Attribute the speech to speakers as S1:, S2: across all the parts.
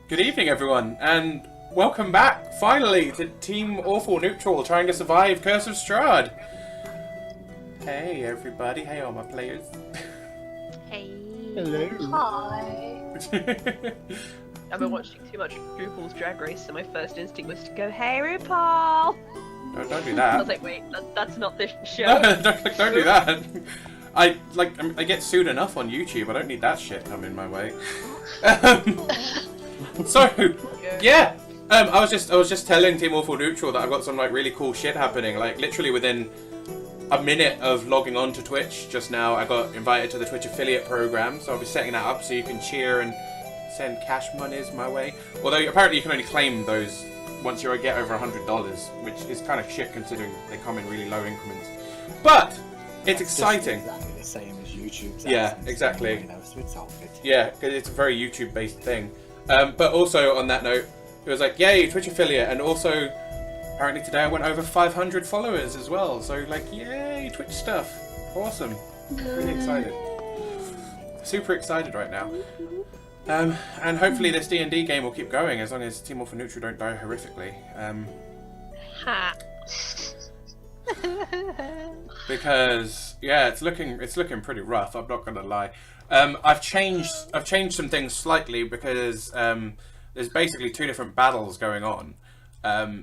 S1: Good evening, everyone, and welcome back, finally, to Team Awful Neutral trying to survive Curse of Strahd. Hey, everybody. Hey, all my players.
S2: Hey.
S3: Hello.
S2: Hi.
S4: I've been watching too much RuPaul's Drag Race, so my first instinct was to go, "Hey, RuPaul!"
S1: Don't do that.
S4: I was like, "Wait, that's not this show."
S1: No, don't do that. I get sued enough on YouTube. I don't need that shit coming my way. So, yeah. I was just telling Team Awful Neutral that I've got some really cool shit happening. Like literally within a minute of logging on to Twitch just now, I got invited to the Twitch affiliate program. So I'll be setting that up so you can cheer and send cash monies my way. Although apparently you can only claim those once you get over $100, which is kind of shit considering they come in really low increments. But it's exciting.
S3: Just exactly the same as YouTube.
S1: Yeah, exactly.
S3: You know, so it's all good.
S1: Yeah, because it's a very YouTube-based thing. But also on that note, it was like, yay, Twitch affiliate, and also apparently today I went over 500 followers as well. So yay, Twitch stuff, awesome, really excited, super excited right now. And hopefully this D&D game will keep going as long as Team Awful Neutral don't die horrifically.
S4: Ha.
S1: Because yeah, it's looking pretty rough. I'm not gonna lie. I've changed some things slightly because there's basically two different battles going on.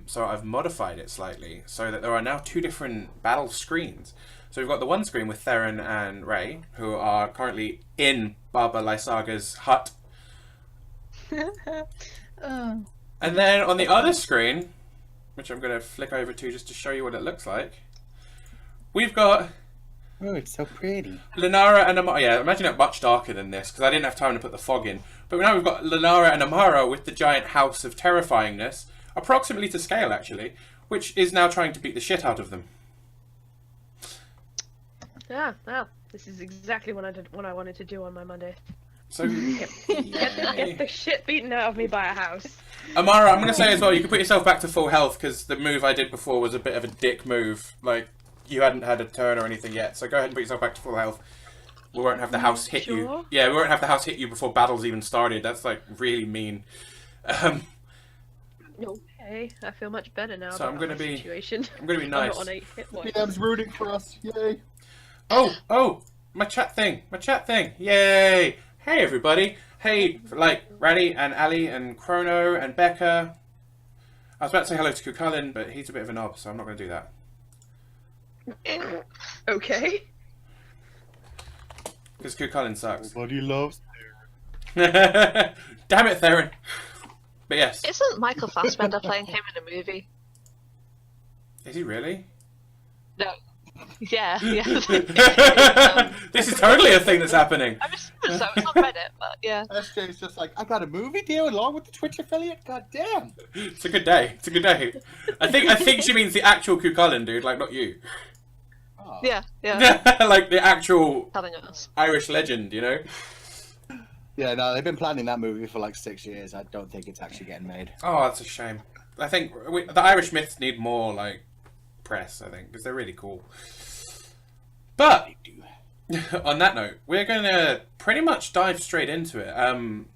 S1: So I've modified it slightly so that there are now two different battle screens. So we've got the one screen with Theron and Ray, who are currently in Baba Lysaga's hut. And then on the other screen, which I'm going to flick over to just to show you what it looks like, we've got
S3: Oh, it's so pretty.
S1: Lenara and Amara. Yeah, imagine it much darker than this, because I didn't have time to put the fog in. But now we've got Lenara and Amara with the giant house of terrifyingness, approximately to scale actually, which is now trying to beat the shit out of them.
S4: Yeah, well, this is exactly what I wanted to do on my Monday.
S1: So,
S4: Get the shit beaten out of me by a house.
S1: Amara, I'm going to say as well, you can put yourself back to full health, because the move I did before was a bit of a dick move. You hadn't had a turn or anything yet, so go ahead and put yourself back to full health. We won't have the house hit you.
S4: Sure?
S1: Yeah, we won't have the house hit you before battle's even started. That's really mean.
S4: Okay, I feel much better now.
S1: So
S4: about
S1: I'm gonna
S4: my
S1: be-
S4: situation.
S1: I'm going to be
S4: I'm
S1: nice.
S4: not on 8 hit points.
S3: PM's rooting for us. Yay.
S1: Oh, my chat thing. Yay. Hey, everybody. Hey, Raddy and Ali and Chrono and Becca. I was about to say hello to Kukulin, but he's a bit of a knob, so I'm not going to do that.
S4: Okay.
S1: Because Kukulin sucks.
S3: Nobody loves
S1: Damn it, Theron. But yes.
S2: Isn't Michael Fassbender playing him in a movie?
S1: Is he really?
S2: No. Yeah.
S1: This is totally a thing that's happening.
S2: I'm assuming so. It's on Reddit, but yeah.
S3: SJ's just like, I got a movie deal along with the Twitch affiliate? God damn.
S1: It's a good day. I think she means the actual Kukulin, dude, not you.
S3: Oh.
S2: Yeah.
S1: The actual
S2: Telling us.
S1: Irish legend, you know?
S3: Yeah, no, they've been planning that movie for 6 years. I don't think it's actually getting made.
S1: Oh, that's a shame. I think the Irish myths need more, press, I think, because they're really cool. But, on that note, we're going to pretty much dive straight into it.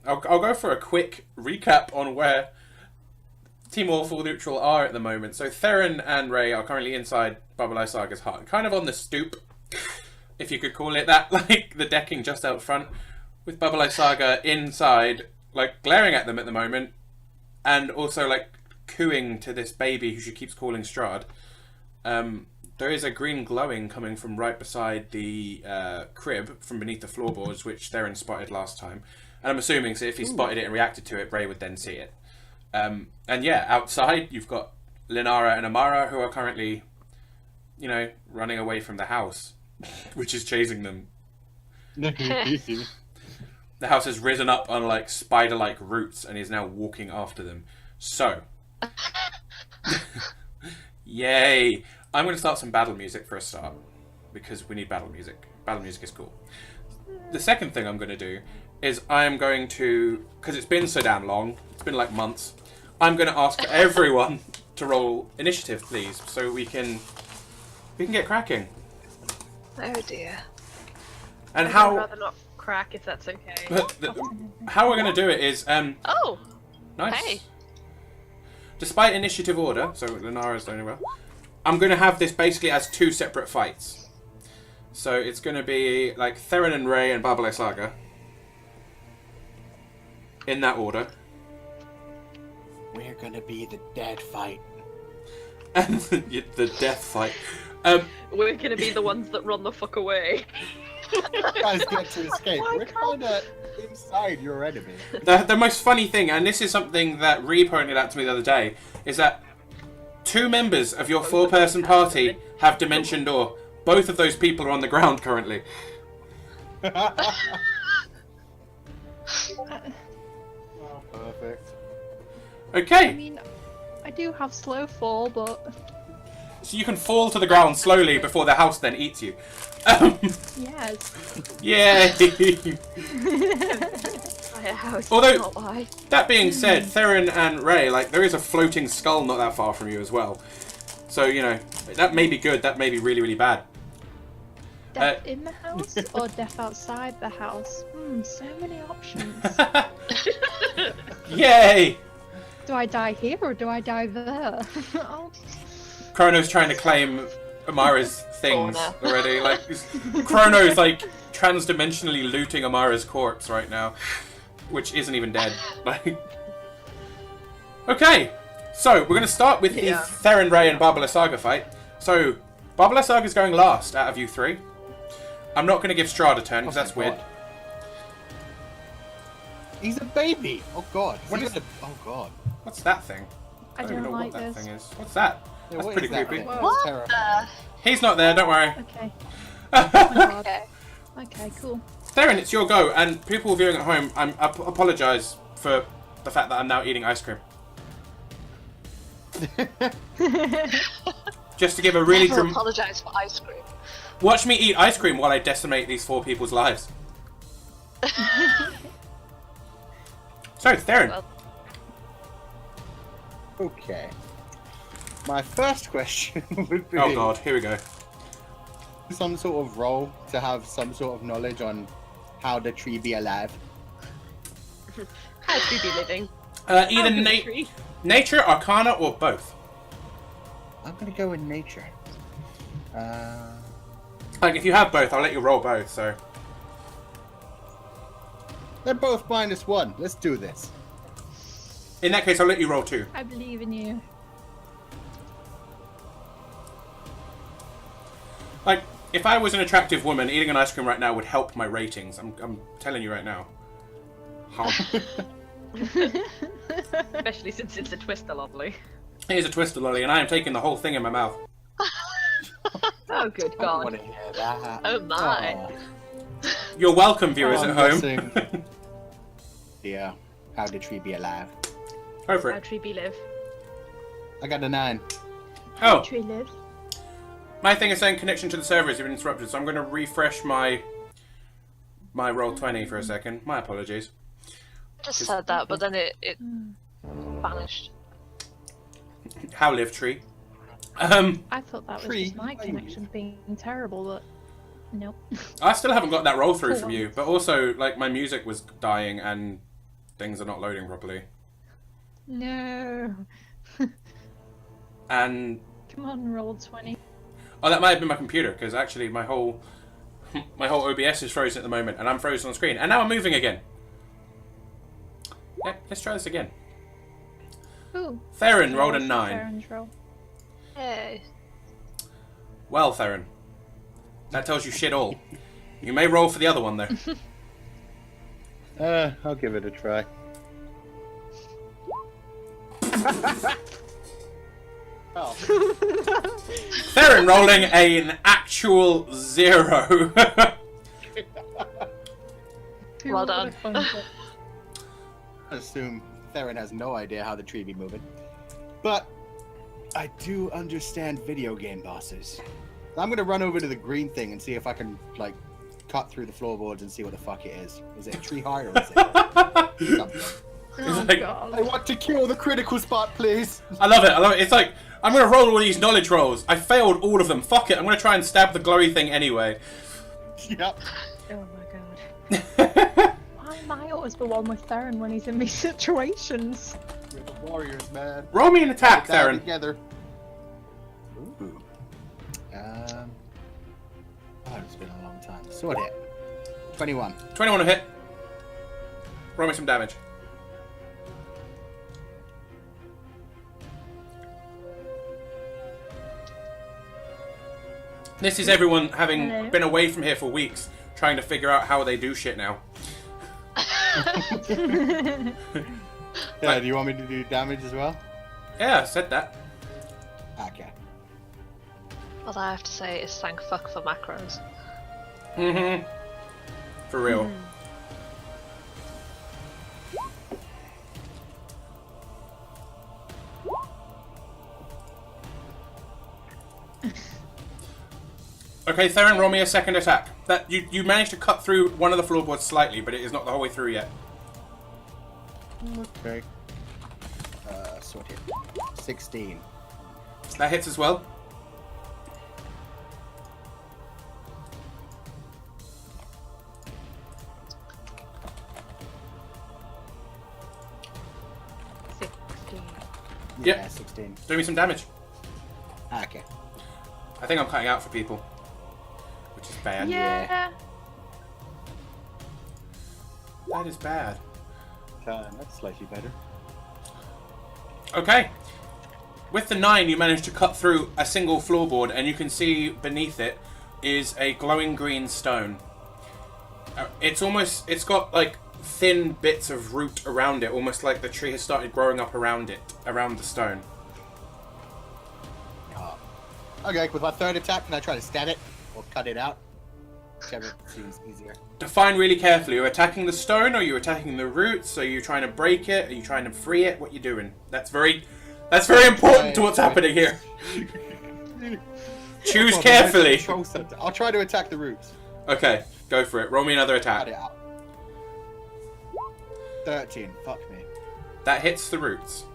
S1: I'll go for a quick recap on where Team Awful Neutral are at the moment. So Theron and Ray are currently inside Baba Lysaga's hut, kind of on the stoop, if you could call it that, the decking just out front, with Baba Lysaga inside, glaring at them at the moment, and also, cooing to this baby who she keeps calling Strahd. There is a green glowing coming from right beside the crib from beneath the floorboards, which Theron spotted last time. And I'm assuming so if he spotted it and reacted to it, Ray would then see it. And yeah, outside you've got Lenara and Amara, who are currently, running away from the house, which is chasing them. The house has risen up on spider-like roots and is now walking after them. So, yay! I'm going to start some battle music for a start, because we need battle music. Battle music is cool. The second thing I'm going to do is I'm going to, because it's been so damn long, it's been months, I'm going to ask everyone to roll initiative, please, so we can get cracking.
S2: Oh dear.
S1: And
S4: I'd
S1: how
S4: rather not crack if that's okay.
S1: how we're going to do it is
S2: Oh.
S1: Nice.
S2: Hey.
S1: Despite initiative order, so Lunara's the only one, I'm going to have this basically as 2 separate fights. So it's going to be like Theron and Ray and Babale Saga. In that order.
S3: We're gonna be the dead fight.
S1: And the death fight.
S4: We're gonna be the ones that run the fuck away.
S3: You guys get to escape. We're kinda inside your enemy.
S1: The most funny thing, and this is something that Ree pointed out to me the other day, is that 2 members of your 4-person party have Dimension Door. Both of those people are on the ground currently.
S3: Perfect.
S1: Okay.
S5: I mean, I do have slow fall, but
S1: So you can fall to the ground slowly before the house then eats you.
S5: yes.
S1: Yay! Although,
S2: Not why.
S1: that being said, Theron and Ray, like, there is a floating skull not that far from you as well. So, you know, that may be good, that may be really, really bad.
S5: Death in the house or death outside the house? So many options.
S1: Yay!
S5: Do I die here or do I die there? Oh,
S1: Chrono's trying to claim Amara's things
S2: Oh,
S1: already. Like, Chrono's, like, transdimensionally looting Amara's corpse right now. Which isn't even dead. Like, okay, so we're going to start with the Theron, Ray and Babale Saga fight. So, Babale Saga's going last out of you 3. I'm not going to give Strahd a turn, because that's weird.
S3: He's a baby! Oh god.
S1: What is-
S3: Oh god.
S1: What's that thing?
S5: I
S1: don't even know
S5: don't like
S1: what that
S5: this.
S1: thing is. What's that?
S3: Yeah,
S1: That's
S3: what
S1: pretty
S3: is that
S1: creepy.
S3: thing?
S5: What?
S3: That's terrifying.
S1: He's not there, don't worry.
S5: Okay. Oh my god.
S2: Okay.
S5: Okay, cool.
S1: Theron, it's your go, and people viewing at home, I apologise for the fact that I'm now eating ice cream. Just to give a really
S2: Never apologise for ice cream.
S1: Watch me eat ice cream while I decimate these 4 people's lives. So, Theron.
S2: Well,
S3: Okay. My first question would be
S1: Oh god, here we go.
S3: some sort of role to have some sort of knowledge on how the tree be alive.
S4: How to be living.
S1: Either
S4: How good tree.
S1: nature, arcana, or both.
S3: I'm gonna go with nature.
S1: Like, if you have both, I'll let you roll both, so...
S3: They're both -1. Let's do this.
S1: In that case, I'll let you roll 2.
S5: I believe in you.
S1: Like, if I was an attractive woman, eating an ice cream right now would help my ratings. I'm telling you right now. How...
S4: Especially since it's a Twister Lovely.
S1: Here's a Twister Lolly, and I am taking the whole thing in my mouth.
S4: Oh, good
S3: I don't want
S4: god.
S3: to hear that.
S2: Oh my.
S3: Aw.
S1: You're welcome, viewers
S3: I'm
S1: at home.
S3: guessing- Yeah. How the tree be alive?
S1: Go for
S4: How
S1: it.
S4: tree be live.
S3: I got a 9.
S1: Oh,
S5: Tree live.
S1: my thing is saying connection to the server has been interrupted, so I'm going to refresh my roll 20 for a second. My apologies.
S2: I just said that, but then it vanished.
S1: How live tree?
S5: I thought that was
S3: Tree,
S5: just my
S3: why
S5: connection being terrible, but nope.
S1: I still haven't got that roll through from you, but also, like, my music was dying and things are not loading properly.
S5: No.
S1: And,
S5: Come on, roll 20.
S1: oh, that might have been my computer, because actually my whole OBS is frozen at the moment, and I'm frozen on screen, and now I'm moving again. Yeah, let's try this again.
S5: Ooh.
S1: Theron rolled a
S5: What's
S1: 9.
S5: Theron's roll?
S2: Hey.
S1: Well, Theron, that tells you shit all. You may roll for the other one, though.
S3: I'll give it a try. Oh.
S1: Theron rolling an actual 0.
S5: Who
S2: Well
S5: would've
S2: done.
S5: thunk it?
S3: I assume Theron has no idea how the tree be moving. But I do understand video game bosses. I'm gonna run over to the green thing and see if I can, like, cut through the floorboards and see what the fuck it is. Is it a tree high or is it something?
S5: Oh
S1: like-
S3: I
S5: god.
S3: want to kill the critical spot, please!
S1: I love it. I love it. It's like, I'm going to roll all these knowledge rolls. I failed all of them. Fuck it. I'm going to try and stab the glowy thing anyway.
S3: Yep.
S4: Oh my god.
S5: Why am I was the one with Theron when he's in these situations.
S3: We're the warriors, man.
S1: Roll me an attack,
S3: We're down
S1: Theron.
S3: together. Ooh. Oh, it's been a long time. Sword hit. 21.
S1: 21 to hit. Roll me some damage. This is everyone having
S5: Hello.
S1: been away from here for weeks, trying to figure out how they do shit now.
S3: Yeah, do you want me to do damage as well?
S1: Yeah, I said that.
S3: Okay.
S2: All I have to say is thank fuck for macros.
S1: Mm-hmm. For real. Okay, Theron, roll me a second attack. That you managed to cut through one of the floorboards slightly, but it is not the whole way through yet.
S3: Okay. Sword hit. 16.
S1: That hits as well. Yep.
S3: Yeah, 16.
S1: Do me some damage.
S3: Okay.
S1: I think I'm cutting out for people, which is bad.
S5: Yeah.
S1: That is bad.
S3: That's slightly better.
S1: Okay. With the 9, you manage to cut through a single floorboard, and you can see beneath it is a glowing green stone. It's got like thin bits of root around it, almost like the tree has started growing up around it, around the stone.
S3: Okay, with my third attack, can I try to stab it? Or cut it out? Whichever seems easier.
S1: Define really carefully. Are you attacking the stone, or are you attacking the roots? Are you trying to break it? Are you trying to free it? What are you doing? That's very important to what's happening here. Choose carefully.
S3: I'll try to attack the roots.
S1: Okay, go for it. Roll me another
S3: Cut
S1: attack.
S3: it out. 13. Fuck me.
S1: That hits the roots.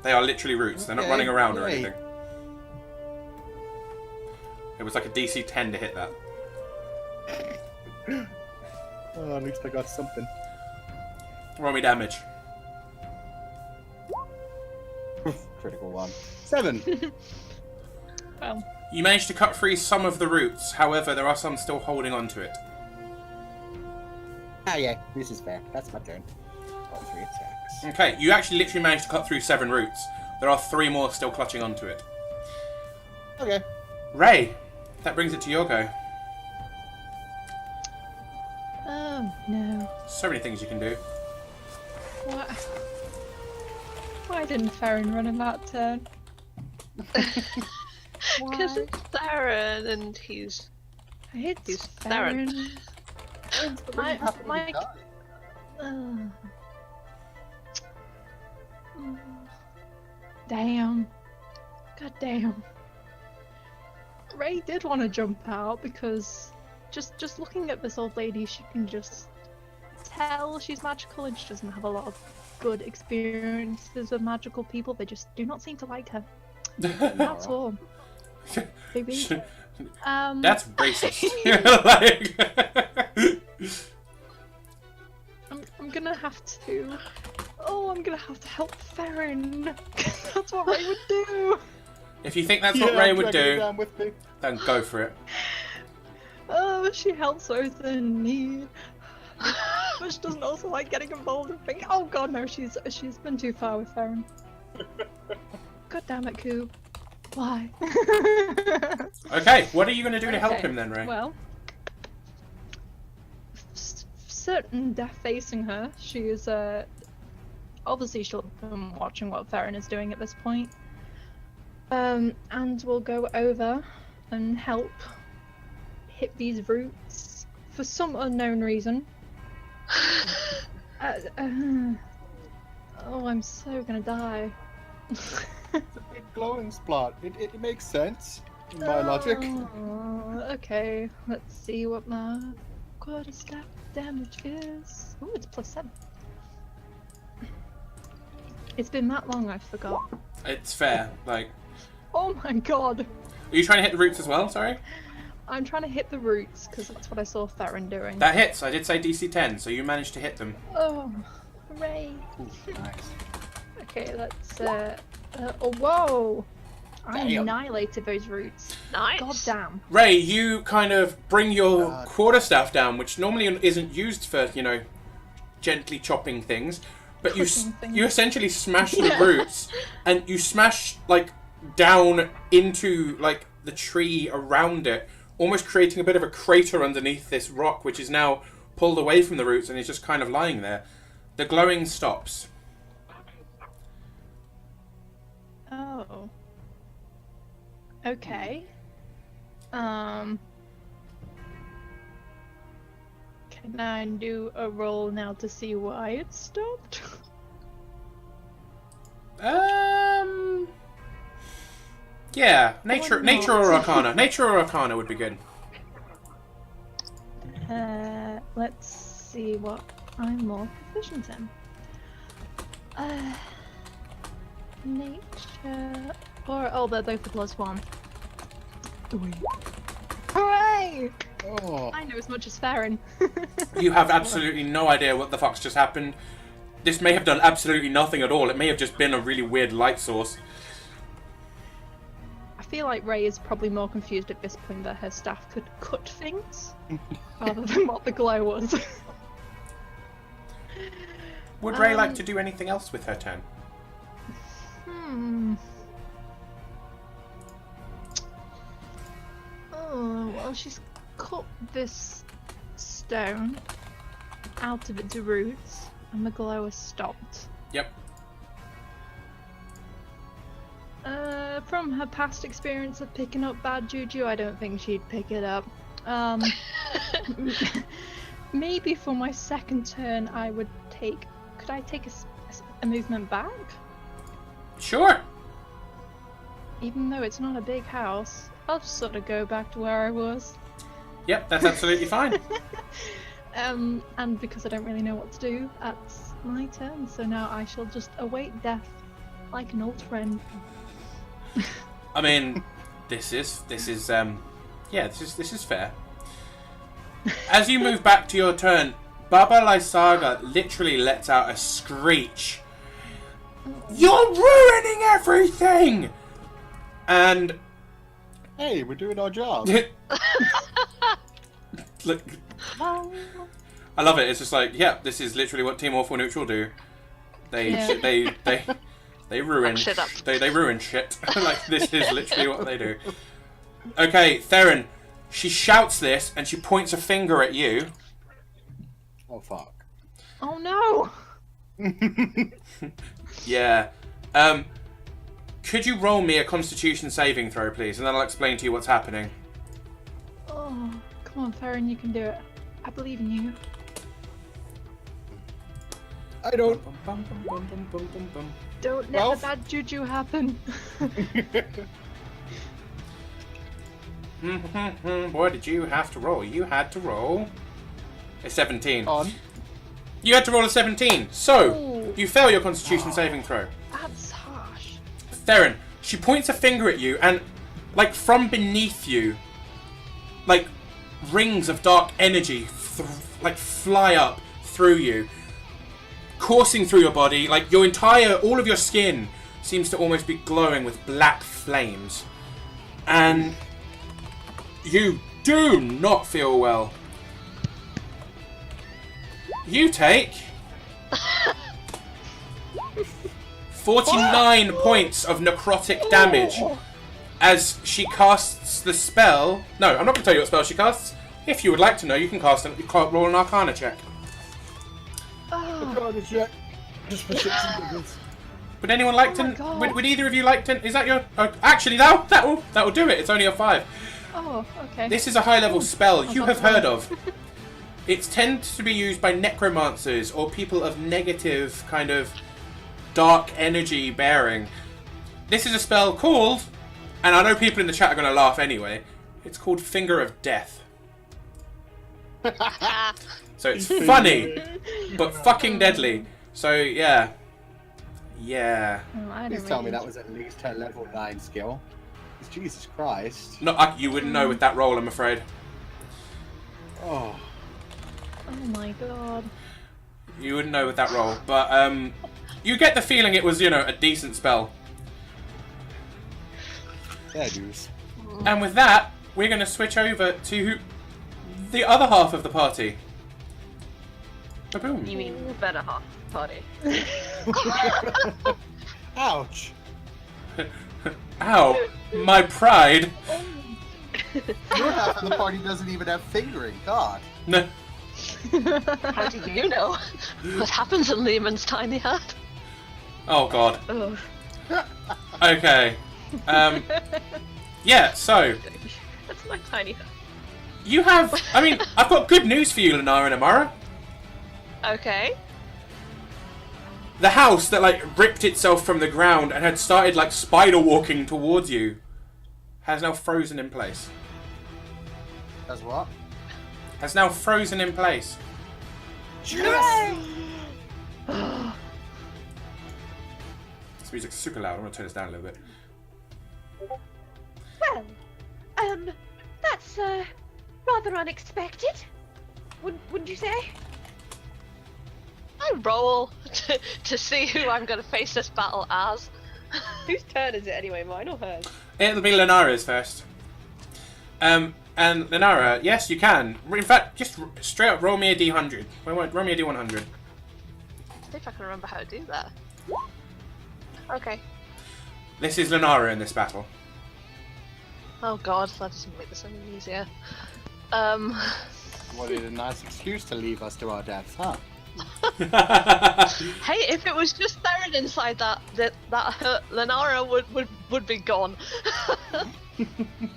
S1: They are literally roots. They're not
S3: Okay,
S1: running around or
S3: great.
S1: anything. It was like a DC 10 to hit that.
S3: Oh, at least I got something.
S1: Roll me damage.
S3: Critical one. 7.
S5: Well,
S1: You managed to cut free some of the roots. However, there are some still holding onto it.
S3: Ah, yeah. This is fair. That's my turn. Got 3 attacks.
S1: Okay, you actually literally managed to cut through 7 roots. There are 3 more still clutching onto it.
S3: Okay.
S1: Ray, that brings it to your go.
S5: oh no.
S1: So many things you can do.
S5: What? Why didn't Theron run in that turn?
S2: Because
S5: Why?
S2: it's Theron and he's
S5: It's
S2: Theron.
S5: My- Damn. God damn. Ray did want to jump out because just looking at this old lady, she can just tell she's magical and she doesn't have a lot of good experiences with magical people. They just do not seem to like her. Not at all. Maybe.
S1: That's racist. Like...
S5: I'm gonna have to. Oh, I'm gonna have to help Theron. That's what Ray would do.
S1: If you think that's what Ray would do,
S3: Down with me.
S1: then go for it.
S5: Oh, she helps those in need. But she doesn't also like getting involved in things. Oh god, no, she's been too far with Theron. God damn it, Coo. Why?
S1: Okay, what are you going to do to help
S5: Okay,
S1: him then, Ray?
S5: Well, certain death facing her. She is obviously she'll have been watching what Theron is doing at this point. And we'll go over and help hit these roots for some unknown reason. Oh, I'm so gonna die.
S3: It's a big glowing spot. It makes sense in my logic.
S5: Okay, let's see what my quarter staff damage is. Oh, it's +7. It's been that long, I forgot.
S1: It's fair. Like,
S5: Oh my god.
S1: are you trying to hit the roots as well? Sorry.
S5: I'm trying to hit the roots because that's what I saw Theron doing.
S1: That hits. I did say DC 10, so you managed to hit them.
S5: Oh, hooray!
S3: Ooh, nice.
S5: Okay, let's. Oh, whoa! I
S3: Damn.
S5: annihilated those roots.
S2: Nice.
S5: God damn.
S1: Ray, you kind of bring your
S3: God.
S1: quarterstaff down, which normally isn't used for, you know, gently chopping things, but you
S5: Pushing things.
S1: you essentially smash the roots, and you smash like down into like the tree around it, almost creating a bit of a crater underneath this rock, which is now pulled away from the roots and is just kind of lying there. The glowing stops.
S5: Oh. Okay. Can I do a roll now to see why it stopped?
S1: Yeah, nature
S5: not?
S1: or arcana. Nature or arcana would be good.
S5: Let's see what I'm more proficient in. Nature or they're both a +1. Hooray!
S3: Oh,
S5: I know as much as Theron.
S1: You have absolutely no idea what the fuck's just happened. This may have done absolutely nothing at all. It may have just been a really weird light source.
S5: I feel like Ray is probably more confused at this point that her staff could cut things rather than what the glow was.
S1: Would Ray like to do anything else with her turn?
S5: Oh, well, she's cut this stone out of its roots, and the glow has stopped.
S1: Yep.
S5: From her past experience of picking up bad juju, I don't think she'd pick it up. Maybe for my second turn, I would take. Could I take a movement back?
S1: Sure.
S5: Even though it's not a big house, I'll just sort of go back to where I was.
S1: Yep, that's absolutely fine.
S5: And because I don't really know what to do, that's my turn. So now I shall just await death like an old friend.
S1: I mean, this is fair. As you move back to your turn, Baba Lysaga literally lets out a screech. You're ruining everything! And
S3: hey, we're doing our job.
S1: look, I love it. It's just like, yeah, this is literally what Team Awful Neutral do. They ruin
S2: Fuck shit up.
S1: They ruin shit. Like, this is literally what they do. Okay, Theron, she shouts this and she points a finger at you.
S3: Oh fuck.
S5: Oh no!
S1: Yeah. Could you roll me a Constitution saving throw, please, and then I'll explain to you what's happening.
S5: Oh, come on, Theron, you can do it. I believe in you.
S3: I don't.
S5: Don't let the bad juju happen.
S1: What did you have to roll? You had to roll a 17.
S3: On.
S1: You had to roll a 17. So,
S5: Ooh.
S1: you fail your Constitution saving throw.
S5: That's harsh.
S1: Theron, she points a finger at you and, like, from beneath you, like, rings of dark energy, like, fly up through you, coursing through your body. Like, all of your skin seems to almost be glowing with black flames. And you do not feel well. You take 49 points of necrotic damage as she casts the spell. No, I'm not going to tell you what spell she casts. If you would like to know, you can cast it. You can't roll an Arcana check.
S3: Arcana check. Just for shits and giggles.
S1: Would anyone like
S5: Oh my
S1: to?
S5: God.
S1: Would either of you like to? Is that your? Actually, that will do it. It's only a 5.
S5: Oh, okay.
S1: This is a high-level spell you have
S5: that's
S1: heard of. It tends to be used by necromancers or people of negative kind of dark energy bearing. This is a spell called, and I know people in the chat are going to laugh anyway, it's called Finger of Death. So it's funny, but fucking deadly. So yeah. Yeah.
S5: Oh, I don't
S3: Please tell me
S5: really-
S3: that was at least her level 9 skill. Jesus Christ.
S1: No, you wouldn't know with that roll, I'm afraid.
S3: Oh.
S5: Oh my god.
S1: You wouldn't know with that roll, but you get the feeling it was, you know, a decent spell.
S3: Fair dues.
S1: And with that, we're going to switch over to the other half of the party. Ba-boom.
S4: You mean the better half party?
S3: Ouch.
S1: Ow, my pride.
S3: Your half of the party doesn't even have fingering. God.
S1: No.
S2: How do you know what happens in Lehman's tiny hat?
S1: Oh god.
S4: Oh.
S1: Okay. Yeah, so
S4: That's my tiny hat.
S1: you have, I mean, I've got good news for you, Lenara and Amara.
S2: Okay.
S1: The house that like ripped itself from the ground and had started like spider walking towards you has now frozen in place.
S3: As what?
S1: Has now frozen in place.
S3: Yes!
S1: This music's super loud. I'm gonna turn this down a little bit.
S4: Well, that's rather unexpected. Wouldn't you say?
S2: I roll to see who I'm going to face this battle as.
S4: Whose turn is it anyway? Mine or hers?
S1: It'll be Lenara's first. And Lenara, yes, you can. In fact, just straight up roll me a D100. Roll me a D100.
S2: See if I can remember how to do that. Okay.
S1: This is Lenara in this battle.
S2: Oh god, that doesn't make this any easier.
S3: What a nice excuse to leave us to our deaths, huh?
S2: Hey, if it was just Theron inside that hurt, Lenara would be gone.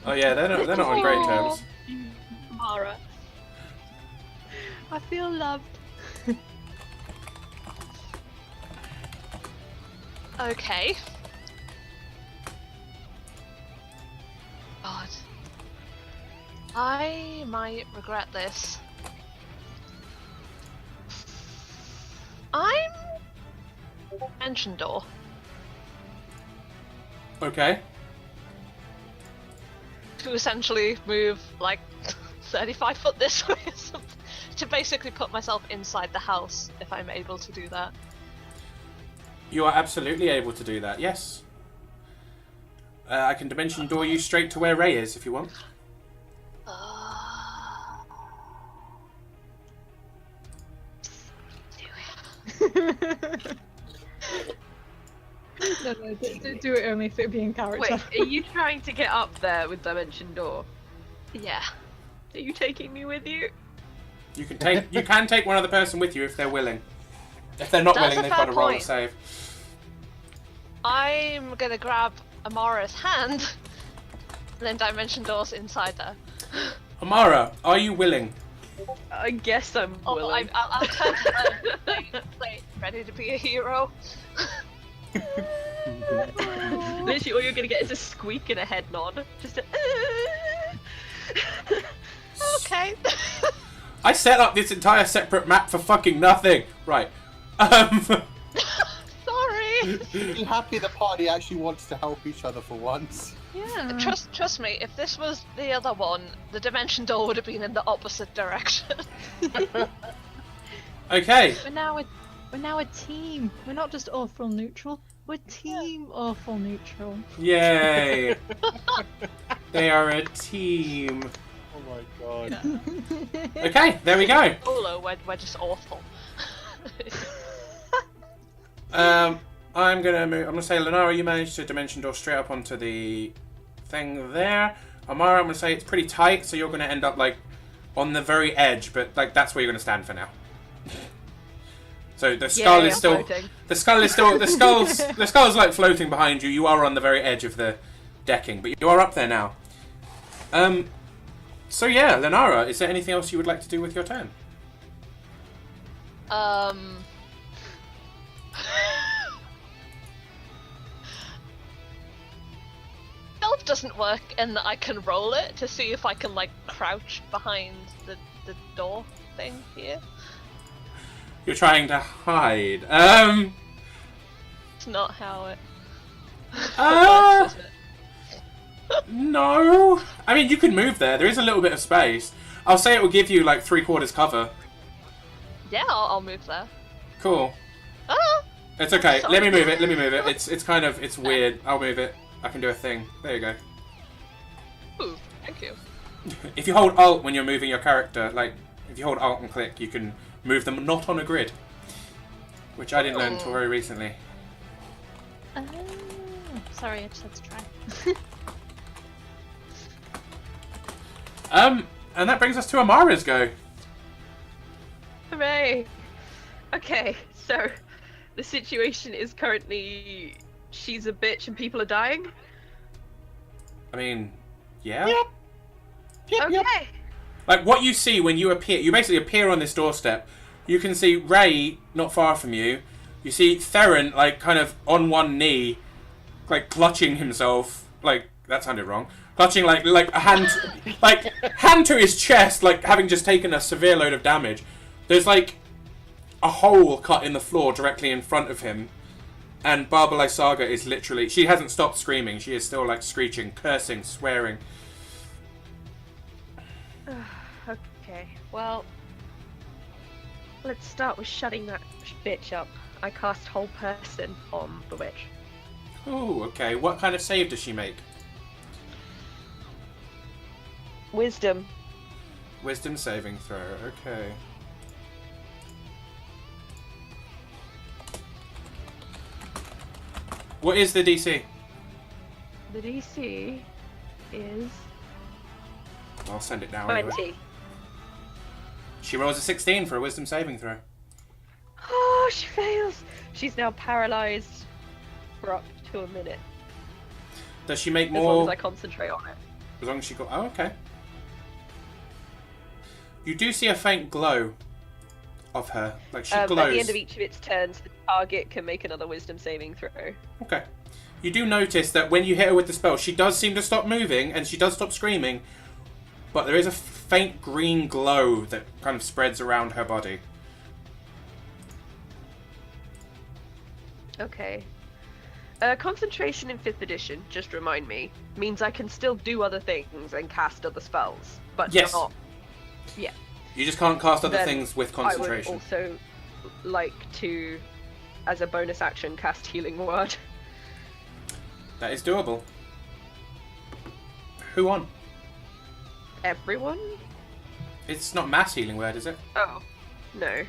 S1: Oh yeah, they're not on great terms.
S4: Mara.
S5: I feel loved.
S2: Okay. God. I might regret this. I'm Dimension Door.
S1: Okay.
S2: To essentially move like 35 foot this way or something. To basically put myself inside the house if I'm able to do that.
S1: You are absolutely able to do that, yes. I can dimension door you straight to where Ray is if you want.
S5: No, do it only if it be in character.
S4: Wait, are you trying to get up there with Dimension Door?
S2: Yeah.
S4: Are you taking me with you?
S1: You can take one other person with you if they're willing. If they're not
S2: That's
S1: willing,
S2: a
S1: they've
S2: fair
S1: got to roll a
S2: point.
S1: save.
S2: I'm gonna grab Amara's hand, and then Dimension Door's inside there.
S1: Amara, are you willing?
S4: I guess I'm
S2: Oh,
S4: willing.
S2: I'll turn to play ready to be a hero.
S4: Literally, all you're gonna get is a squeak and a head nod. Just a.
S2: Okay.
S1: I set up this entire separate map for fucking nothing. Right.
S2: Sorry.
S3: Be happy the party actually wants to help each other for once.
S5: Yeah.
S2: Trust me. If this was the other one, the Dimension Door would have been in the opposite direction.
S1: Okay.
S5: We're now a team. We're not just awful neutral. We're team awful neutral.
S1: Yay. They are a team.
S3: Oh my god.
S1: Okay, there we go.
S2: Solo, we're just awful.
S1: I'm gonna say, Lenara, you managed to dimension door straight up onto the thing there. Amara, I'm gonna say it's pretty tight, so you're gonna end up like on the very edge, but like that's where you're gonna stand for now. So the skull is still
S4: floating.
S1: the skull's like floating behind you. You are on the very edge of the decking, but you are up there now. So yeah, Lenara, is there anything else you would like to do with your turn?
S2: Stealth doesn't work in that I can roll it to see if I can like crouch behind the door thing here.
S1: You're trying to hide.
S2: It's not how it
S1: Uh,
S2: works, is it?
S1: No. I mean, you could move there. There is a little bit of space. I'll say it will give you like 3/4 cover.
S2: Yeah, I'll move there.
S1: Cool.
S2: Ah!
S1: It's okay.
S2: Sorry.
S1: Let me move it. Let me move it. It's weird. I'll move it. I can do a thing. There you go.
S2: Ooh, thank you.
S1: If you hold Alt when you're moving your character, like if you hold Alt and click, you can move them not on a grid, which I didn't learn until very recently.
S5: Oh, sorry, I just had to try.
S1: And that brings us to Amara's go.
S4: Hooray! Okay, so the situation is currently she's a bitch and people are dying.
S1: I mean, yeah.
S4: Okay.
S1: Like what you see when you appear, you basically appear on this doorstep. You can see Ray not far from you. You see Theron like kind of on one knee, like clutching himself. Like that sounded wrong. Clutching like a hand, like hand to his chest, like having just taken a severe load of damage. There's like a hole cut in the floor directly in front of him, and Barbara Lysaga is literally. She hasn't stopped screaming. She is still like screeching, cursing, swearing.
S4: Okay, well, let's start with shutting that bitch up. I cast Whole Person on the witch.
S1: Oh, okay. What kind of save does she make?
S4: Wisdom.
S1: Wisdom saving throw. Okay. What is the DC?
S4: The DC is
S1: I'll send it down. Anyway.
S4: 20.
S1: She rolls a 16 for a wisdom saving throw.
S4: Oh, she fails. She's now paralyzed for up to a minute.
S1: Does she make
S4: As long
S1: more?
S4: as I concentrate on it.
S1: As long as she got. Oh, okay. You do see a faint glow of her. Like she glows.
S4: At the end of each of its turns, the target can make another wisdom saving throw.
S1: Okay. You do notice that when you hit her with the spell, she does seem to stop moving and she does stop screaming, but there is a faint green glow that kind of spreads around her body.
S4: Okay. Concentration in 5th edition, just remind me, means I can still do other things and cast other spells, but
S1: Yes.
S4: not... Yeah.
S1: You just can't cast other
S4: Then
S1: things with
S4: I would
S1: concentration.
S4: also like to, as a bonus action, cast Healing Word.
S1: That is doable. Who on?
S4: Everyone?
S1: It's not mass healing word, is it?
S4: Oh, no.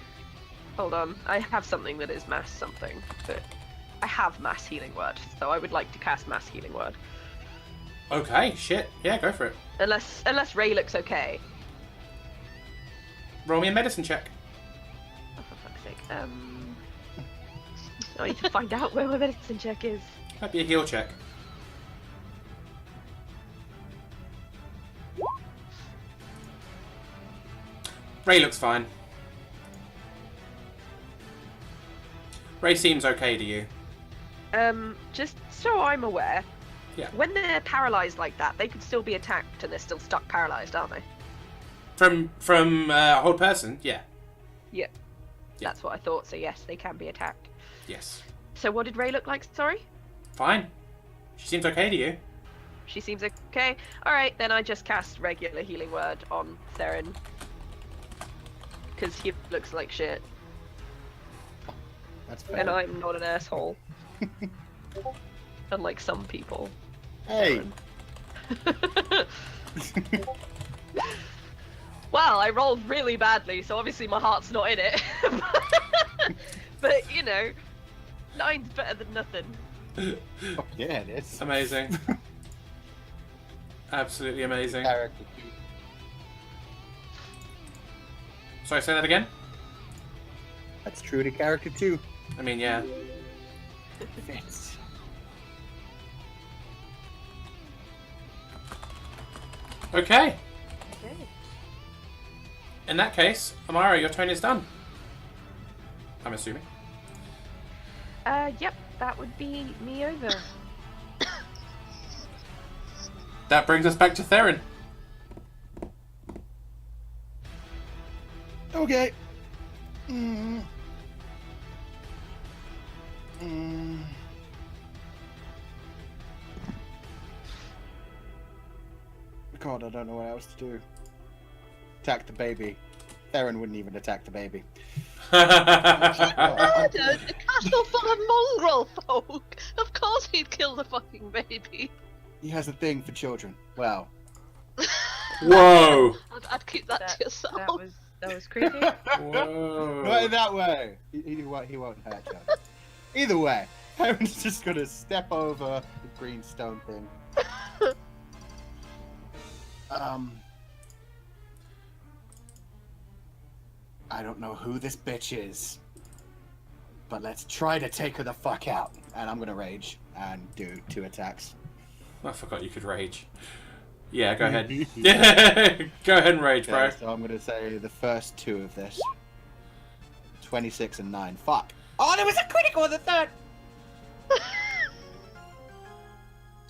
S4: Hold on. I have something that is mass something, but I have mass healing word, so I would like to cast mass healing word.
S1: Okay, shit. Yeah, go for it.
S4: Unless Ray looks okay.
S1: Roll me a medicine check.
S4: Oh, for fuck's sake. I need to find out where my medicine check is.
S1: Might be a heal check. Ray looks fine. Ray seems okay to you.
S4: Just so I'm aware,
S1: Yeah.
S4: when they're paralyzed like that, they could still be attacked and they're still stuck paralyzed, aren't they?
S1: From a whole person? Yeah.
S4: Yep.
S1: Yeah.
S4: That's what I thought, so yes, they can be attacked.
S1: Yes.
S4: So what did Ray look like, sorry?
S1: Fine. She seems okay to you.
S4: She seems okay. Alright, then I just cast regular healing word on Theron. Because he looks like shit,
S3: That's fair.
S4: and I'm not an asshole. Unlike some people.
S3: Hey,
S4: Well, I rolled really badly, so obviously my heart's not in it. But, you know, 9's better than nothing.
S3: oh, yeah, it is.
S1: Amazing. Absolutely amazing.
S3: Character.
S1: Sorry, say that again?
S3: That's true to character too.
S1: I mean, yeah.
S3: Fits.
S1: Okay.
S4: Okay.
S1: In that case, Amara, your turn is done. I'm assuming.
S4: Yep, that would be me over.
S1: That brings us back to Theron.
S3: Okay. Mm. Mm. God, I don't know what else to do. Attack the baby. Theron wouldn't even attack the baby.
S2: Murdered a castle full of mongrel folk! Of course he'd kill the fucking baby.
S3: He has a thing for children. Well,
S1: Whoa!
S2: I'd keep that to yourself.
S4: That was creepy.
S1: Whoa!
S3: not in that way. He won't hurt you. Either way, Theron's just gonna step over the green stone thing. I don't know who this bitch is, but let's try to take her the fuck out. And I'm gonna rage and do 2 attacks.
S1: I forgot you could rage. Yeah, go ahead. Go ahead and rage, bro.
S3: Okay, so I'm gonna say the first 2 of this. 26 and 9. Fuck. Oh, there was a critical on the third!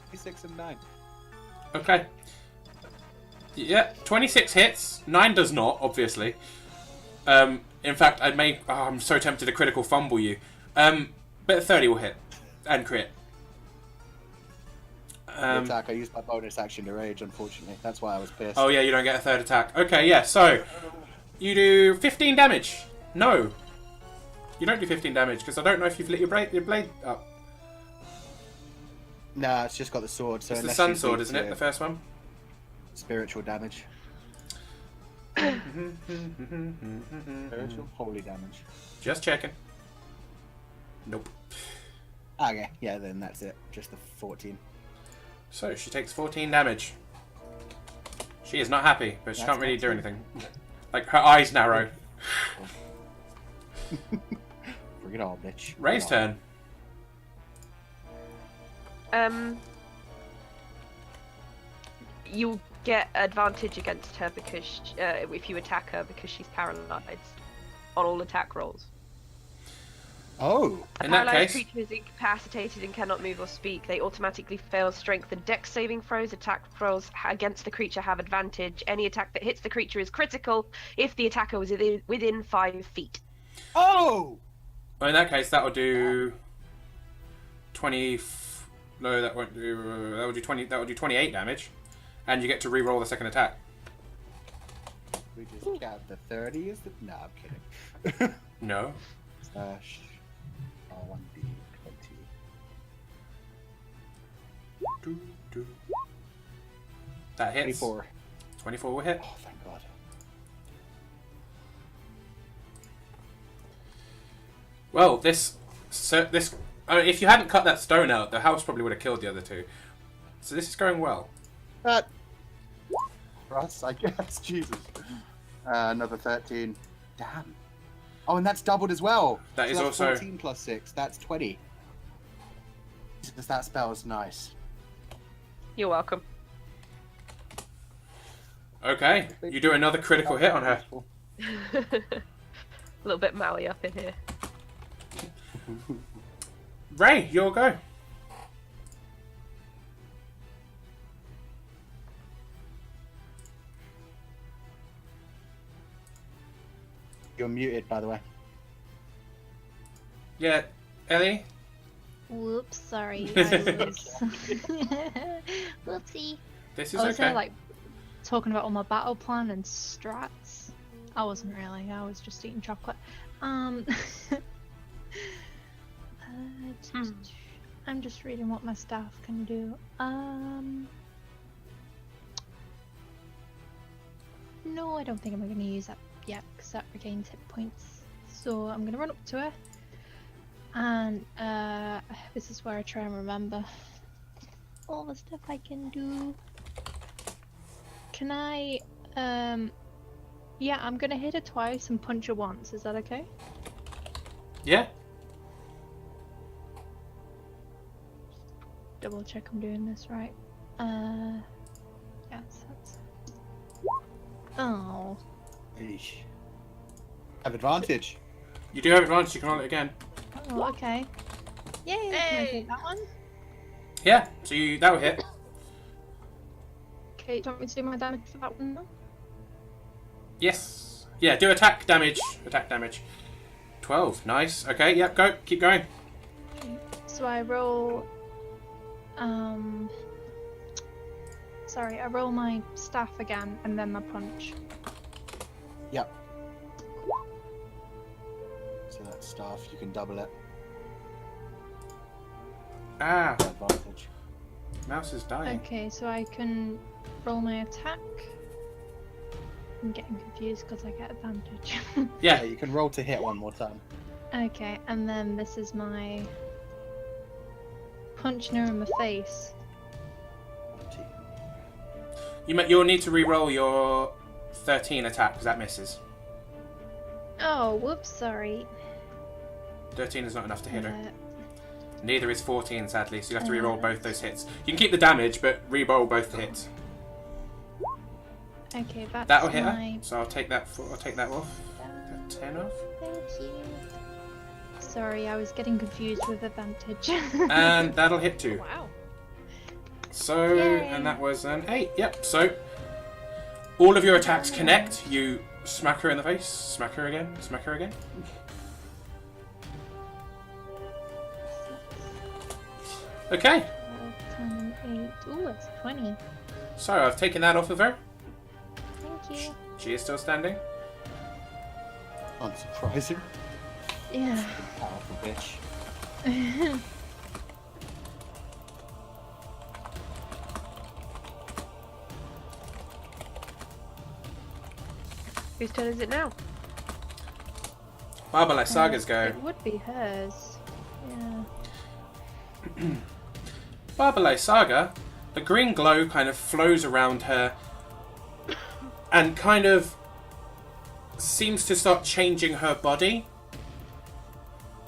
S3: 26 and 9.
S1: Okay. Yeah, 26 hits. 9 does not, obviously. In fact, I'm so tempted to critical fumble you. But 30 will hit. And crit.
S3: Attack. I used my bonus action to rage, unfortunately. That's why I was pissed.
S1: Oh yeah, you don't get a third attack. Okay, yeah, so you do 15 damage. No. You don't do 15 damage, because I don't know if you've lit your blade up.
S3: Nah, it's just got the sword. So
S1: It's the
S3: unless
S1: sun
S3: you
S1: sword,
S3: do
S1: isn't it? The first one?
S3: Spiritual damage. Spiritual holy damage.
S1: Just checking. Nope.
S3: Okay, yeah, then that's it. Just the 14.
S1: So she takes 14 damage. She is not happy, but she
S3: That's
S1: can't really do
S3: good.
S1: anything. Like, her eyes narrow.
S3: Bring it on, bitch.
S1: Ray's turn.
S4: You get advantage against her because if you attack her because she's paralyzed on all attack rolls.
S3: Oh!
S4: A
S1: In that
S4: paralyzed
S1: case-
S4: creature is incapacitated and cannot move or speak. They automatically fail strength and dex saving throws. Attack rolls against the creature have advantage. Any attack that hits the creature is critical if the attacker was within 5 feet.
S3: Oh!
S1: Well, in that case, that'll do 20. No, that won't do. That will do 20. That will do 28 damage, and you get to re-roll the second attack.
S3: We just got the 30 is the... No, I'm kidding.
S1: No.
S3: Slash... 1d20.
S1: That hits.
S3: 24.
S1: 24 will hit.
S3: Oh, thank God.
S1: Well, this. If you hadn't cut that stone out, the house probably would have killed the other 2. So this is going well.
S3: That... For us, I guess. Jesus. Another 13. Damn. Oh, and that's doubled as well.
S1: That
S3: So
S1: is
S3: that's
S1: also-
S3: 14 plus 6. That's 20. Jesus, that spell is nice.
S4: You're welcome.
S1: Okay, you do another critical hit on her.
S4: A little bit Maui up in here.
S1: Ray, your go.
S3: You're muted, by the way.
S1: Yeah, Ellie.
S5: Whoops, sorry. I was... Whoopsie.
S1: This is
S5: I was
S1: okay.
S5: there, like, talking about all my battle plan and strats. I wasn't really. I was just eating chocolate. I'm just reading what my staff can do. No, I don't think I'm going to use that yet because that regains hit points. So I'm going to run up to her. And this is where I try and remember all the stuff I can do. Can I, yeah, I'm gonna hit her twice and punch her once. Is that okay?
S1: Yeah.
S5: Double check I'm doing this right. Yes, that's... Oh.
S3: Eesh. Have advantage.
S1: You do have advantage. You can roll it again.
S5: Oh, okay. Yay! Can I
S2: Hey!
S5: take that one?
S1: Yeah. So that will hit.
S5: Okay, do you want me to do my damage for that one now?
S1: Yes. Yeah. Do attack damage. Attack damage. 12. Nice. Okay. Yep. Go. Keep going.
S5: So I roll, so sorry, I roll my staff again and then my punch.
S3: Yep. So that staff, you can double it.
S1: Ah,
S3: Advantage.
S1: mouse is dying.
S5: Okay, so I can roll my attack. I'm getting confused because I get advantage.
S3: Yeah,
S1: Yeah,
S3: you can roll to hit one more time.
S5: Okay, and then this is my punching her in the face.
S1: you'll need to re-roll your 13 attack because that misses.
S5: Oh, whoops, sorry.
S1: 13 is not enough to hit her.
S5: Uh,
S1: Neither is 14, sadly, so you have to re-roll both those hits. You can keep the damage, but re-roll both the hits.
S5: Okay, that's
S1: That'll hit
S5: my...
S1: her. So I'll take that. I'll take that off. That 10 off.
S5: Thank you. Sorry, I was getting confused with advantage.
S1: And that'll hit too.
S2: Wow.
S1: So,
S5: Yay.
S1: and that was an 8. Yep. So, all of your attacks connect. You smack her in the face. Smack her again. Smack her again. Okay.
S5: 10 and 8. Ooh, it's 20.
S1: So I've taken that off of her.
S5: Thank you.
S1: She is still standing.
S3: Unsurprising.
S5: Yeah.
S3: Powerful bitch.
S4: Whose turn is it now?
S1: Barbalai Saga's go.
S5: It would be hers. Yeah.
S1: Barbalai Saga, the green glow kind of flows around her and kind of seems to start changing her body.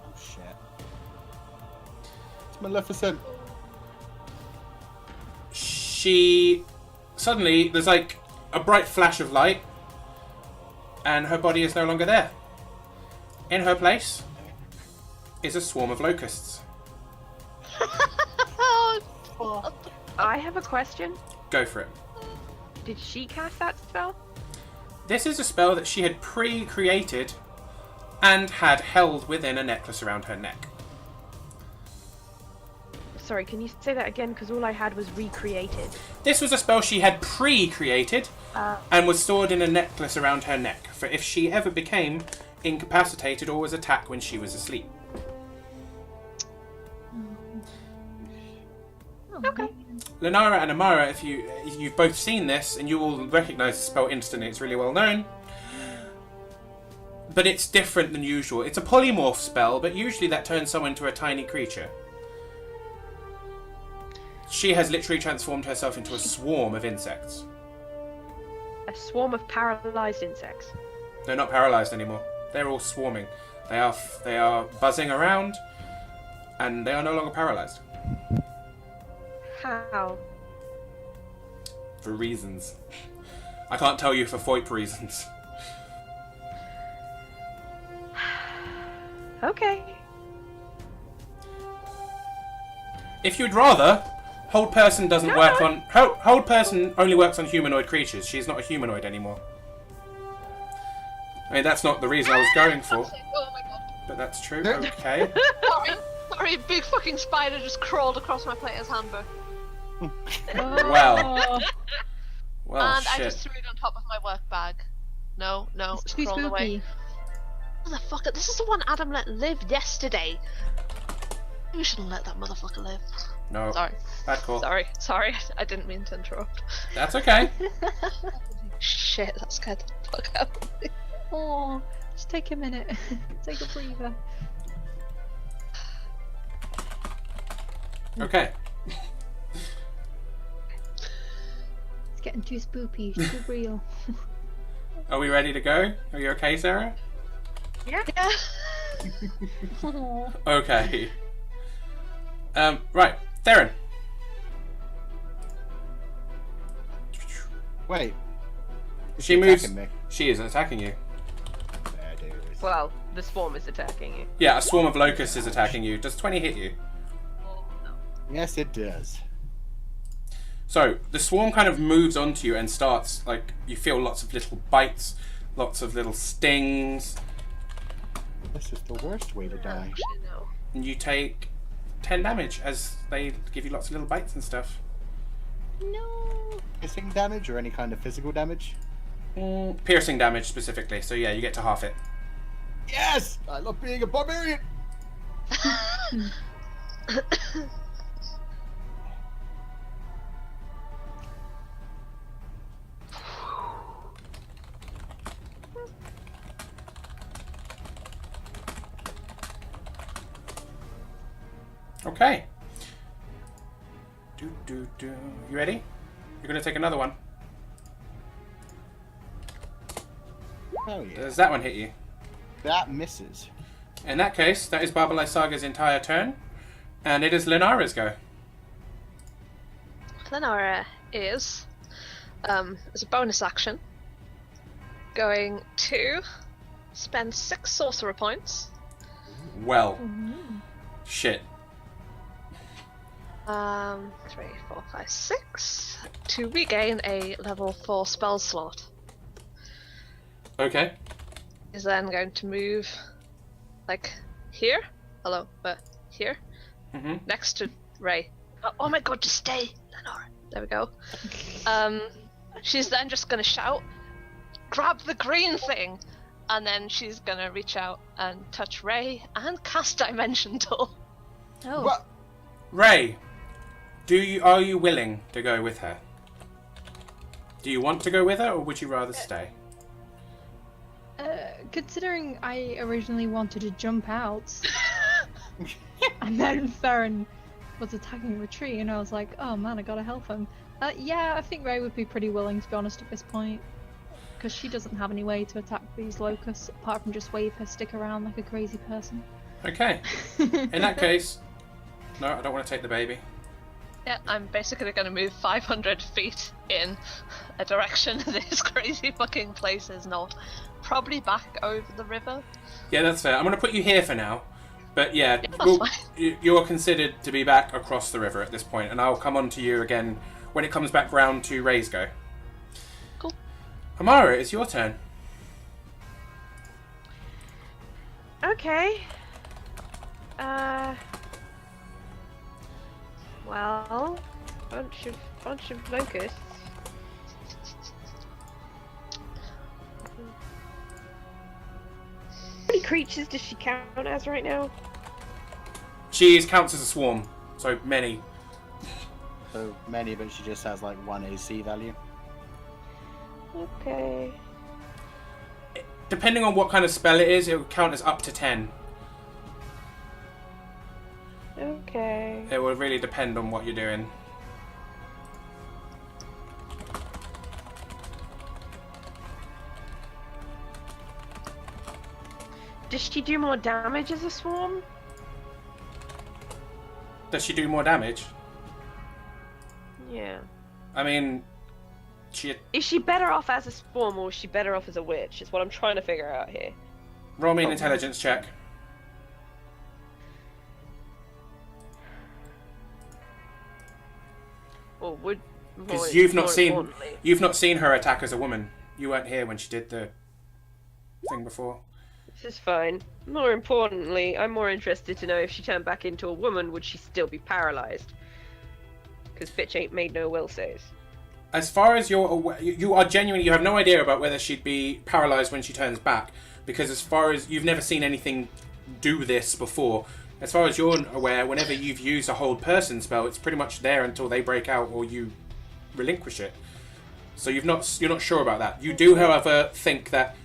S3: Oh shit. It's Maleficent.
S1: She suddenly, there's like a bright flash of light and her body is no longer there. In her place is a swarm of locusts.
S4: I have a question.
S1: Go for it.
S4: Did she cast that spell?
S1: This is a spell that she had pre-created and had held within a necklace around her neck.
S4: Sorry, can you say that again? Because all I had was recreated.
S1: This was a spell she had pre-created and was stored in a necklace around her neck for if she ever became incapacitated or was attacked when she was asleep.
S4: Okay.
S1: Lenara and Amara, if you've both seen this and you will recognise the spell instantly, it's really well known. But it's different than usual. It's a polymorph spell, but usually that turns someone into a tiny creature. She has literally transformed herself into a swarm of insects.
S4: A swarm of paralyzed insects.
S1: They're not paralysed anymore. They're all swarming. They are buzzing around, and they are no longer paralysed.
S4: How?
S1: For reasons. I can't tell you for FOIP reasons.
S4: Okay.
S1: If you'd rather, hold person doesn't work on... Hold person only works on humanoid creatures. She's not a humanoid anymore. I mean, that's not the reason I was going for,
S2: Oh my god.
S1: but that's true. Okay.
S2: Sorry, a big fucking spider just crawled across my player's handbook.
S1: Well. Well,
S2: and
S1: shit.
S2: I just threw it on top of my work bag. No,
S5: It's
S2: it's
S5: too
S2: crawled away.
S5: spooky.
S2: Motherfucker, this is the one Adam let live yesterday. You shouldn't let that motherfucker live.
S1: No,
S2: Sorry.
S1: bad call.
S2: Sorry, I didn't mean to interrupt.
S1: That's okay.
S2: Shit, that scared the fuck out of me.
S5: Oh, just take a minute. Take a breather.
S1: Okay.
S5: It's getting too spoopy, too real.
S1: Are we ready to go? Are you okay, Sarah?
S4: Yeah.
S5: Oh.
S1: Okay. Right. Theron.
S3: Wait. Is
S1: She moves.
S3: attacking me?
S1: She is attacking you.
S3: There it is.
S4: Well, the swarm is attacking you.
S1: Yeah, a swarm of locusts is attacking you. Does 20 hit you?
S3: Yes, it does.
S1: So, the swarm kind of moves onto you and starts, like, you feel lots of little bites, lots of little stings,
S3: This is the worst way to die.
S2: Actually, no.
S1: and you take 10 damage as they give you lots of little bites and stuff.
S5: No.
S3: piercing damage or any kind of physical damage?
S1: Piercing damage specifically, so yeah, you get to half it.
S3: Yes! I love being a barbarian!
S1: Okay. You ready? You're gonna take another one.
S3: Oh yeah.
S1: Does that one hit you?
S3: That misses.
S1: In that case, that is Baba Lysaga's entire turn, and it is Linara's go.
S2: Lenara is, as a bonus action, going to spend 6 sorcerer points.
S1: Well, shit.
S2: 3, 4, 5, 6 to regain a level 4 spell slot.
S1: Okay.
S2: Is then going to move, like, here. Hello, but here, next to Ray. Oh my god, just stay, Lenora. There we go. She's then just gonna shout, "Grab the green thing!" And then she's gonna reach out and touch Ray and cast Dimension Door.
S5: Oh.
S3: What?
S1: Ray, are you willing to go with her? Do you want to go with her, or would you rather stay?
S5: Considering I originally wanted to jump out, and then Theron was attacking the tree, and I was like, oh man, I gotta help him. Yeah, I think Ray would be pretty willing, to be honest, at this point. Because she doesn't have any way to attack these locusts, apart from just wave her stick around like a crazy person.
S1: Okay. In that case... No, I don't want to take the baby.
S2: Yeah, I'm basically gonna move 500 feet in a direction this crazy fucking place is not. Probably back over the river.
S1: Yeah, that's fair. I'm going to put you here for now. But yeah,
S2: that's fine.
S1: you're considered to be back across the river at this point, and I'll come on to you again when it comes back round to Ray's go.
S2: Cool.
S1: Amara, it's your turn.
S4: Okay. Well, bunch of locusts. How many creatures does she count as right now?
S1: She counts as a swarm, so many.
S3: So many, but she just has like 1 AC value.
S4: Okay.
S1: Depending on what kind of spell it is, it will count as up to 10.
S4: Okay.
S1: It will really depend on what you're doing.
S4: Does she do more damage as a swarm?
S1: Does she do more damage?
S4: Yeah.
S1: I mean,
S4: Is she better off as a swarm or is she better off as a witch? Is what I'm trying to figure out here.
S1: roll me an intelligence check.
S4: Or would
S1: Because you've not seen her attack as a woman. You weren't here when she did the thing before.
S4: This is fine. More importantly, I'm more interested to know if she turned back into a woman, would she still be paralyzed? Because bitch ain't made no will saves.
S1: As far as you're aware, you are genuinely, you have no idea about whether she'd be paralyzed when she turns back, because as far as you've never seen anything do this before, as far as you're aware, whenever you've used a hold person spell, it's pretty much there until they break out or you relinquish it. So you're not sure about that. You do, however, think that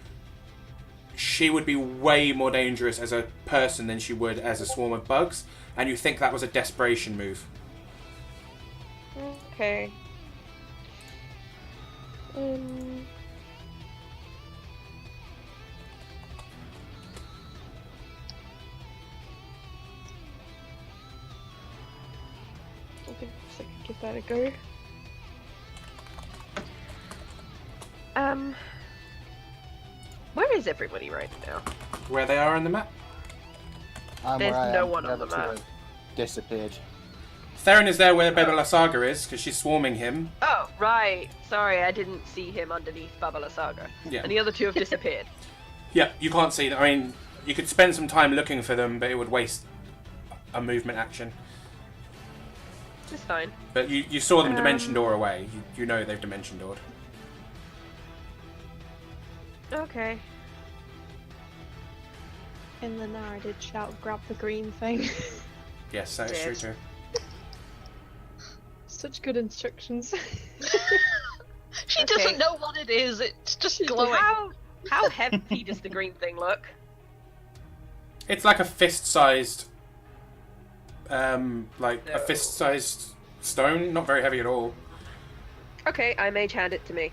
S1: she would be way more dangerous as a person than she would as a swarm of bugs, and you think that was a desperation move.
S4: Okay. Give that a go. Where is everybody right now?
S1: Where they are on the map.
S4: There's
S3: where I
S4: no
S3: am.
S4: one on
S3: The
S4: the
S3: other two
S4: map.
S3: have disappeared.
S1: Theron is there where Bebela Saga is, because she's swarming him.
S4: Oh, right. Sorry, I didn't see him underneath Babala Saga.
S1: Yeah.
S4: And the other two have disappeared.
S1: Yeah, you can't see them. I mean, you could spend some time looking for them, but it would waste a movement action.
S4: It's fine.
S1: But you saw them dimension door away. You know they've dimension doored.
S4: Okay.
S5: In the I did shout, grab the green thing.
S1: Yes, that is true too.
S5: Such good instructions.
S2: She
S4: Okay.
S2: doesn't know what it is. It's just glowing.
S4: How heavy does the green thing look?
S1: It's like a fist-sized, a
S4: No.
S1: fist-sized stone. Not very heavy at all.
S4: Okay, I mage hand it to me.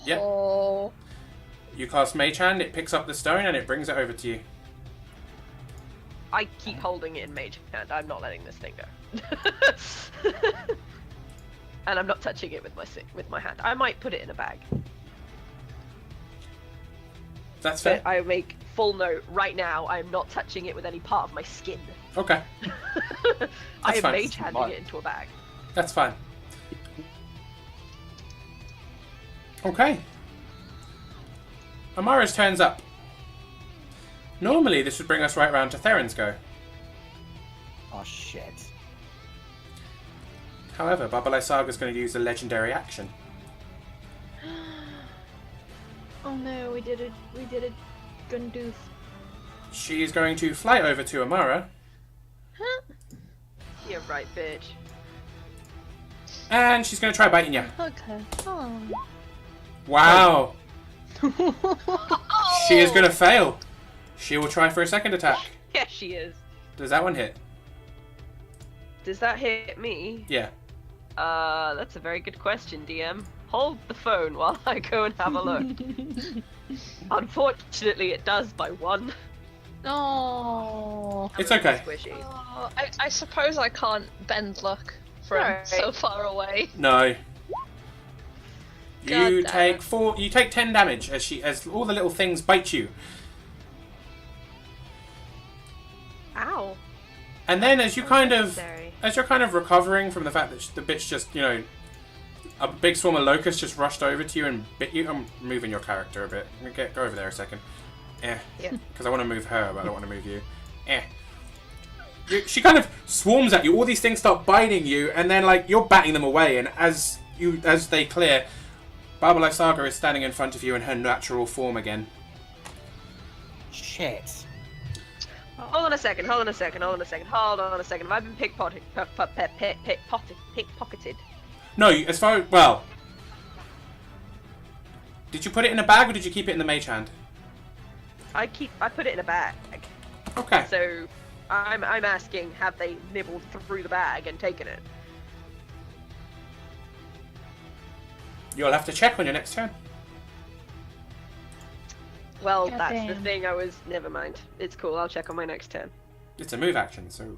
S1: Yeah.
S2: Oh.
S1: You cast Mage Hand, it picks up the stone and it brings it over to you.
S4: I keep holding it in mage hand. I'm not letting this thing go. And I'm not touching it with my hand. I might put it in a bag.
S1: That's fair.
S4: But I make full note right now. I am not touching it with any part of my skin.
S1: Okay,
S4: I am
S1: fine.
S4: mage handing it into a bag.
S1: that's fine. Okay. Amara's turns up. Normally, this would bring us right round to Theron's go.
S3: Oh shit.
S1: However, Babalai Saga's going to use a legendary action.
S5: Oh no, we did it Gundoof.
S1: She's going to fly over to Amara,
S4: You're right, bitch.
S1: and she's going to try biting you.
S5: Okay. Oh.
S1: Wow! She is going to fail. She will try for a second attack.
S4: Yeah, she is.
S1: Does that one hit?
S4: Does that hit me?
S1: Yeah.
S4: That's a very good question, DM. Hold the phone while I go and have a look. Unfortunately, it does by 1.
S5: Oh.
S1: It's okay.
S4: Squishy.
S2: Oh, I suppose I can't bend luck from
S4: Alright.
S2: so far away.
S1: No.
S2: God
S1: You
S2: damn
S1: take
S2: it.
S1: 4. You take 10 damage as all the little things bite you,
S4: Ow.
S1: and then as you're kind of
S4: Unnecessary.
S1: recovering from the fact that the bitch just a big swarm of locusts just rushed over to you and bit you. I'm moving your character a bit. Go over there a second.
S4: Yeah.
S1: Because I want to move her, but I don't want to move you. She kind of swarms at you. All these things start biting you, and then you're batting them away. And as they clear, Babalai Saga is standing in front of you in her natural form again.
S3: Shit.
S4: Hold on a second. Have I been pickpocketed?
S1: No, did you put it in a bag or did you keep it in the mage hand?
S4: I put it in a bag.
S1: Okay.
S4: So I'm asking, have they nibbled through the bag and taken it?
S1: You'll have to check on your next turn.
S4: Well,
S5: God
S4: that's the
S5: damn.
S4: thing. Never mind. It's cool. I'll check on my next turn.
S1: It's a move action, so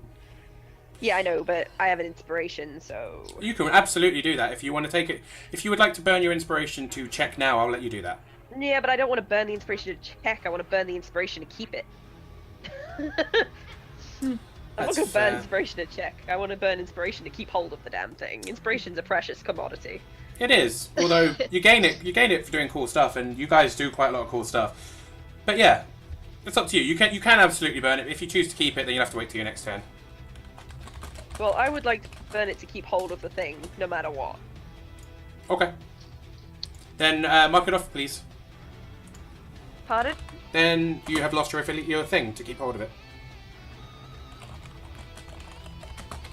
S4: Yeah, I know, but I have an inspiration, so
S1: you can absolutely do that if you want to take it. If you would like to burn your inspiration to check now, I'll let you do that.
S4: yeah. But I don't want to burn the inspiration to check. I want to burn the inspiration to keep it. I'm not
S1: That's
S4: gonna burn
S1: fair.
S4: inspiration to check. I want to burn inspiration to keep hold of the damn thing. Inspiration's a precious commodity.
S1: It is, although you gain it for doing cool stuff, and you guys do quite a lot of cool stuff. But yeah, it's up to you. You can absolutely burn it. If you choose to keep it, then you'll have to wait till your next turn.
S4: Well, I would like to burn it to keep hold of the thing, no matter what.
S1: Okay. Then mark it off, please.
S4: Pardon?
S1: Then you have lost your thing to keep hold of it.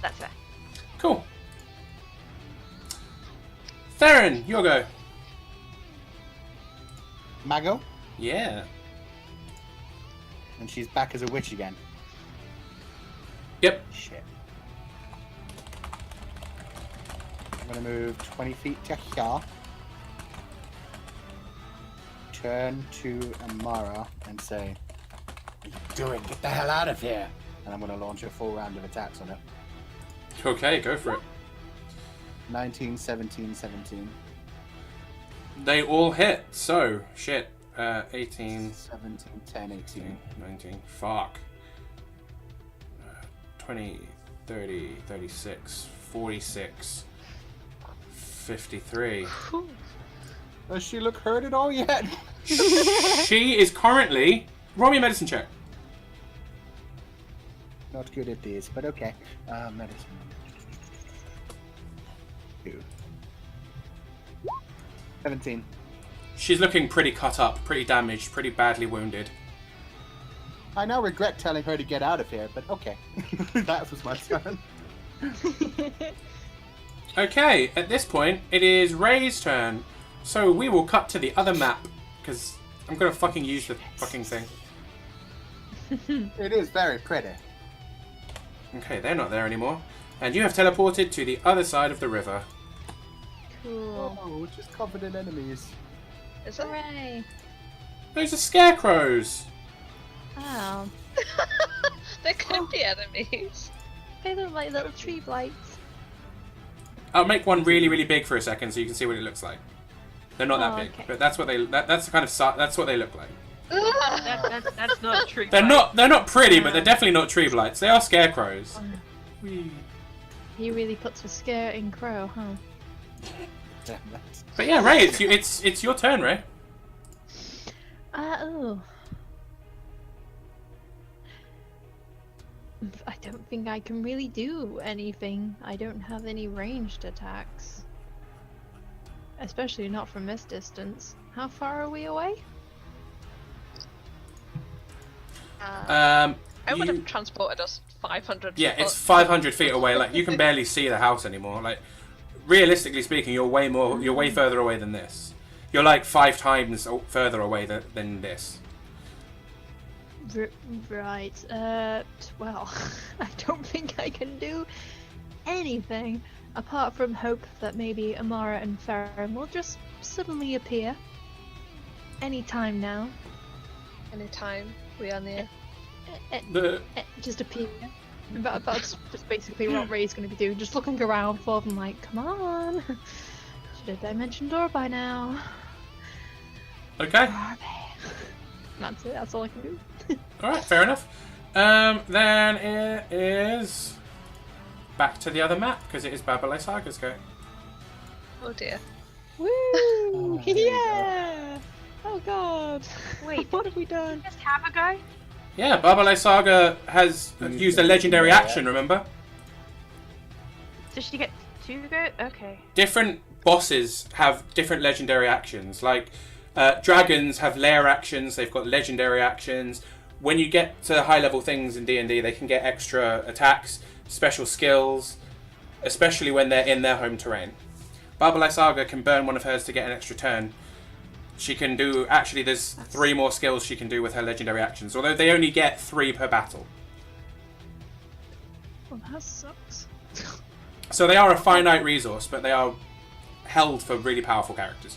S4: That's fair.
S1: Cool. Theron, your go.
S3: Mago?
S1: Yeah.
S3: And she's back as a witch again.
S1: Yep.
S3: Shit. I'm gonna move 20 feet to here. Turn to Amara and say, "What are you doing? Get the hell out of here!" And I'm gonna launch a full round of attacks on it.
S1: Okay, go for it.
S3: 19, 17, 17.
S1: They all hit. So, shit. 18,
S3: 17, 10, 18.
S1: 19. Fuck. 20, 30, 36, 46, 53.
S3: Does she look hurt at all yet?
S1: She is currently... Roll me a medicine check.
S3: Not good at these, but okay. Medicine. 2. 17.
S1: She's looking pretty cut up, pretty damaged, pretty badly wounded.
S3: I now regret telling her to get out of here, but okay. That was my turn.
S1: Okay, at this point, it is Ray's turn. So we will cut to the other map, because I'm going to fucking use the fucking thing.
S3: It is very pretty.
S1: Okay, they're not there anymore. And you have teleported to the other side of the river.
S5: Cool.
S3: Oh, just covered in enemies.
S2: Is it?
S5: Hooray.
S1: Those are scarecrows.
S5: Oh.
S2: They could be enemies.
S5: They look like little tree blights.
S1: I'll make one really, really big for a second so you can see what it looks like. They're not that
S5: Oh,
S1: big,
S5: okay.
S1: but that's what they. That's the kind of that's what they look like.
S4: That's not true.
S1: They're not pretty, but they're definitely not tree blights. They are scarecrows.
S5: He really puts a scare in Crow, huh?
S3: Damn it.
S1: But yeah, Ray, it's your turn, Ray.
S5: Oh. I don't think I can really do anything. I don't have any ranged attacks. Especially not from this distance. How far are we away?
S2: I would have transported us 500
S1: Yeah,
S2: foot.
S1: it's 500 feet away. Like, you can barely see the house anymore. Like, realistically speaking, you're way further away than this. You're like 5 times further away than this.
S5: Right. Well, I don't think I can do anything apart from hope that maybe Amara and Farron will just suddenly appear anytime now.
S2: Anytime we are near.
S5: Just appear. That's just basically what Ray's going to be doing, just looking around for them like, come on. Should have dimension door by now.
S1: Okay.
S5: Where are they? That's it, that's all I can do.
S1: Alright, fair enough. Then it is back to the other map, because it is Babylon Saga's go.
S2: Oh dear.
S5: Woo!
S3: Oh, there you
S5: Yeah! Oh god!
S4: Wait,
S5: What have we done?
S4: just have a go?
S1: Yeah, Babylon Saga has used a legendary action, remember?
S4: So should you get 2 go? Okay.
S1: Different bosses have different legendary actions. Like, dragons have lair actions, they've got legendary actions. When you get to high level things in D&D, they can get extra attacks, special skills, especially when they're in their home terrain. Babylon Saga can burn one of hers to get an extra turn. She can do, actually there's 3 more skills she can do with her legendary actions, although they only get 3 per battle.
S5: Well, that sucks.
S1: So they are a finite resource, but they are held for really powerful characters.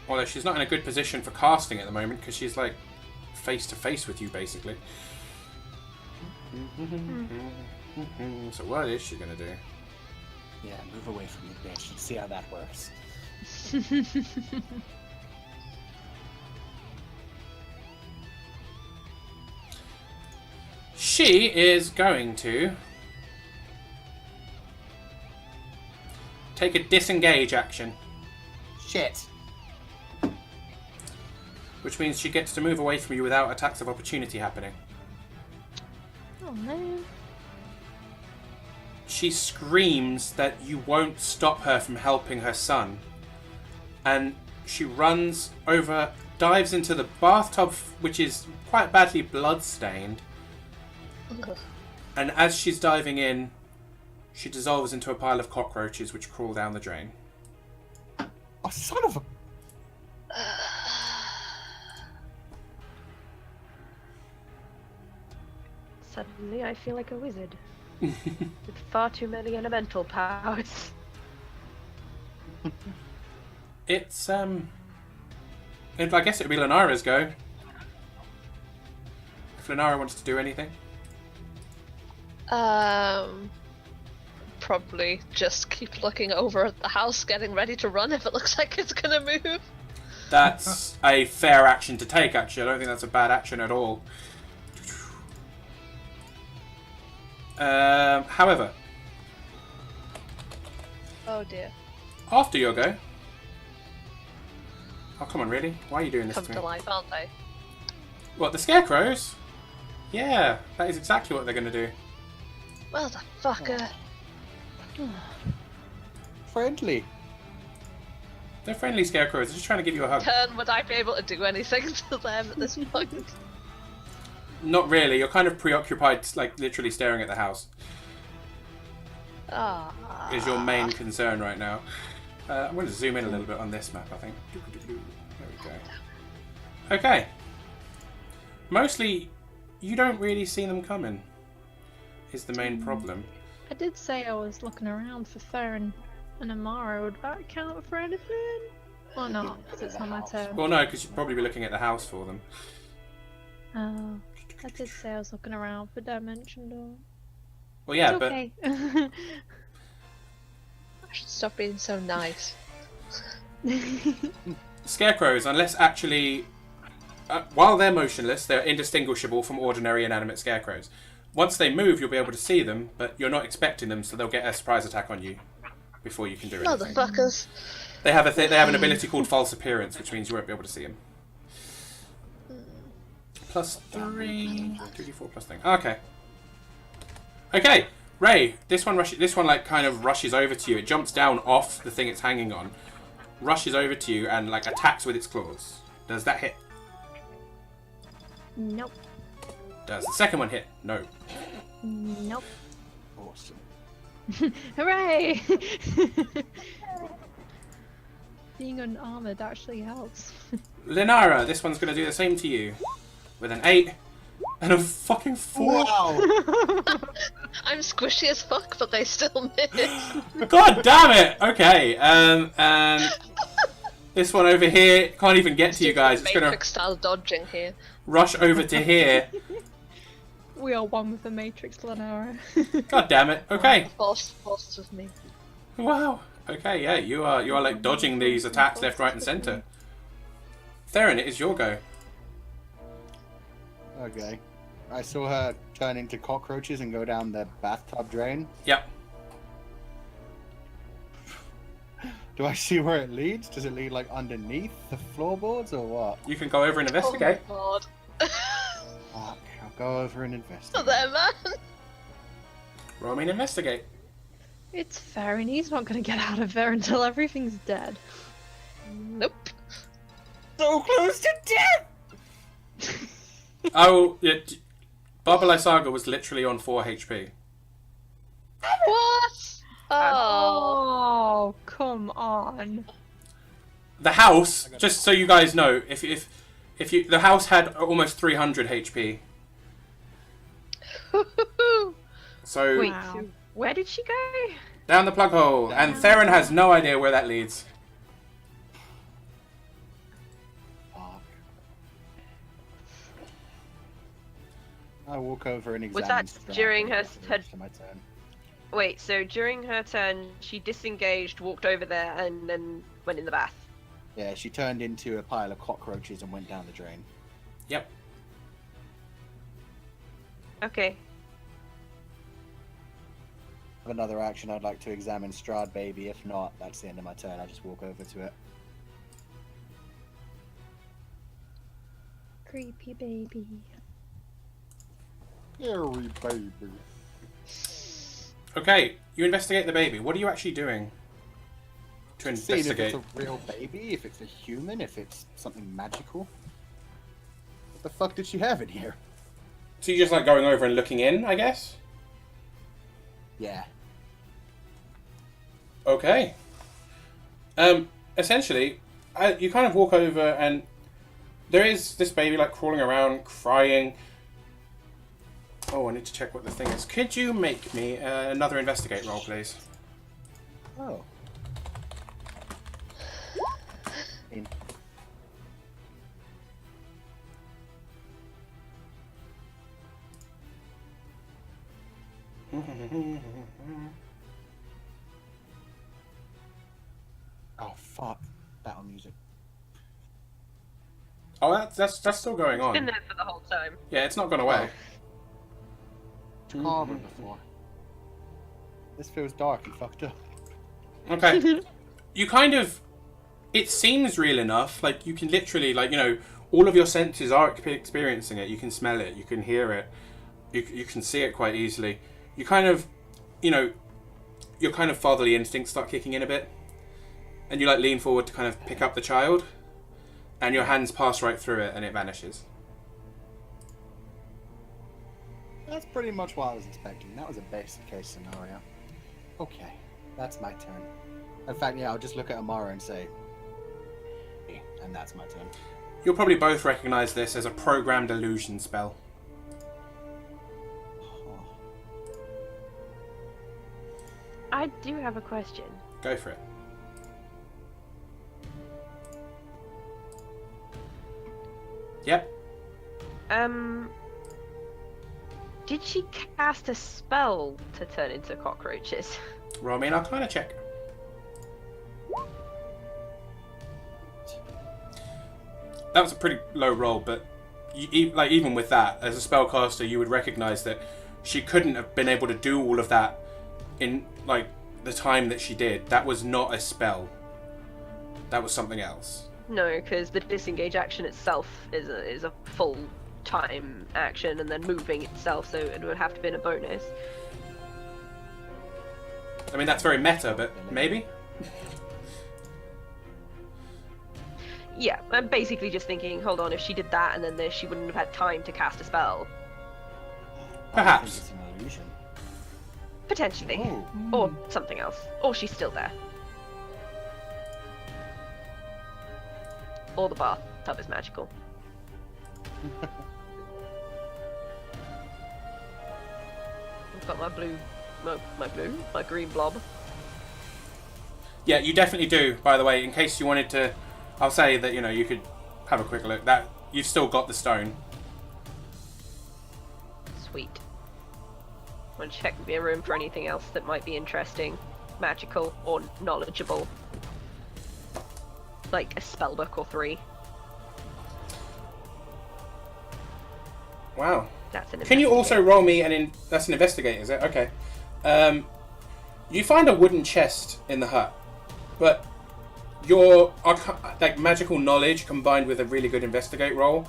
S1: Although she's not in a good position for casting at the moment, because she's like face to face with you, basically. So what is she going to do?
S3: Yeah, move away from me, bitch. Let's see how that works.
S1: She is going to take a disengage action,
S3: Shit.
S1: which means she gets to move away from you without attacks of opportunity happening.
S5: Oh man.
S1: She screams that you won't stop her from helping her son. And she runs over, dives into the bathtub, which is quite badly blood-stained. And as she's diving in, she dissolves into a pile of cockroaches which crawl down the drain.
S3: Oh, son of a...
S4: Suddenly I feel like a wizard. With far too many elemental powers.
S1: It's, I guess it would be Lenara's go. If Lenara wants to do anything.
S2: Probably just keep looking over at the house, getting ready to run if it looks like it's gonna move.
S1: That's a fair action to take, actually. I don't think that's a bad action at all. However,
S2: Oh dear.
S1: after your go... Oh, come on, really? Why are you doing this
S2: Come
S1: to
S2: to
S1: me?
S2: life, aren't they?
S1: What, the scarecrows? Yeah, that is exactly what they're going to do.
S2: Well, the fucker.
S3: Friendly.
S1: They're friendly scarecrows. They're just trying to give you a hug.
S2: Turn, would I be able to do anything to them at this point?
S1: Not really. You're kind of preoccupied, like literally staring at the house.
S2: Ah.
S1: Is your main concern right now. I'm going to zoom in a little bit on this map, I think. There we go. Okay. Mostly, you don't really see them coming, is the main problem.
S5: I did say I was looking around for Theron and Amara. Would that count for anything? Or not, because it's not my turn.
S1: Well, no, because you'd probably be looking at the house for them.
S5: Oh, I did say I was looking around for Dimension Door.
S1: Well, yeah,
S5: It's okay.
S2: I should stop being so nice.
S1: Scarecrows, unless actually... while they're motionless, they're indistinguishable from ordinary inanimate scarecrows. Once they move, you'll be able to see them, but you're not expecting them, so they'll get a surprise attack on you before you can do anything.
S2: Motherfuckers.
S1: They have they have an ability called false appearance, which means you won't be able to see them. Plus 3... 2d4 plus thing. Okay. Okay, Ray, this one like kind of rushes over to you. It jumps down off the thing it's hanging on, rushes over to you and like attacks with its claws. Does that hit?
S5: Nope.
S1: Does the second one hit? No.
S5: Nope.
S3: Awesome.
S5: Hooray! Being unarmored actually helps.
S1: Linara, this one's going to do the same to you. With an 8 and a fucking 4.
S3: Wow!
S2: I'm squishy as fuck, but they still miss.
S1: God damn it! Okay, and this one over here can't even get to you guys. It's going to
S2: Matrix style dodging here.
S1: rush over to here.
S5: We are one with the Matrix, Lenara.
S1: God damn it. Okay.
S2: Force with me.
S1: Wow. Okay, yeah, you are like dodging these attacks left, right, and centre. Theron, it is your go.
S3: Okay. I saw her turn into cockroaches and go down the bathtub drain.
S1: Yep.
S3: Do I see where it leads? Does it lead like underneath the floorboards or what?
S1: You can go over and investigate.
S2: Oh my god.
S3: Fuck, I'll go over and
S2: Not
S3: investigate.
S2: there, man.
S1: Roll me and investigate.
S5: It's fair, and he's not gonna get out of there until everything's dead.
S2: Nope.
S3: So close to death!
S1: Oh, yeah, Barbelai Saga was literally on 4 HP.
S2: What? Oh.
S5: Oh, come on.
S1: The house, just so you guys know, if you the house had almost 300 HP. So
S4: Wait,
S5: Wow.
S4: so where did she go?
S1: down the plug hole, and Theron has no idea where that leads.
S3: Fuck. I walk over and
S4: Was
S3: examine
S4: that
S3: Strahd
S4: during her-
S3: for the
S4: her-
S3: rest of my turn.
S4: Wait, so during her turn, she disengaged, walked over there, and then went in the bath.
S3: Yeah, she turned into a pile of cockroaches and went down the drain.
S1: Yep.
S4: Okay.
S3: Have another action, I'd like to examine Strahd baby. If not, that's the end of my turn. I just walk over to it.
S5: Creepy baby.
S3: Hairy baby.
S1: Okay, you investigate the baby. What are you actually doing to
S3: Seeing if
S1: investigate?
S3: it's a real baby, if it's a human, if it's something magical. What the fuck did she have in here?
S1: So you're just like going over and looking in, I guess?
S3: Yeah.
S1: Okay. Essentially, you kind of walk over and there is this baby like crawling around, crying. Oh, I need to check what the thing is. Could you make me another investigate roll, please?
S3: Oh. In. Oh fuck. Battle music.
S1: Oh, that's still going
S4: Been
S1: on.
S4: there for the whole time.
S1: Yeah, it's not gone away.
S3: It's calmer before. This feels dark and fucked up.
S1: Okay. You kind of... It seems real enough. Like, you can literally, like, you know, all of your senses are experiencing it. You can smell it, you can hear it, you can see it quite easily. You kind of, you know, your kind of fatherly instincts start kicking in a bit, and you like lean forward to kind of pick up the child, and your hands pass right through it and it vanishes.
S3: That's pretty much what I was expecting. That was a basic case scenario. Okay, that's my turn. In fact, yeah, I'll just look at Amara and say, and that's my turn.
S1: You'll probably both recognize this as a programmed illusion spell.
S4: I do have a question.
S1: Go for it. Yep.
S4: Did she cast a spell to turn into cockroaches?
S1: Roll me an Arcana check. That was a pretty low roll, but even with that, as a spellcaster, you would recognize that she couldn't have been able to do all of that in like the time that she did. That was not a spell. That was something else.
S4: No, because the disengage action itself is a full time action, and then moving itself, so it would have to be a bonus.
S1: I mean, that's very meta, but maybe?
S4: Yeah, I'm basically just thinking, hold on, if she did that and then this, she wouldn't have had time to cast a spell.
S1: Perhaps.
S3: I think it's an illusion.
S4: Potentially.
S3: Oh.
S4: Or something else. Or she's still there. Or the bathtub is magical. I've got my green blob.
S1: Yeah, you definitely do, by the way, in case you wanted to. I'll say that, you know, you could have a quick look. That you've still got the stone.
S4: Sweet. Want to check the room for anything else that might be interesting, magical, or knowledgeable. Like a spellbook or 3.
S1: Wow.
S4: That's an
S1: Can you also roll me that's an investigate, is it? Okay. You find a wooden chest in the hut, but your like magical knowledge combined with a really good investigate roll,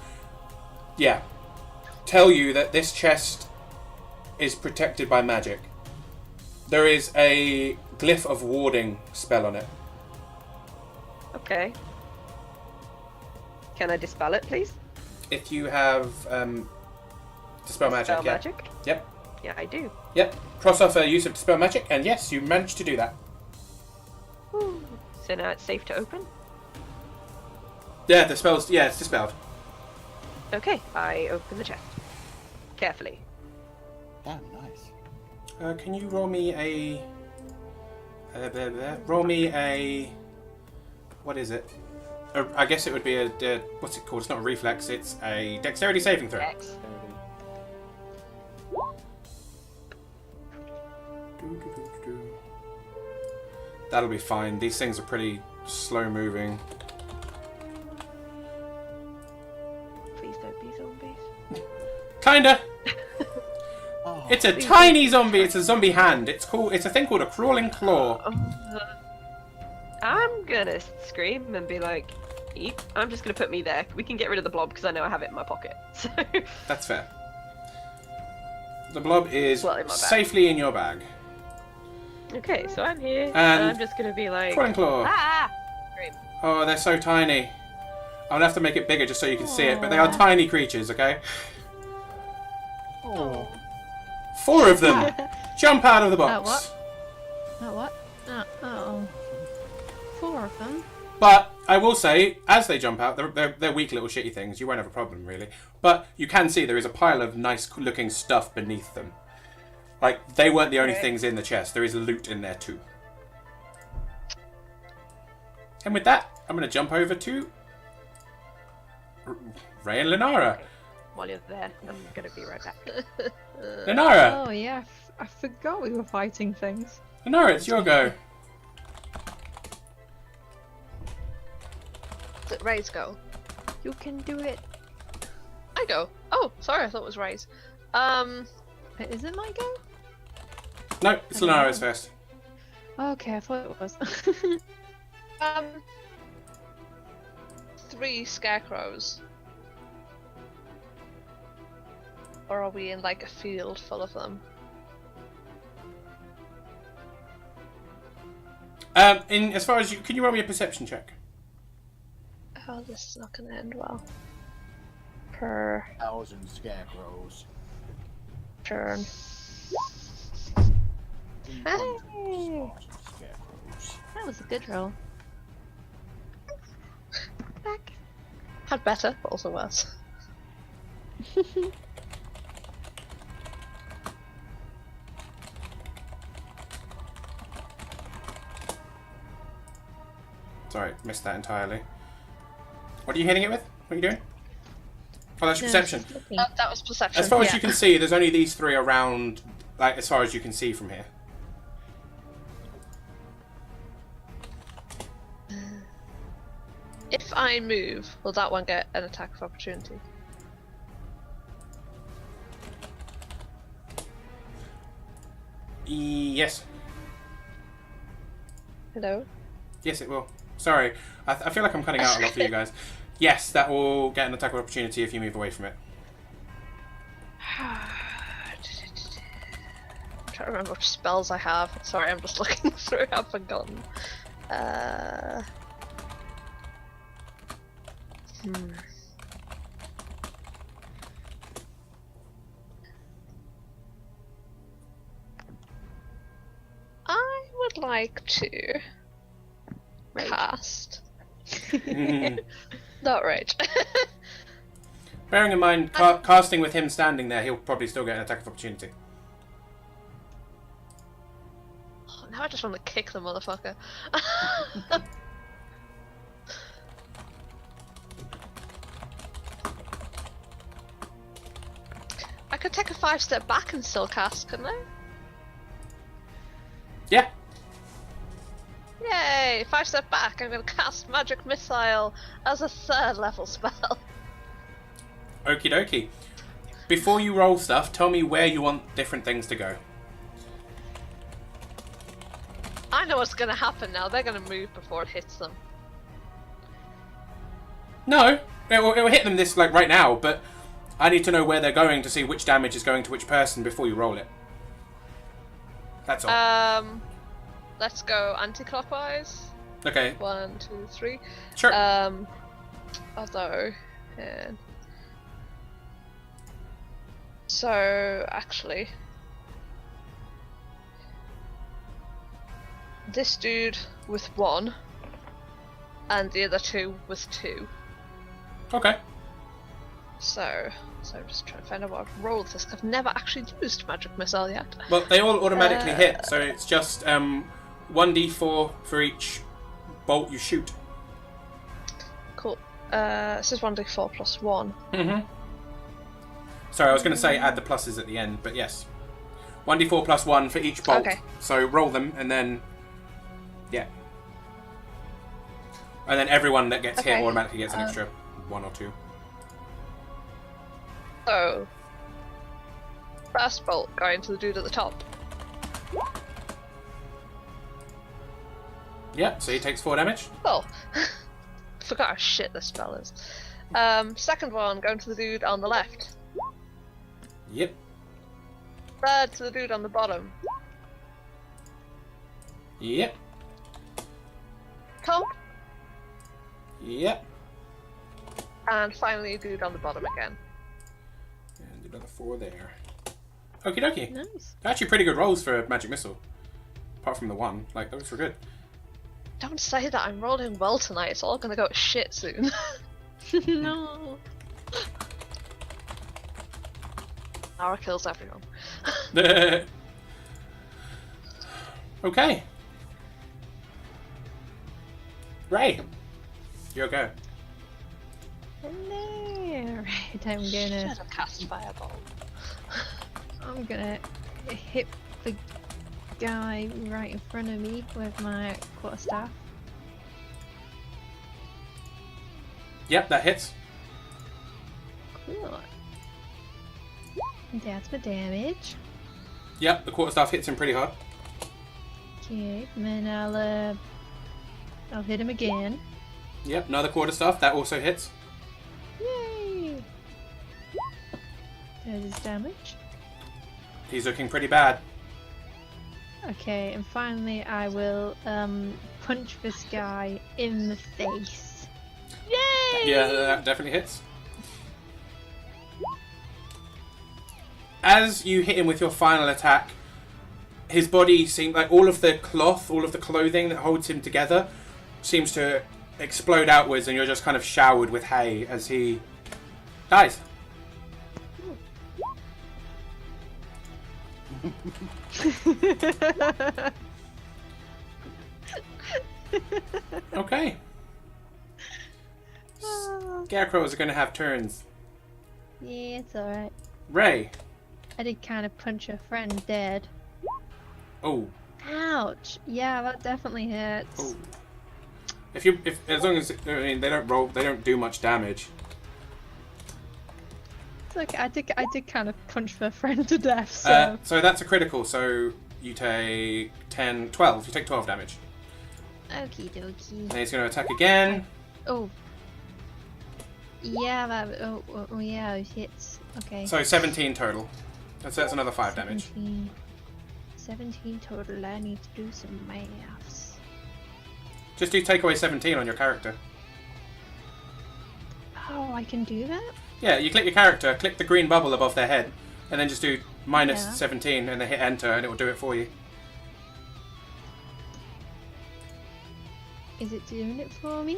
S1: yeah, tell you that this chest is protected by magic. There is a glyph of warding spell on it.
S4: Okay. Can I dispel it, please?
S1: If you have dispel magic,
S4: Dispel
S1: yeah.
S4: magic?
S1: Yep.
S4: Yeah, I do.
S1: Yep. Cross off a use of dispel magic, and yes, you managed to do that.
S4: Woo. So now it's safe to open?
S1: Yeah, the spell's it's dispelled.
S4: Okay, I open the chest. Carefully.
S3: Damn, nice.
S1: Can you roll me a roll me a what is it? I guess it would be a what's it called? It's not a reflex. It's a dexterity saving throw.
S4: X.
S1: That'll be fine. These things are pretty slow moving.
S4: Please don't be zombies.
S1: Kinda.
S3: Oh,
S1: It's a tiny zombie. It's a zombie hand. It's a thing called a crawling claw.
S4: I'm gonna scream and be like, "Eep." I'm just gonna put me there. We can get rid of the blob because I know I have it in my pocket. So
S1: That's fair. The blob is
S4: Well, in my bag.
S1: safely in your bag.
S4: okay, so I'm here
S1: And
S4: I'm just gonna be like,
S1: Crawling claw.
S4: ah! Scream.
S1: Oh, they're so tiny. I'll have to make it bigger just so you can see it, but they are tiny creatures, okay?
S3: Oh.
S1: 4 of them! Jump out of the box!
S5: What? Oh. 4 of them.
S1: But I will say, as they jump out, they're weak little shitty things. You won't have a problem, really. But you can see there is a pile of nice-looking stuff beneath them. Like, they weren't the only things in the chest. There is loot in there, too. And with that, I'm going to jump over to Ray and Lenara.
S4: While you're there, I'm gonna be right back.
S1: Lenara!
S5: Oh yeah, I forgot we were fighting things.
S1: Lenara, it's your go.
S2: Is it Ray's go?
S5: You can do it.
S2: I go. Oh, sorry, I thought it was Ray's.
S5: Wait, is it my go?
S1: No, it's Lenara's first.
S5: Okay, I thought it was.
S2: 3 scarecrows Or are we in like a field full of them?
S1: In as far as you, can you roll me a perception check?
S2: Oh, this is not gonna end well. Per
S3: 1,000 scarecrows.
S2: turn.
S3: 300,000 scarecrows.
S5: That was a good roll. Back.
S2: Had better, but also worse.
S1: Sorry, missed that entirely. What are you hitting it with? What are you doing? Oh, that's your
S5: No,
S1: perception.
S5: just looking.
S2: That was perception.
S1: As far as
S2: yeah.
S1: you can see, there's only these three around, like, as far as you can see from here.
S2: If I move, will that one get an attack of opportunity?
S1: Yes.
S2: Hello?
S1: Yes, it will. Sorry. I feel like I'm cutting out a lot for you guys. Yes, that will get an attack of opportunity if you move away from it.
S2: I'm trying to remember which spells I have. Sorry, I'm just looking through. I've forgotten. I would like to cast. Not rage.
S1: Bearing in mind, casting with him standing there, he'll probably still get an attack of opportunity.
S2: Oh, now I just want to kick the motherfucker. I could take a 5-step back and still cast, couldn't I?
S1: Yeah.
S2: Yay! 5-step back, I'm going to cast Magic Missile as a 3rd level spell.
S1: Okie dokie. Before you roll stuff, tell me where you want different things to go.
S2: I know what's going to happen now. They're going to move before it hits them.
S1: No, it will hit them this like right now, but I need to know where they're going to see which damage is going to which person before you roll it. That's all.
S2: Let's go anti-clockwise.
S1: Okay.
S2: 1, 2, 3.
S1: Sure.
S2: Although, so actually, this dude with 1, and the other 2 with 2.
S1: Okay.
S2: So I'm just trying to find out what I've rolled this, 'cause I've never actually used Magic Missile yet.
S1: Well, they all automatically hit, so it's just 1d4 for each bolt you shoot.
S2: Cool. This is 1d4 plus 1.
S1: Mm-hmm. Sorry, I was going to say add the pluses at the end, but yes. 1d4 plus 1 for each bolt.
S2: Okay.
S1: So roll them, and then... yeah. And then everyone that gets hit
S2: Okay.
S1: automatically gets an extra 1 or 2.
S2: So, first bolt going to the dude at the top.
S1: Yeah, so he takes 4 damage.
S2: Oh, forgot how shit this spell is. Second one going to the dude on the left.
S1: Yep.
S2: Third to the dude on the bottom.
S1: Yep.
S2: Top.
S1: Yep.
S2: And finally a dude on the bottom again.
S1: And another 4 there. Okie dokie.
S5: Nice.
S1: Actually pretty good rolls for a magic missile. Apart from the 1. Like, those were good.
S2: Don't say that, I'm rolling well tonight, it's all gonna go to shit soon.
S5: No.
S2: Nara kills everyone.
S1: Okay. Ray. Your go.
S5: Hello. Right,
S2: Should have cast Fireball.
S5: I'm gonna hit the guy right in front of me with my quarterstaff.
S1: Yep, that hits.
S5: Cool. That's my damage.
S1: Yep, the quarterstaff hits him pretty hard.
S5: Okay, and then I'll hit him again.
S1: Yep, another quarterstaff, that also hits.
S5: Yay! There's his damage.
S1: He's looking pretty bad.
S5: Okay, and finally I will punch this guy in the face.
S2: Yay!
S1: Yeah, that definitely hits. As you hit him with your final attack, his body seems like all of the cloth, all of the clothing that holds him together seems to explode outwards, and you're just kind of showered with hay as he dies. Okay. Scarecrows are going to have turns.
S5: Yeah, it's alright.
S1: Ray.
S5: I did kind of punch a friend dead.
S1: Oh.
S5: Ouch! Yeah, that definitely hurts.
S1: Oh. If as long as they don't do much damage.
S5: It's okay. I did kind of punch the friend to death. So
S1: So that's a critical. So you take 10, 12. You take 12 damage.
S5: okie dokie.
S1: And he's going to attack again.
S5: Oh. Yeah, that. Oh, yeah, it hits. Okay.
S1: So 17 total. That's another 5 damage.
S5: 17 total. I need to do some maths.
S1: Just do take away 17 on your character.
S5: Oh, I can do that?
S1: Yeah, you click your character, click the green bubble above their head, and then just do minus
S5: Yeah.
S1: 17 and then hit enter and it will do it for you.
S5: Is it doing it for me?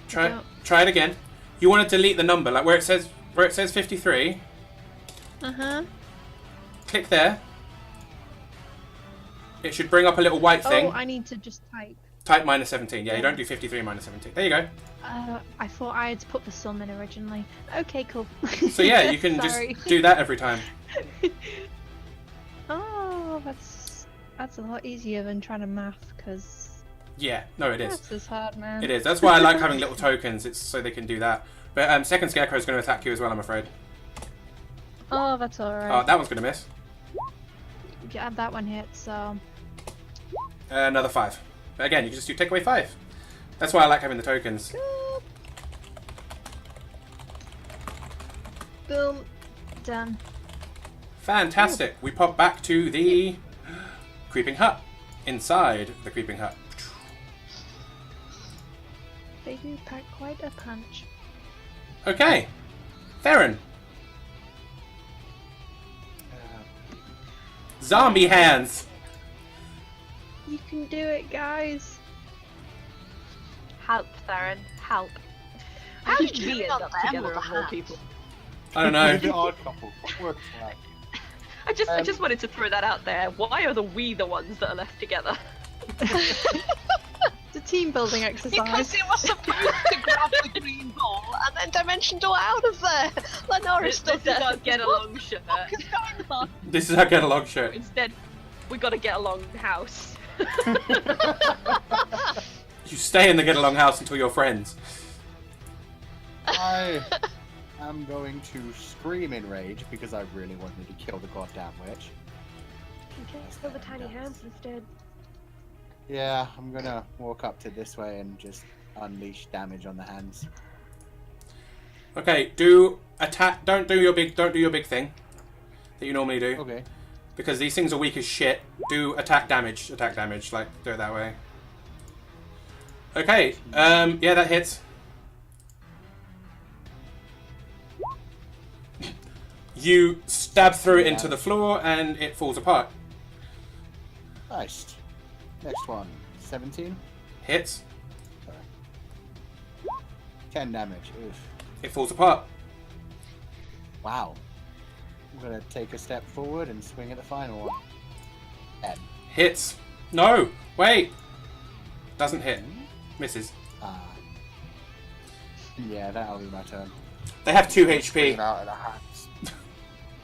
S1: Try it again. You want to delete the number, like where it says 53.
S5: Uh-huh.
S1: Click there. It should bring up a little white thing.
S5: Oh, I need to just type.
S1: Type minus 17. Yeah, you don't do 53 minus 17. There you go.
S5: I thought I had to put the sum in originally. Okay, cool.
S1: So yeah, you can
S5: Sorry.
S1: just do that every time.
S5: Oh, that's a lot easier than trying to math, because
S1: Yeah, no, it is.
S5: maths is hard, man.
S1: It is. That's why I like having little tokens. It's so they can do that. But second Scarecrow is going to attack you as well, I'm afraid.
S5: Oh, that's alright.
S1: Oh, that one's going to miss.
S5: Yeah, that one hit, so...
S1: Another 5. But again, you can just do take away 5. That's why I like having the tokens.
S5: Boom. Done.
S1: Fantastic. We pop back to the creeping hut. Inside the creeping hut.
S5: They do pack quite a punch.
S1: Okay. Theron. Zombie hands.
S5: You can do it, guys.
S4: Help, Theron. Help. How did we end up together of all people?
S1: I don't know.
S3: The odd couple. Works right.
S4: I just wanted to throw that out there. Why are we the ones that are left together?
S5: It's a team building exercise.
S2: Because it was supposed to grab the green ball and then dimension door out of there. Lenora
S4: This
S2: stood
S4: is
S2: there.
S4: our get along shirt.
S2: What is going on?
S1: This is our get along shirt.
S4: Instead, we gotta get along house.
S1: You stay in the get along house until you're friends.
S3: I am going to scream in rage because I really wanted to kill the goddamn witch.
S4: You can kill the tiny hands instead.
S3: Yeah, I'm gonna walk up to this way and just unleash damage on the hands.
S1: Okay, do attack. Don't do your big thing that you normally do.
S3: Okay.
S1: Because these things are weak as shit. Do attack damage. Attack damage. Like, do it that way. Okay. Yeah, that hits. You stab through it into the floor and it falls apart.
S3: Nice. Next one. 17.
S1: Hits.
S3: 10 damage. Oof.
S1: It falls apart.
S3: Wow. I'm gonna take a step forward and swing at the final one. 10.
S1: Hits. No! Wait! Doesn't hit. Misses.
S3: Ah. Yeah, that'll be my turn.
S1: They have 2
S3: Swing
S1: HP.
S3: out of the hands.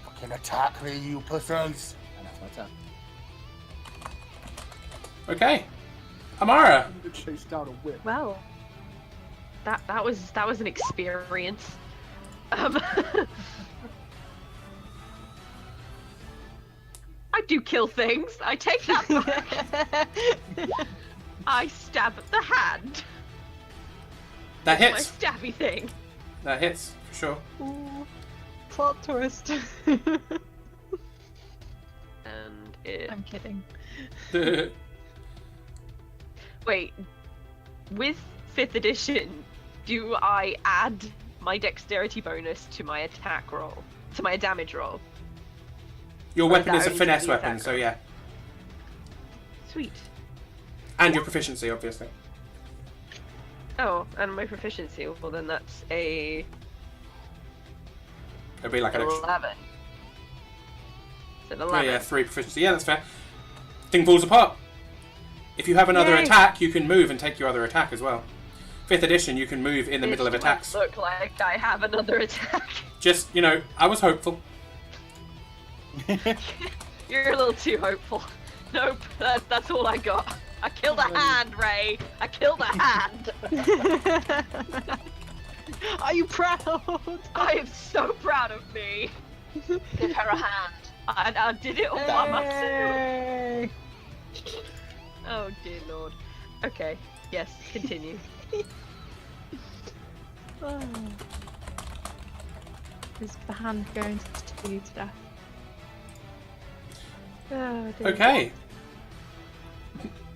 S3: Fucking attack me, you pussies! And that's my turn.
S1: Okay. Amara.
S3: I'm gonna chase down a whip.
S4: Well, that was an experience. I do kill things. I take that back. I stab at the hand.
S1: That
S4: My
S1: hits.
S4: stabby thing.
S1: That hits, for sure.
S5: Ooh. Plot twist.
S4: And it...
S5: I'm kidding.
S4: Wait, with 5th edition, do I add my dexterity bonus to my attack roll? To my damage roll?
S1: Your
S4: Or
S1: weapon
S4: that
S1: is a
S4: only
S1: finesse
S4: the
S1: weapon,
S4: attack
S1: so
S4: roll?
S1: yeah.
S4: Sweet.
S1: And your proficiency, obviously.
S4: Oh, and my proficiency, well then that's a
S1: It'd be like an extra.
S4: 11. So
S1: Oh
S4: 11.
S1: yeah, 3 proficiency. Yeah, that's fair. Thing falls apart. If you have another
S5: Yay.
S1: attack, you can move and take your other attack as well. 5th edition, you can move in the middle of
S4: It
S1: attacks.
S4: might look like I have another attack.
S1: Just, you know, I was hopeful.
S4: You're a little too hopeful. Nope, that's all I got. I killed a hand, Ray. I killed a hand.
S5: Are you proud?
S4: I am so proud of me.
S2: Give her a hand.
S4: I did it all by myself.
S5: Yay!
S4: Oh dear lord. Okay, yes, continue.
S5: Oh. Is the hand going to steal you to death?
S4: Oh dear.
S1: Okay.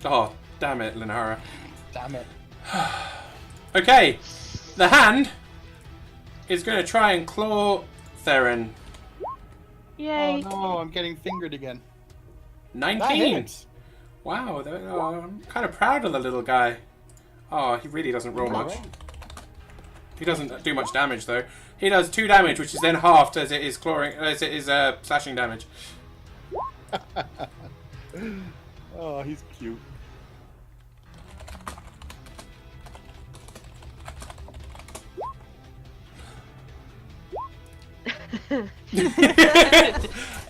S1: Oh, damn it, Linhara.
S3: Damn it.
S1: Okay, the hand is going to try and claw Theron.
S5: Yay!
S3: Oh no, I'm getting fingered again. That
S1: 19.
S3: hits.
S1: Wow, I'm kind of proud of the little guy. Oh, he really doesn't roll much. He doesn't do much damage though. He does 2 damage, which is then halved as it is clawing, as it is slashing damage.
S3: Oh, he's cute.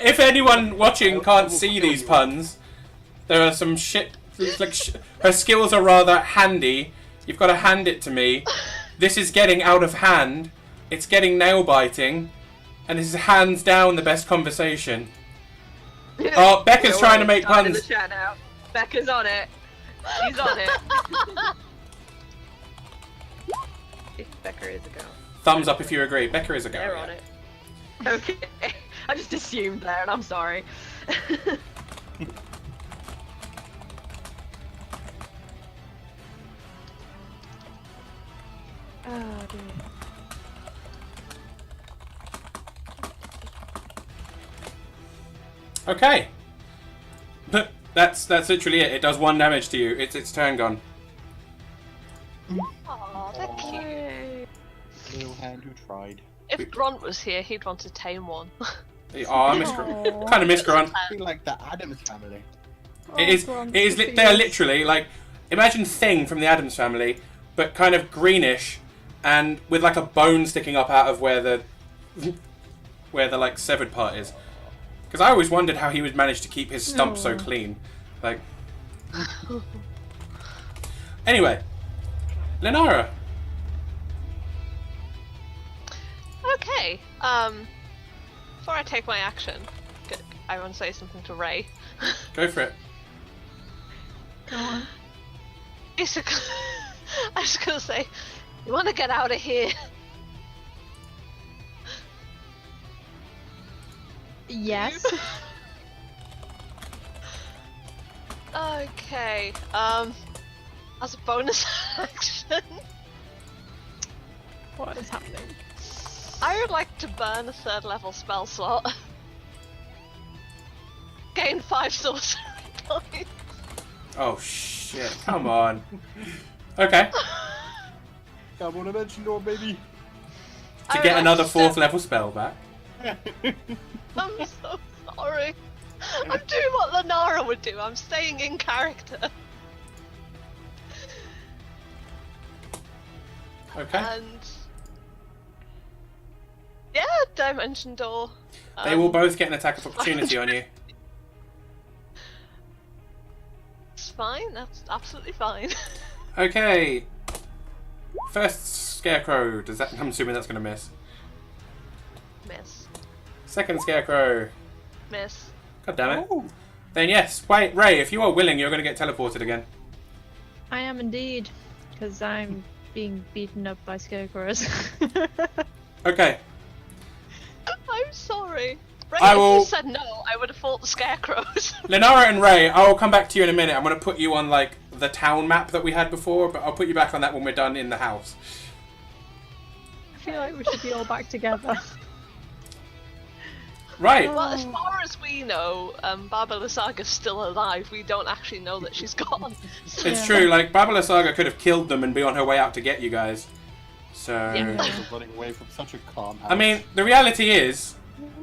S1: If anyone watching can't see these puns, there are some shit. Like her skills are rather handy. You've got to hand it to me. This is getting out of hand. It's getting nail biting, and this is hands down the best conversation. Oh, Becca's trying to make
S4: Started
S1: puns.
S4: the chat now. Becca's on it. She's on it. If Becca is a girl.
S1: Thumbs up if you agree. Becca is a girl.
S4: They're
S1: yeah.
S4: on it. Okay. I just assumed there, and I'm sorry. Oh dear.
S1: Okay. That's literally it. It does 1 damage to you. It's its turn gone.
S2: Aw, they're cute.
S3: Little hand who tried.
S2: If Grunt was here, he'd want to tame one.
S1: Oh, I miss Grunt. Kind of miss Grunt.
S3: Be like the Addams family.
S1: It is. It is. They're literally like. Imagine Thing from the Addams Family, but kind of greenish, and with like a bone sticking up out of where the like severed part is. Because I always wondered how he would manage to keep his stump so clean. Like. Anyway, Linara.
S2: Okay. Before I take my action, I want to say something to Ray.
S1: Go for it.
S5: Go on.
S2: Basically, I was gonna say, you want to get out of here?
S5: Yes.
S2: Okay. As a bonus action,
S5: What is happening?
S2: I would like to burn a 3rd level spell slot. Gain 5 sorcery points.
S1: Oh shit! Come on. Okay.
S3: Come on, a mention door, baby.
S1: To
S2: I
S1: get
S2: would
S1: another
S2: like
S1: 4th
S2: to-
S1: level spell back.
S2: I'm so sorry. I'm doing what Lanara would do. I'm staying in character.
S1: Okay.
S2: And yeah, Dimension Door.
S1: They will both get an attack of opportunity on you.
S2: It's fine. That's absolutely fine.
S1: Okay. First Scarecrow. Does that? I'm assuming that's going to miss.
S2: Miss.
S1: Second Scarecrow.
S2: Miss.
S1: God damn it.
S3: Ooh.
S1: Then yes, wait, Ray. If you are willing, you're going to get teleported again.
S5: I am indeed, because I'm being beaten up by scarecrows.
S1: Okay.
S2: sorry. Ray,
S1: I
S2: if
S1: will-
S2: you said no, I would have fought the scarecrows.
S1: Lenara and Ray, I will come back to you in a minute. I'm going to put you on, like, the town map that we had before, but I'll put you back on that when we're done in the house.
S5: I feel like we should be all back together.
S1: Right.
S2: Well, as far as we know, Baba Lysaga's still alive. We don't actually know that she's gone.
S1: It's
S5: Yeah.
S1: true, like, Baba Lysaga could have killed them and be on her way out to get you guys. So...
S2: Yeah.
S3: Running away from such a calm house.
S1: I mean, the reality is,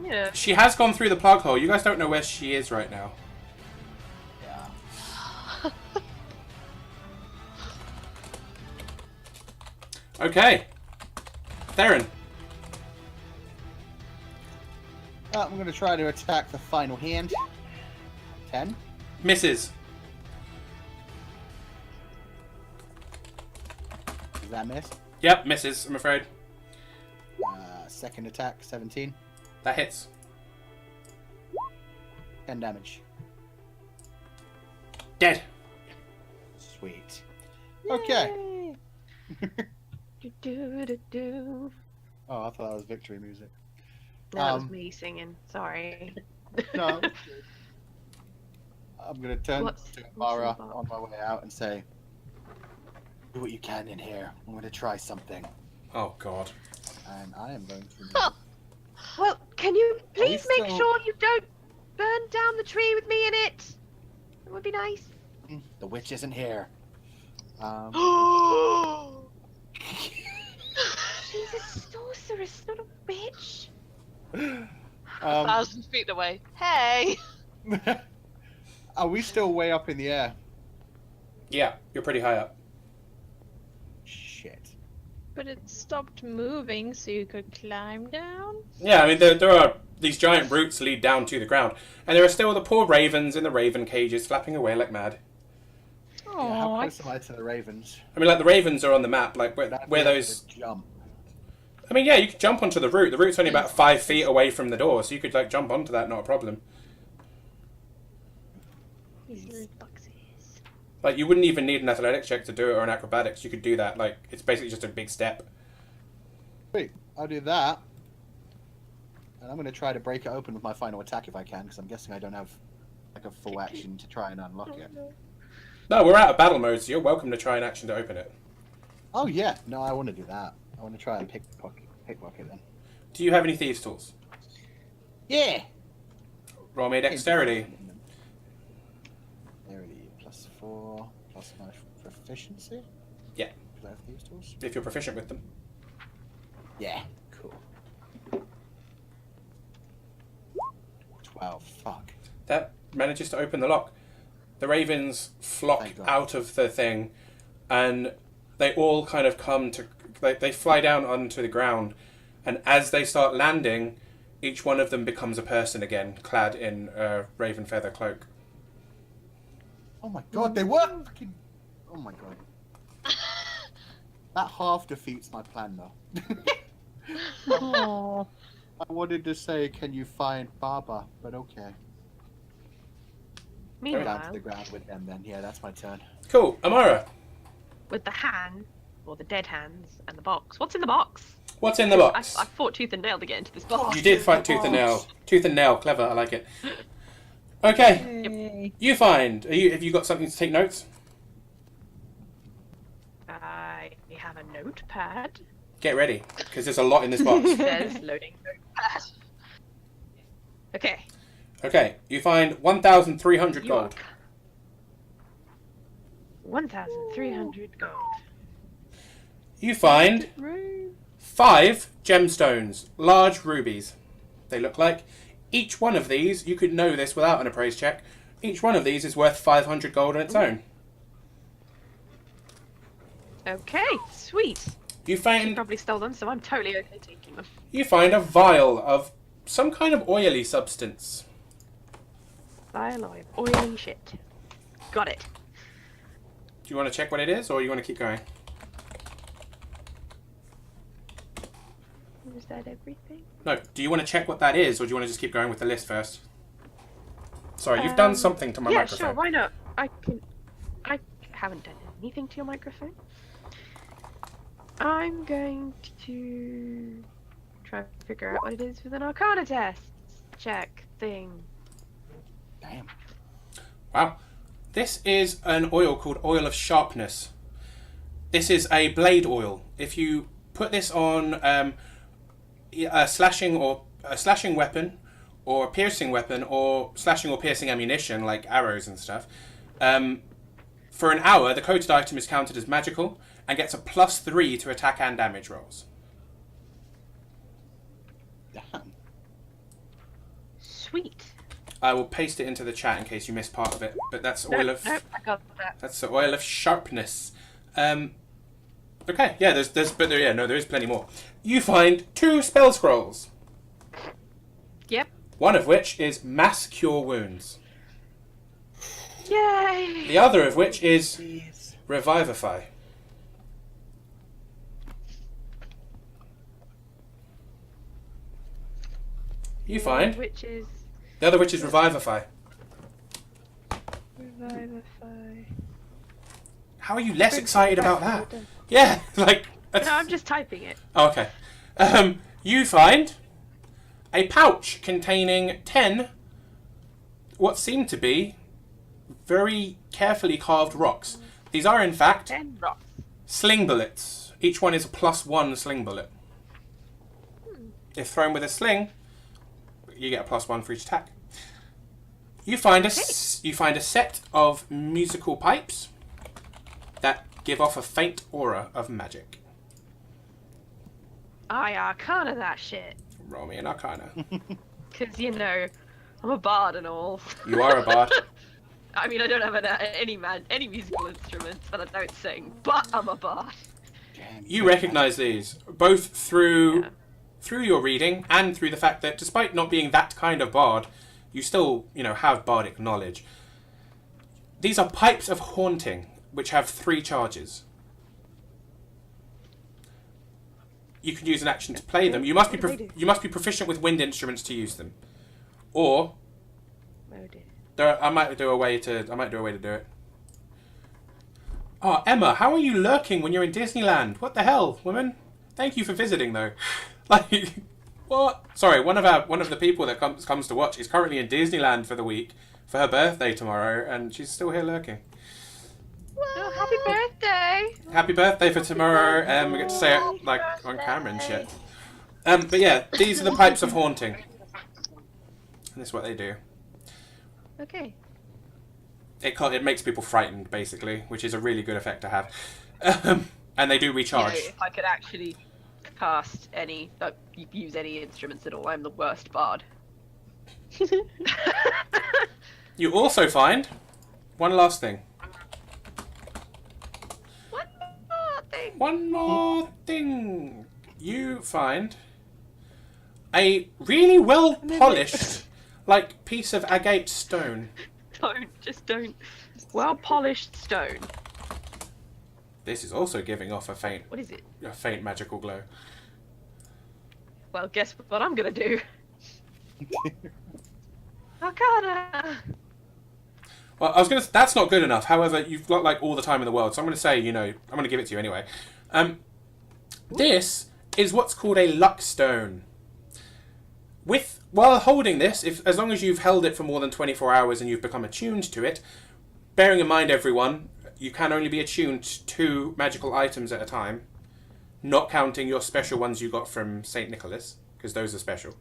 S4: Yeah.
S1: she has gone through the plug hole. You guys don't know where she is right now.
S3: yeah.
S1: Okay. Theron.
S3: I'm going to try to attack the final hand. 10.
S1: Misses.
S3: Does that miss?
S1: Yep, misses, I'm afraid.
S3: Second attack, 17.
S1: That hits.
S3: 10 damage.
S1: Dead.
S3: Sweet. Okay.
S4: Do.
S3: Oh, I thought that was victory music.
S4: That was me singing. Sorry.
S3: No. I'm going to turn
S4: What's
S3: to
S4: in
S3: Mara
S4: the box?
S3: on my way out and say, do what you can in here. I'm going to try something.
S1: Oh, God.
S3: And I am going to...
S2: Huh.
S4: Well, can you please
S3: we
S4: make
S3: still-
S4: sure you don't burn down the tree with me in it? It would be nice.
S3: The witch isn't here.
S4: She's a sorceress, not a bitch.
S2: 1,000 feet away. Hey!
S3: Are we still way up in the air?
S1: Yeah, you're pretty high up.
S3: Shit.
S5: But it stopped moving, so you could climb down?
S1: Yeah, I mean, there are... These giant roots lead down to the ground. And there are still the poor ravens in the raven cages flapping away like mad.
S3: Yeah, how
S5: Oh,
S3: close am I to the ravens?
S1: I mean, like, the ravens are on the map, like, where
S3: That'd be
S1: those...
S3: a jump.
S1: I mean, yeah, you could jump onto the root. The root's only about 5 feet away from the door, so you could, like, jump onto that, not a problem.
S5: these little boxes.
S1: Like, you wouldn't even need an athletics check to do it, or an acrobatics. You could do that. Like, it's basically just a big step.
S3: Wait, I'll do that. And I'm going to try to break it open with my final attack if I can, because I'm guessing I don't have like a full action to try and unlock it.
S1: No, we're out of battle mode, so you're welcome to try an action to open it.
S3: Oh yeah, no, I want to do that. I want to try and pickpocket then.
S1: Do you have any thieves' tools?
S3: Yeah!
S1: Roll me a dexterity.
S3: Dexterity +4 plus my proficiency?
S1: Yeah.
S3: Do I have these tools?
S1: If you're proficient with them.
S3: Yeah, cool. 12, fuck.
S1: That manages to open the lock. The ravens flock
S3: Thank God.
S1: out of the thing, and they all kind of come to... They fly down onto the ground, and as they start landing, each one of them becomes a person again, clad in a raven feather cloak.
S3: Oh my god, they were fucking... Oh my god. That half defeats my plan though.
S5: Oh,
S3: I wanted to say, can you find Baba? But okay. Down to
S4: Meanwhile,
S3: the ground with them then. Yeah, that's my turn.
S1: Cool. Amara,
S4: with the hand, or the dead hands, and the box. What's in the box?
S1: what's in the box?
S4: I fought tooth and nail to get into this box.
S1: You did fight tooth and nail. Tooth and nail. Clever. I like it. Okay.
S5: yay.
S1: You find. Have you got something to take notes?
S4: I have a notepad.
S1: Get ready, because there's a lot in this box.
S4: There's loading notepad. Okay.
S1: Okay. You find 1,300 gold.
S4: 1,300 gold.
S1: You find
S5: Room.
S1: 5 gemstones, large rubies. They look like. Each one of these, you could know this without an appraise check. Each one of these is worth 500 gold on its own.
S4: Okay, sweet.
S1: You
S4: She
S1: find
S4: probably stole them, so I'm totally okay taking them.
S1: a vial of some kind of oily substance.
S4: Vial of oily shit. Got it.
S1: Do you want to check what it is, or you want to keep going?
S4: Was that everything?
S1: No. Do you want to check what that is, or do you want to just keep going with the list first? Sorry, you've done something to my
S4: yeah,
S1: microphone.
S4: sure, why not? I haven't done anything to your microphone. I'm going to try and figure out what it is with an Arcana test. check thing.
S3: Damn.
S1: Wow. This is an oil called Oil of Sharpness. This is a blade oil. If you put this on a slashing weapon, or a piercing weapon, or slashing or piercing ammunition like arrows and stuff, for an hour the coated item is counted as magical and gets a +3 to attack and damage rolls.
S3: Damn.
S4: Sweet.
S1: I will paste it into the chat in case you missed part of it. But that's oil of.
S4: Nope, I got that.
S1: That's the Oil of Sharpness. Okay, yeah, there is plenty more. You find 2 spell scrolls.
S4: Yep.
S1: One of which is Mass Cure Wounds.
S4: Yay!
S1: The other of which is
S3: Jeez.
S1: Revivify. You find
S4: Which is
S1: the other which is Revivify.
S4: Revivify.
S1: How are you less excited about that? Yeah, like.
S4: No, I'm just typing it.
S1: Oh, okay. You find a pouch containing 10 what seem to be very carefully carved rocks. These are, in fact,
S4: 10 rocks.
S1: sling bullets. Each one is a +1 sling bullet. If thrown with a sling, you get a +1 for each attack. You find a set of musical pipes that give off a faint aura of magic.
S4: I arcana that shit.
S1: Roll me an Arcana.
S4: Because, you know, I'm a bard and all.
S1: You are a bard.
S4: I mean, I don't have any musical instruments, and I don't sing, but I'm a bard.
S3: Damn.
S1: You recognise these both through your reading and through the fact that, despite not being that kind of bard, you still, have bardic knowledge. These are pipes of haunting, which have 3 charges. You can use an action to play them. You must be proficient with wind instruments to use them, or I might do a way to do it. Oh, Emma, how are you lurking when you're in Disneyland? What the hell, woman? Thank you for visiting, though. Like, what? Sorry, one of the people that comes to watch is currently in Disneyland for the week for her birthday tomorrow, and she's still here lurking.
S4: Oh, happy birthday!
S1: Happy birthday for tomorrow. We get to say it like on camera and shit. But yeah, these are the pipes of haunting, and this is what they do.
S4: Okay.
S1: It makes people frightened, basically, which is a really good effect to have. And they do recharge.
S4: You know, if I could actually cast use any instruments at all, I'm the worst bard.
S1: You also find one last thing. One more thing. You find a really well polished, piece of agate stone.
S4: Don't. Well polished stone.
S1: This is also giving off a faint.
S4: What is it?
S1: A faint magical glow.
S4: Well, guess what I'm gonna do. Arcana.
S1: Well, that's not good enough. However, you've got all the time in the world, so I'm gonna say, I'm gonna give it to you anyway. This is what's called a luck stone. While holding this, as long as you've held it for more than 24 hours and you've become attuned to it, bearing in mind, everyone, you can only be attuned to 2 magical items at a time, not counting your special ones you got from St. Nicholas, because those are special.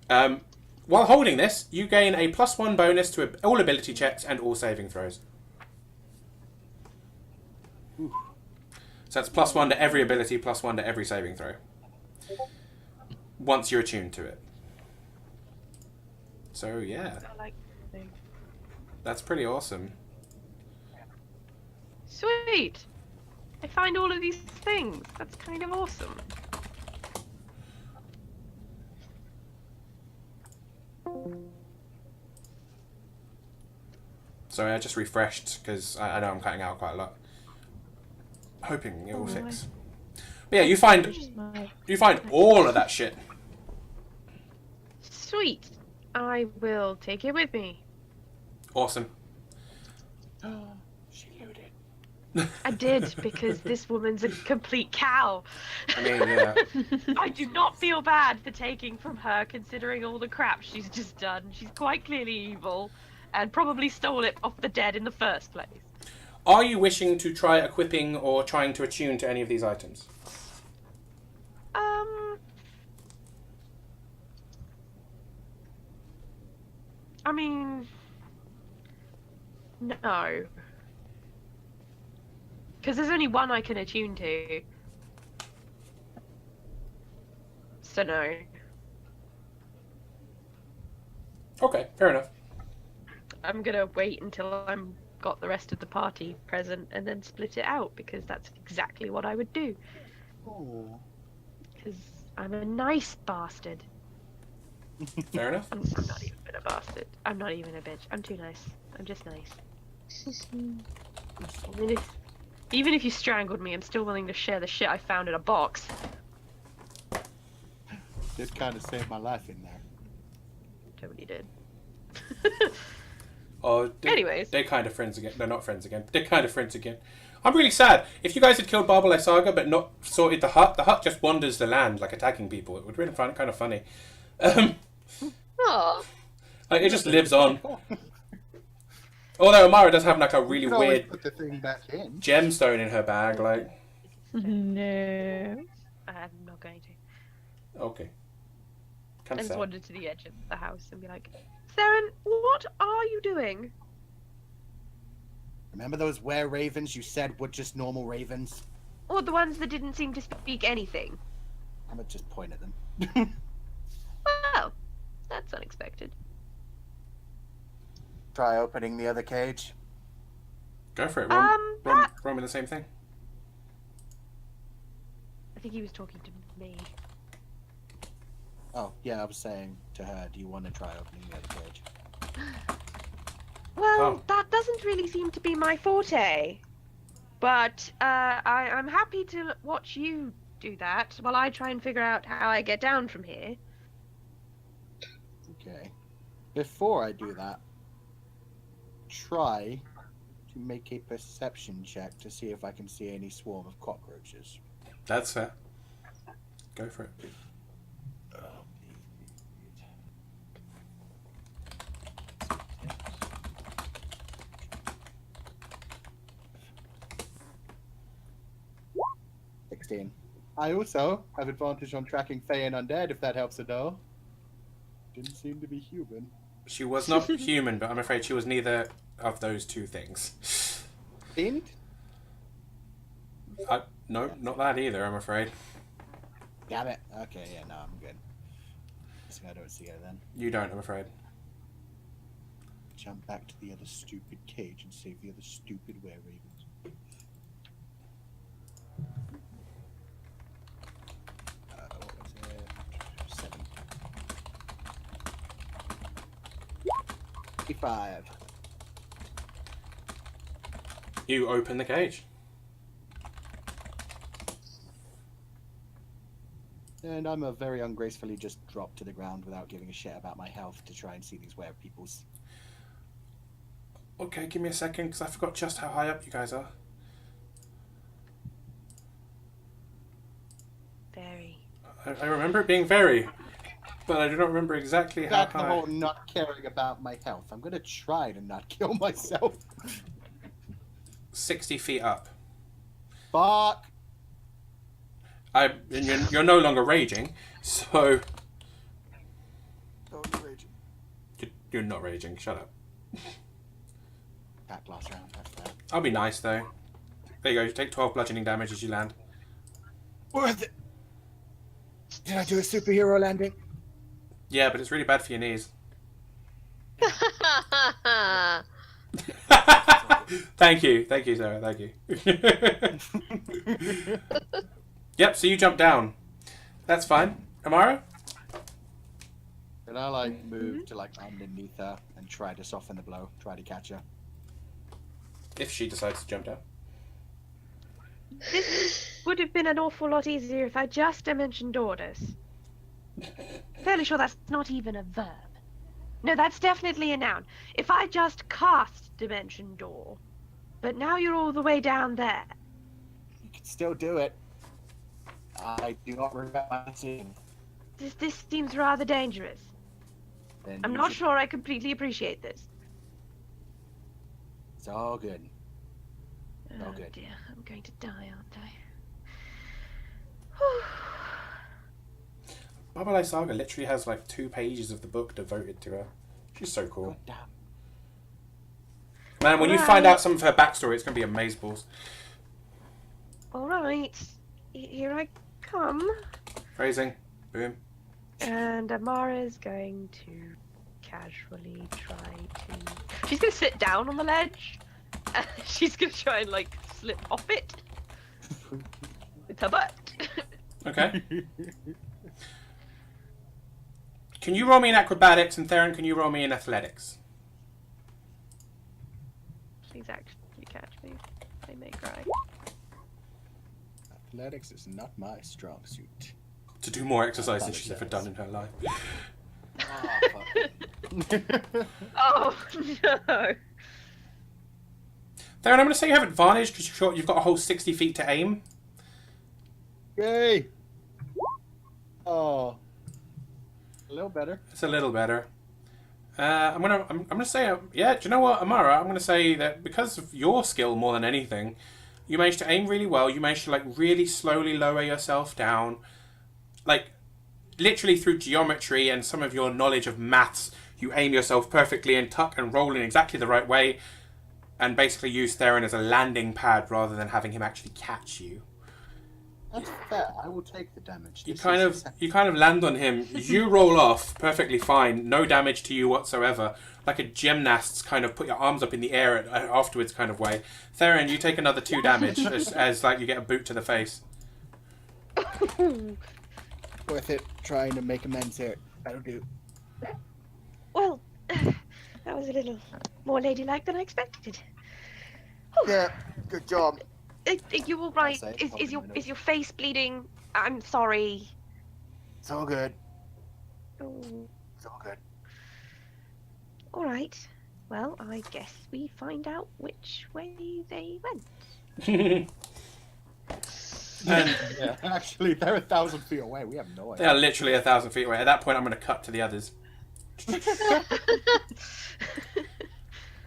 S1: While holding this, you gain a +1 bonus to all ability checks and all saving throws.
S3: Ooh.
S1: So that's +1 to every ability, +1 to every saving throw. Once you're attuned to it. So yeah,
S4: I like the thing.
S1: that's pretty awesome.
S4: Sweet. I find all of these things. That's kind of awesome.
S1: Sorry, I just refreshed because I know I'm cutting out quite a lot. Hoping it will fix. But yeah, you find all of that shit.
S4: Sweet. I will take it with me.
S1: Awesome.
S3: She looted.
S4: I did, because this woman's a complete cow.
S1: I mean, yeah.
S4: I do not feel bad for taking from her, considering all the crap she's just done. She's quite clearly evil, and probably stole it off the dead in the first place.
S1: Are you wishing to try equipping or trying to attune to any of these items?
S4: I mean, no. Because there's only one I can attune to. So no.
S1: Okay, fair enough.
S4: I'm gonna wait until I'm got the rest of the party present and then split it out, because that's exactly what I would do.
S3: Oh.
S4: Because I'm a nice bastard.
S1: Fair enough.
S4: I'm not even a bastard. I'm not even a bitch. I'm too nice. I'm just nice. Even if you strangled me, I'm still willing to share the shit I found in a box.
S3: Did kind of save my life in there.
S4: Totally did.
S1: Oh,
S4: Anyways.
S1: They're kind of friends again. They're not friends again. They're kind of friends again. I'm really sad. If you guys had killed Barbelé Saga but not sorted the hut just wanders the land, like attacking people. It would really find it kind of funny.
S2: Oh.
S1: Like, it just lives on. Although Amara does have like a really
S3: You can always
S1: weird
S3: put the thing back in.
S1: gemstone in her bag. Like,
S5: No.
S4: I'm not going to.
S1: okay.
S4: I
S1: Kind of
S4: just
S1: sad.
S4: wandered to the edge of the house and be like, Theron, what are you doing?
S3: Remember those were-ravens you said were just normal ravens?
S4: Or the ones that didn't seem to speak anything?
S3: I'm gonna just point at them.
S4: Well, that's unexpected.
S3: Try opening the other cage.
S1: Go for it.
S4: That-
S1: Roll me the same thing.
S4: I think he was talking to me.
S3: Oh, yeah, I was saying to her, do you want to try opening the other cage?
S4: Well,
S1: Oh.
S4: that doesn't really seem to be my forte. But I'm happy to watch you do that while I try and figure out how I get down from here.
S3: Okay. Before I do that, try to make a perception check to see if I can see any swarm of cockroaches.
S1: That's fair. Go for it. I also have advantage on tracking Fey and Undead, if that helps at all. Didn't seem to be human. She was not human, but I'm afraid she was neither of those two things.
S3: Fiend?
S1: No, not that either, I'm afraid.
S3: Damn it. Okay, yeah, no, I'm good. Guessing I don't see her then.
S1: You don't, I'm afraid.
S3: Jump back to the other stupid cage and save the other stupid were-ravens. What was it? 7. 55.
S1: You open the cage.
S3: And I'm a very ungracefully just drop to the ground without giving a shit about my health to try and see these were-peoples.
S1: Okay, give me a second, because I forgot just how high up you guys are.
S4: Very.
S1: I remember it being very, but I do not remember exactly how
S3: That's the
S1: high.
S3: whole not caring about my health. I'm gonna try to not kill myself.
S1: 60 feet up.
S3: Fuck!
S1: And you're no longer raging, so...
S3: Don't rage.
S1: You're not raging, shut up.
S3: Back last round, that's fair.
S1: I'll be nice, though. There you go, take 12 bludgeoning damage as you land.
S3: Worth it! Did I do a superhero landing?
S1: Yeah, but it's really bad for your knees. Thank you, Sarah, thank you. Yep, so you jump down. That's fine. Amara?
S3: And I like move to like underneath her and try to soften the blow, try to catch her.
S1: If she decides to jump down.
S4: This would have been an awful lot easier if I just dimensioned orders. Fairly sure that's not even a verb. No, that's definitely a noun. If I just cast Dimension Door, but now you're all the way down there.
S3: You can still do it. I do not regret my decision.
S4: This seems rather dangerous.
S3: Then
S4: I'm
S3: you
S4: not
S3: should-
S4: sure I completely appreciate this.
S3: It's all good.
S4: Oh
S3: good.
S4: dear, I'm going to die, aren't I? Whew.
S1: Babylai Saga literally has like 2 pages of the book devoted to her. She's so cool.
S3: God damn.
S1: Man, when you find out some of her backstory, it's going to be amazeballs.
S4: All right, here I come.
S1: Phrasing. Boom.
S4: And Amara's going to casually try to... She's going to sit down on the ledge. And she's going to try and, like, slip off it. With her butt.
S1: Okay. Can you roll me in acrobatics, and Theron, can you roll me in athletics?
S4: Please actually catch me. I may cry.
S3: Athletics is not my strong suit.
S1: To do more exercise than she's ever done in her life.
S3: Oh, fuck.
S4: Oh, no.
S1: Theron, I'm going to say you have advantage because you've got a whole 60 feet to aim.
S3: Yay! Oh. A little better.
S1: It's a little better. I'm gonna say, yeah. Do you know what, Amara? I'm gonna say that because of your skill more than anything, you managed to aim really well. You managed to like really slowly lower yourself down, like literally through geometry and some of your knowledge of maths. You aim yourself perfectly and tuck and roll in exactly the right way, and basically use Theron as a landing pad rather than having him actually catch you.
S3: That's fair. I will take the damage.
S1: You kind of land on him. You roll off perfectly fine, no damage to you whatsoever. Like a gymnast's kind of put your arms up in the air afterwards kind of way. Theron, you take another 2 damage as like you get a boot to the face.
S3: Worth it. Trying to make amends here. That'll do.
S4: Well, that was a little more ladylike than I expected.
S3: Yeah. Good job.
S4: Are you all right?
S3: I'll say
S4: Is
S3: probably
S4: your
S3: minute.
S4: is your face bleeding? I'm sorry.
S3: It's all good.
S4: Oh,
S3: It's all good.
S4: all right. Well, I guess we find out which way they went.
S1: And
S3: Yeah. Actually, they're 1,000 feet away. We have no
S1: they
S3: idea.
S1: are literally 1,000 feet away. At that point, I'm going to cut to the others.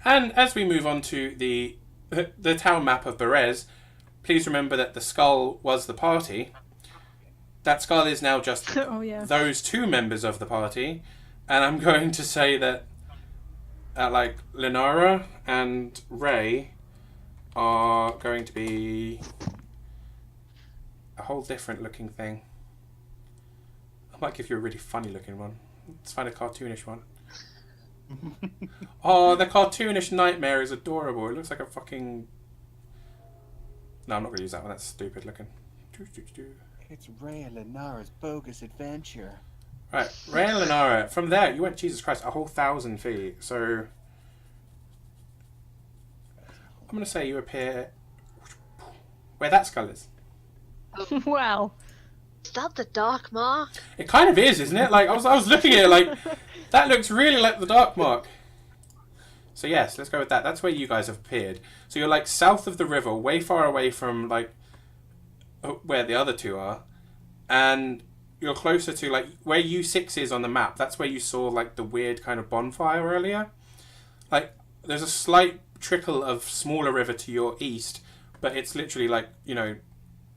S1: And as we move on to the town map of Berez, please remember that the skull was the party. That skull is now just
S5: Oh yeah.
S1: those 2 members of the party, and I'm going to say that like Lenara and Ray are going to be a whole different looking thing. I might give you a really funny looking one. Let's find a cartoonish one. Oh, the cartoonish nightmare is adorable. It looks like a fucking... No, I'm not going to use that one. That's stupid looking.
S3: It's Ray and Lenara's bogus adventure.
S1: Right, Ray and Lenara. From there, you went, Jesus Christ, a whole 1,000 feet. So... I'm going to say you appear... where that skull is.
S5: Well,
S2: Is that the Dark Mark?
S1: It kind of is, isn't it? Like, I was looking at it like... That looks really like the Dark Mark. So yes, let's go with that. That's where you guys have appeared. So you're like south of the river, way far away from like where the other 2 are. And you're closer to like where U6 is on the map. That's where you saw like the weird kind of bonfire earlier. Like there's a slight trickle of smaller river to your east, but it's literally like, you know,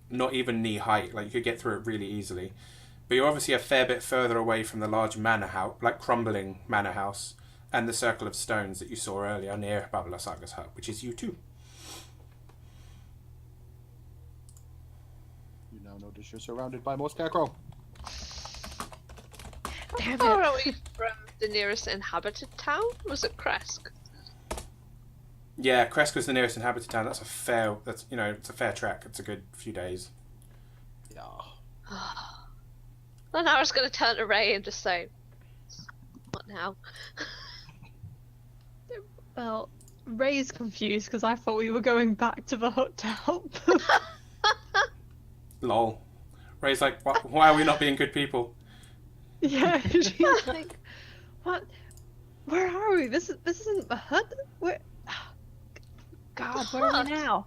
S1: not even knee height. Like you could get through it really easily. But you're obviously a fair bit further away from the large manor house, like crumbling manor house, and the circle of stones that you saw earlier near Babylai Saga's hut, which is you too.
S3: You now notice you're surrounded by more scarecrow.
S2: How far are we from the nearest inhabited town? Was it Kresk?
S1: Yeah, Kresk was the nearest inhabited town. It's a fair trek. It's a good few days.
S3: Yeah.
S2: Then I was going to turn to Ray and just say, "What now?"
S5: well, Ray's confused because I thought we were going back to the hut to help them.
S1: Lol. Ray's like, why are we not being good people?
S5: Yeah, she's like, what? Where are we? This isn't the hut. Where? God, where are we now?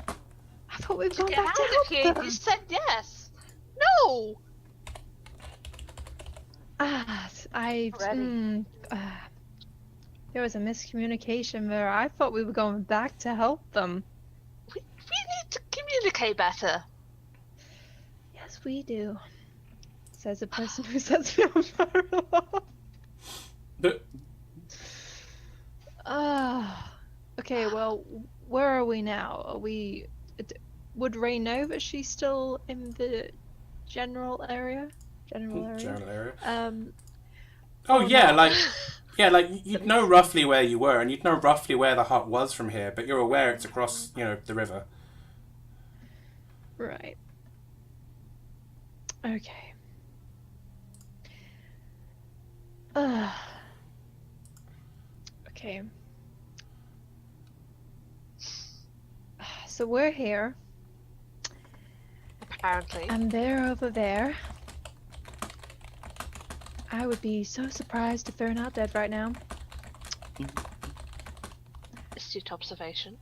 S5: I thought we were going
S2: Get
S5: back to
S2: out of
S5: help
S2: here!
S5: them.
S2: You said yes! No! Already.
S5: There was a miscommunication there. I thought we were going back to help them.
S2: We need to communicate better.
S5: Yes, we do. Says a person who sets me on fire a lot.
S1: But
S5: Okay, well, where are we now? Are we... Would Ray know that she's still in the general area?
S1: general area.
S5: Um,
S1: Oh
S5: or
S1: yeah,
S5: not?
S1: like you'd know roughly where you were, and you'd know roughly where the hut was from here. But you're aware it's across, the river.
S5: Right. Okay. Okay. So we're here,
S2: Apparently.
S5: and they're over there. I would be so surprised if they're not dead right now.
S2: Astute observation.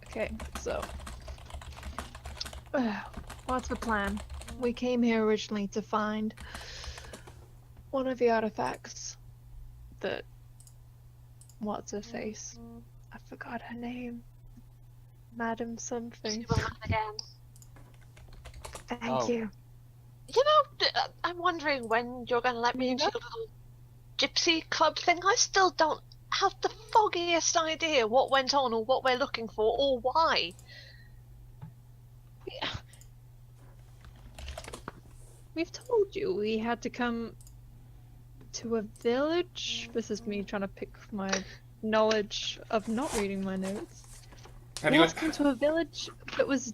S5: Okay, so... what's the plan? We came here originally to find one of the artifacts that... What's her face? I forgot her name. Madam something.
S2: She will laugh again.
S5: Thank you.
S2: You know, I'm wondering when you're going to let me into your little gypsy club thing. I still don't have the foggiest idea what went on or what we're looking for or why.
S5: We've told you we had to come to a village. This is me trying to pick my knowledge of not reading my notes. We had to come to a village that was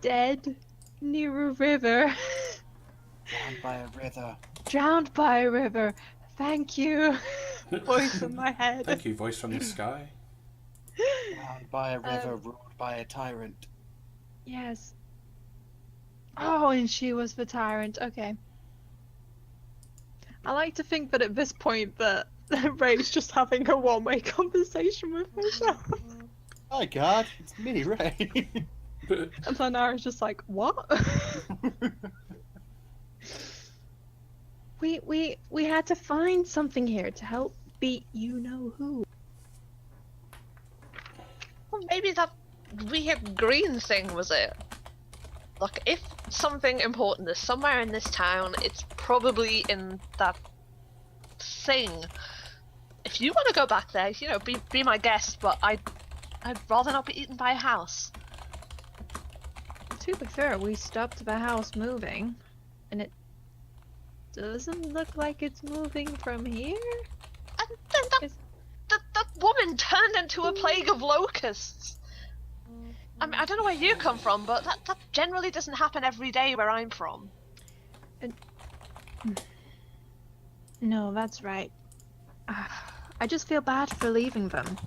S5: dead near a river.
S3: Drowned by a river.
S5: Drowned by a river. Thank you. Voice in my head.
S1: Thank you, voice from the sky.
S3: Drowned by a river, ruled by a tyrant.
S5: Yes. Oh, and she was the tyrant. Okay. I like to think that at this point that Ray's just having a one-way conversation with herself.
S3: My God, it's me, Ray.
S5: And Lanara's just like, what? we had to find something here to help beat you-know-who.
S2: Well, maybe that weird green thing was it. Look, if something important is somewhere in this town, it's probably in that thing. If you want to go back there, be my guest, but I'd rather not be eaten by a house.
S5: To be fair, we stopped the house moving, and it doesn't look like it's moving from here.
S2: And then that woman turned into a plague of locusts. I mean, I don't know where you come from, but that generally doesn't happen every day where I'm from.
S5: No, that's right. I just feel bad for leaving them.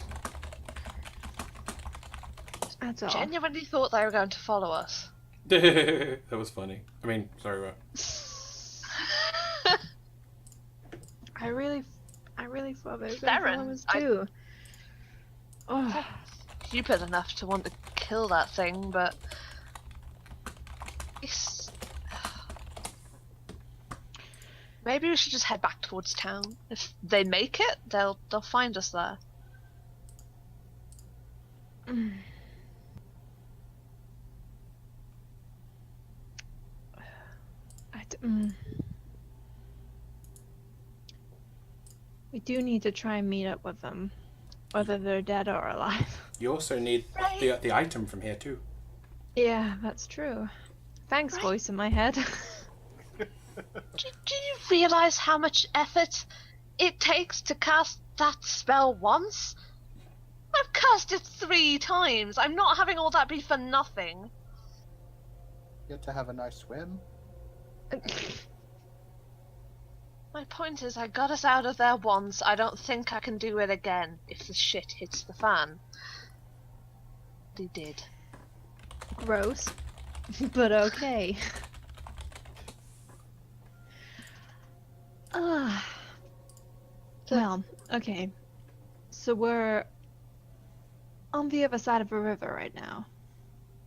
S5: That's all.
S2: Genuinely thought they were going to follow us.
S1: That was funny. I mean, sorry, what?
S5: I really thought they were
S2: Theron,
S5: going to follow us too. Oh.
S2: Stupid enough to want to kill that thing, but maybe we should just head back towards town. If they make it, they'll find us there.
S5: We do need to try and meet up with them, whether they're dead or alive.
S1: You also need the item from here too.
S5: Yeah, that's true. Thanks, voice in my head.
S2: Do you realize how much effort it takes to cast that spell once? I've cast it 3 times. I'm not having all that be for nothing.
S3: Get to have a nice swim.
S2: My point is, I got us out of there once. I don't think I can do it again if the shit hits the fan. They did.
S5: Gross, but okay. Well, okay. So we're on the other side of a river right now.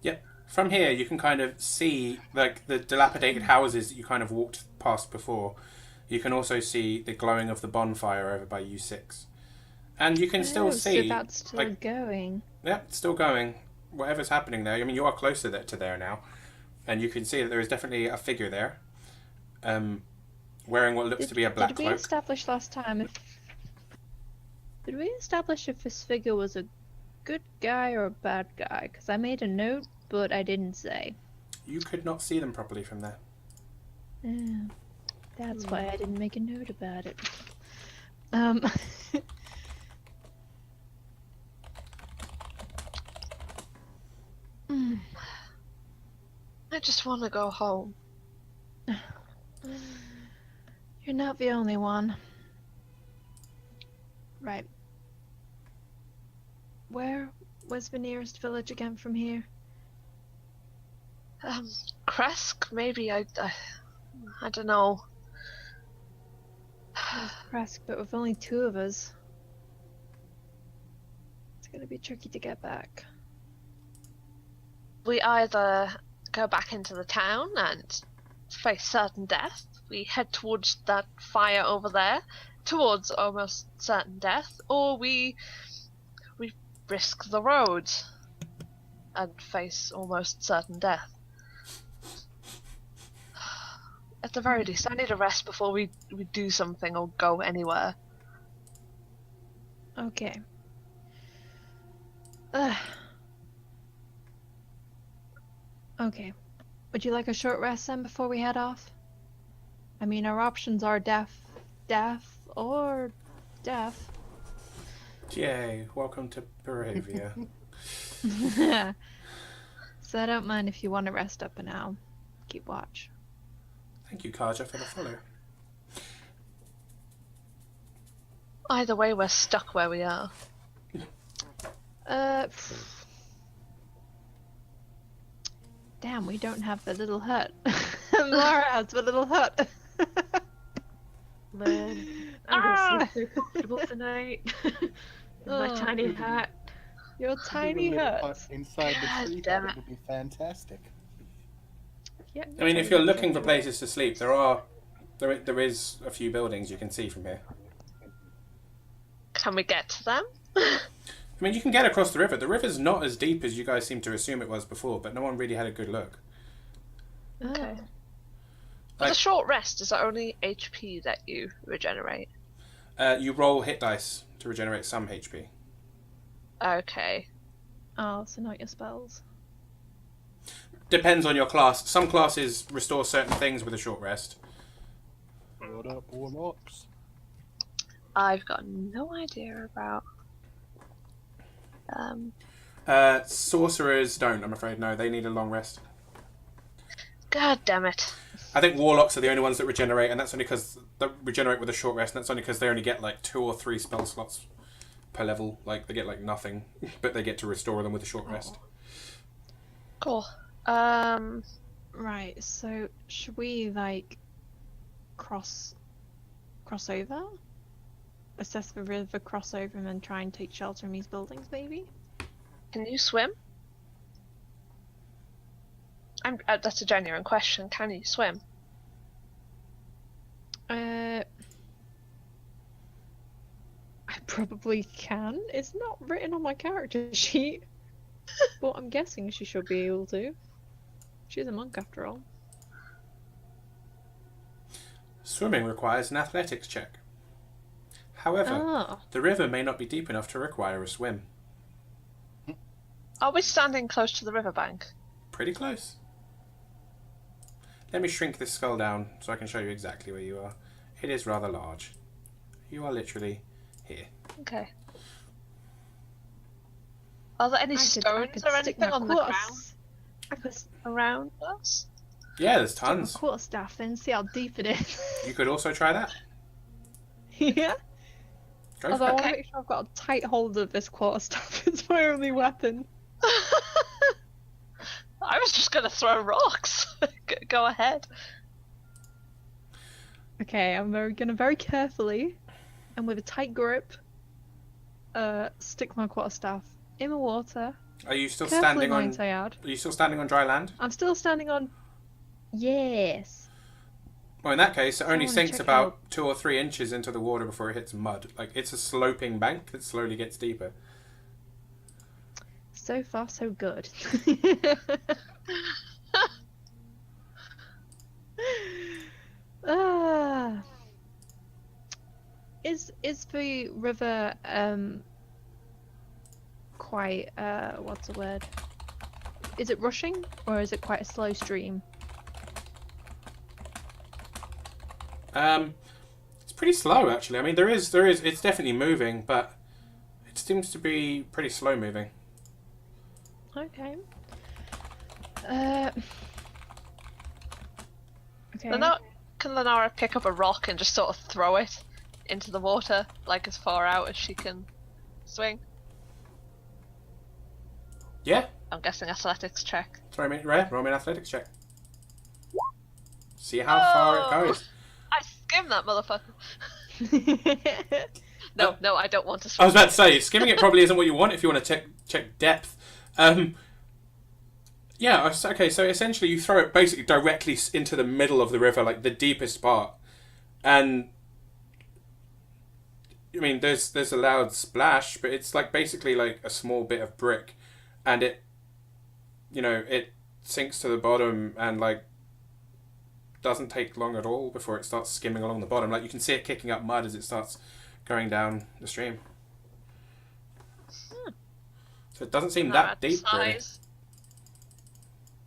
S1: Yep. From here, you can kind of see like the dilapidated houses that you kind of walked past before. You can also see the glowing of the bonfire over by U6. And you can still see...
S5: So that's still
S1: like,
S5: going.
S1: yeah, it's still going. Whatever's happening there. I mean, you are closer to there now. And you can see that there is definitely a figure there. Wearing what looks to be a black
S5: Did we
S1: cloak.
S5: establish last time if... Did we establish if this figure was a good guy or a bad guy? Because I made a note, but I didn't say.
S1: You could not see them properly from there.
S5: Yeah, that's why I didn't make a note about it.
S2: I just want to go home.
S5: You're not the only one. Right. Where's the nearest village again from here?
S2: Kresk, maybe. I don't know.
S5: Kresk, but with only 2 of us. It's gonna be tricky to get back.
S2: We either go back into the town and face certain death. We head towards that fire over there, towards almost certain death, or we risk the road and face almost certain death. At the very least, I need a rest before we do something or go anywhere.
S5: Okay. Okay. Would you like a short rest then before we head off? I mean, our options are death, or death.
S1: Yay, welcome to Baravia.
S5: So I don't mind if you want to rest up and I'll keep watch.
S1: Thank you, Karja, for the follow.
S2: Either way, we're stuck where we are.
S5: Damn, we don't have the little hut. Laura has the little hut.
S4: Man, I'm gonna sleep so comfortable tonight. In my tiny hut.
S5: Your tiny hut.
S3: Inside the tree,
S2: damn
S3: that would be fantastic.
S5: Yeah.
S1: I mean, if you're looking for places to sleep, there is a few buildings you can see from here.
S2: Can we get to them?
S1: I mean, you can get across the river. The river's not as deep as you guys seem to assume it was before, but no one really had a good look.
S2: Okay. For
S1: Like-
S2: the short rest, is it only HP that you regenerate?
S1: You roll hit dice to regenerate some HP.
S2: Okay.
S5: Oh, so not your spells.
S1: Depends on your class. Some classes restore certain things with a short rest.
S3: What up, warlocks?
S2: I've got no idea about.
S1: Sorcerers don't, I'm afraid. No, they need a long rest.
S2: God damn it.
S1: I think warlocks are the only ones that regenerate, and that's only because they regenerate with a short rest, and that's only because they only get like 2 or 3 spell slots per level. Like, they get like nothing, but they get to restore them with a short rest.
S2: Cool.
S5: Right, so should we like cross over? Assess the river, cross over, and then try and take shelter in these buildings, maybe?
S2: Can you swim? That's a genuine question. Can you swim?
S5: I probably can. It's not written on my character sheet. But I'm guessing she should be able to. She's a monk after all.
S1: Swimming requires an athletics check. However, the river may not be deep enough to require a swim.
S2: Are we standing close to the riverbank?
S1: Pretty close. Let me shrink this skull down so I can show you exactly where you are. It is rather large. You are literally here.
S2: Okay. Are there any stones or anything on the ground around us?
S1: Yeah, there's
S5: Tons.
S1: tons.
S5: Quarterstaff then, see how deep it is.
S1: You could also try that.
S5: Yeah.
S1: Go
S5: Although
S1: for
S5: I
S1: it.
S5: want to make sure I've got a tight hold of this quarterstaff. It's my only weapon.
S2: I was just gonna throw rocks. Go ahead.
S5: Okay, I'm gonna very carefully and with a tight grip stick my quarterstaff in the water.
S1: Are you still
S5: Carefully,
S1: standing on?
S5: might I add.
S1: Are you still standing on dry land?
S5: I'm still standing on. Yes.
S1: Well, in that case, it
S5: So I
S1: only
S5: wanna
S1: sinks
S5: check
S1: about
S5: out-
S1: 2 or 3 inches into the water before it hits mud. Like, it's a sloping bank that slowly gets deeper.
S5: So far, so good. Ah. Is the river quite what's the word? Is it rushing or is it quite a slow stream?
S1: It's pretty slow actually. I mean, there is. It's definitely moving, but it seems to be pretty slow moving.
S5: Okay. Okay.
S2: Can Lenara pick up a rock and just sort of throw it into the water, like as far out as she can swing?
S1: Yeah.
S2: I'm guessing athletics check.
S1: Roll me an athletics check. See how far it goes.
S2: I skimmed that motherfucker. No, I don't want to swim.
S1: I was about to say, skimming it probably isn't what you want if you want to check depth. Yeah, okay, so essentially you throw it basically directly into the middle of the river, like the deepest part. And, I mean, there's a loud splash, but it's like basically like a small bit of brick. And it sinks to the bottom and like doesn't take long at all before it starts skimming along the bottom. Like you can see it kicking up mud as it starts going down the stream. So it doesn't seem that deep, really.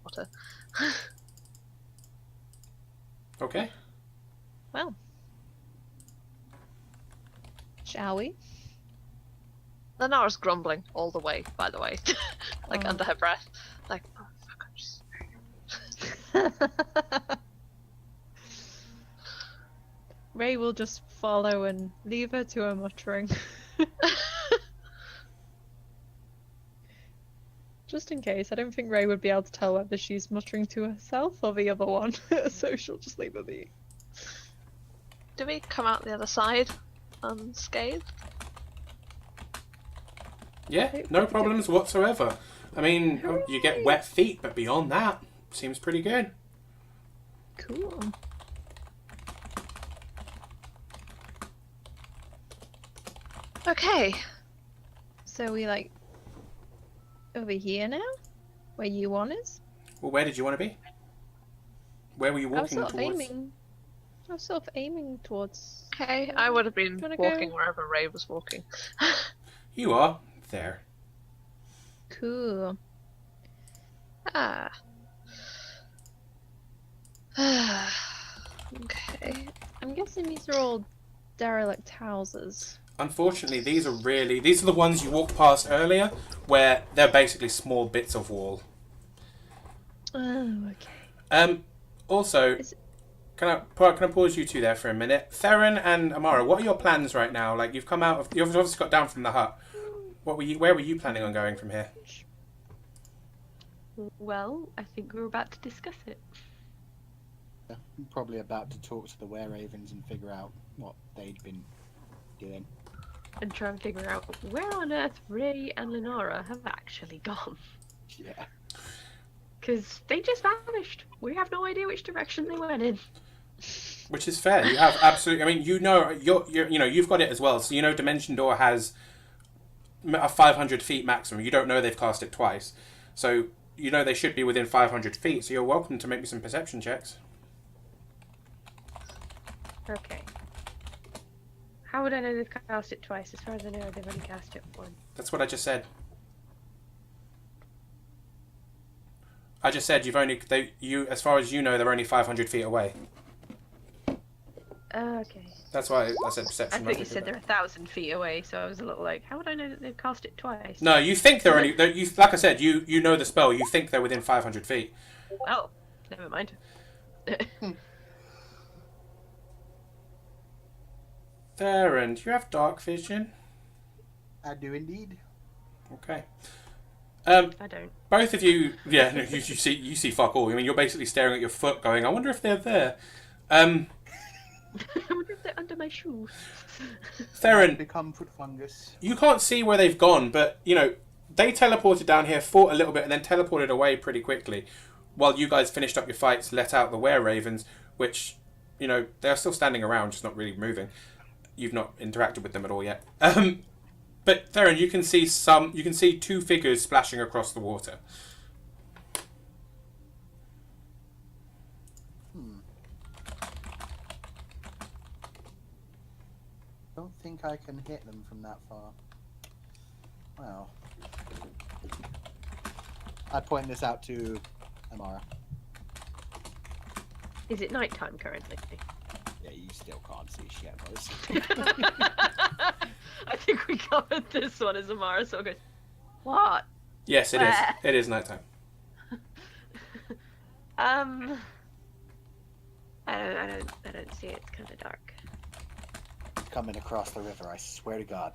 S2: Water.
S1: Okay.
S5: Well, shall we?
S2: Lenara's grumbling all the way, by the way, like under her breath, like, oh fuck, I'm just...
S5: Ray will just follow and leave her to her muttering. Just in case, I don't think Ray would be able to tell whether she's muttering to herself or the other one, so she'll just leave her be.
S2: Do we come out the other side unscathed?
S1: Yeah, no problems whatsoever. I mean, you get wet feet, but beyond that, seems pretty good.
S5: Cool.
S2: Okay.
S5: So we like over here now? Where you want us?
S1: Well, where did you want to be? Where were you
S5: I was
S1: walking
S5: sort of
S1: towards?
S5: aiming towards.
S2: Okay, I would have been
S5: Wanna
S2: walking
S5: go?
S2: wherever Ray was walking.
S1: You are there.
S5: Cool.
S2: Ah. Okay.
S5: I'm guessing these are all derelict houses.
S1: Unfortunately, these are the ones you walked past earlier, where they're basically small bits of wall.
S5: Oh, okay.
S1: Also,
S5: Is-
S1: can I pause you two there for a minute? Theron and Amara, what are your plans right now? Like, you've obviously got down from the hut. Where were you planning on going from here?
S4: Well, I think we're about to discuss it.
S3: I'm probably about to talk to the were-ravens and figure out what they'd been doing.
S4: And try and figure out where on earth Ray and Lenora have actually gone.
S3: Yeah.
S4: Because they just vanished. We have no idea which direction they went in.
S1: Which is fair. You have absolutely. I mean, you've got it as well. So Dimension Door has a 500 feet maximum. You don't know they've cast it twice, so they should be within 500 feet. So you're welcome to make me some perception checks.
S4: Okay. How would I know they've cast it twice? As far as I know, they've only cast it once.
S1: That's what I just said. I just said as far as you know, they're only 500 feet away.
S4: Okay.
S1: That's why I said
S4: I
S1: perception.
S4: thought you said they're 1,000 feet away, so I was a little like, how would I know that they've cast it twice?
S1: No, you think they're only. Like I said, you know the spell. You think they're within 500 feet.
S4: Oh, never mind.
S1: Theron, do you have dark vision?
S3: I do indeed.
S1: Okay.
S4: I don't.
S1: Both of you, yeah, no, you see fuck all. I mean, you're basically staring at your foot, going, "I wonder if they're there."
S4: I wonder if they're under my shoes.
S1: Theron,
S3: Become foot fungus.
S1: you can't see where they've gone, but, you know, they teleported down here, fought a little bit, and then teleported away pretty quickly. While you guys finished up your fights, let out the were-ravens, which, you know, they're still standing around, just not really moving. You've not interacted with them at all yet. But Theron, you can see two figures splashing across the water.
S3: Don't think I can hit them from that far. Well, I point this out to Amara.
S4: Is it nighttime currently?
S3: Yeah, you still can't see shadows.
S4: I think we covered this one as Amara sort of goes, what?
S1: Yes, it is.
S4: Where?
S1: It is nighttime.
S4: I don't see it. It's kind of dark.
S3: Coming across the river, I swear to God.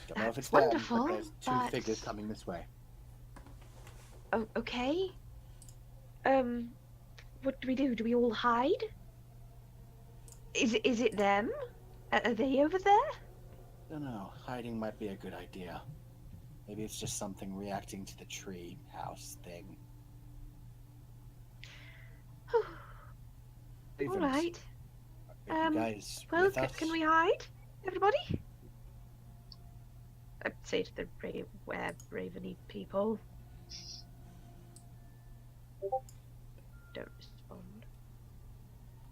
S3: Don't know if it's
S4: That's
S3: them,
S4: wonderful,
S3: but there's two
S4: but-
S3: figures coming this way.
S4: Oh, okay. What do we do? Do we all hide? Is it them? Are they over there?
S3: Don't know. Hiding might be a good idea. Maybe it's just something reacting to the tree house thing.
S4: All
S3: Ravens,
S4: right.
S3: are you guys
S4: Well,
S3: with us?
S4: can we hide, everybody? I'd say to the raveny people. Don't respond.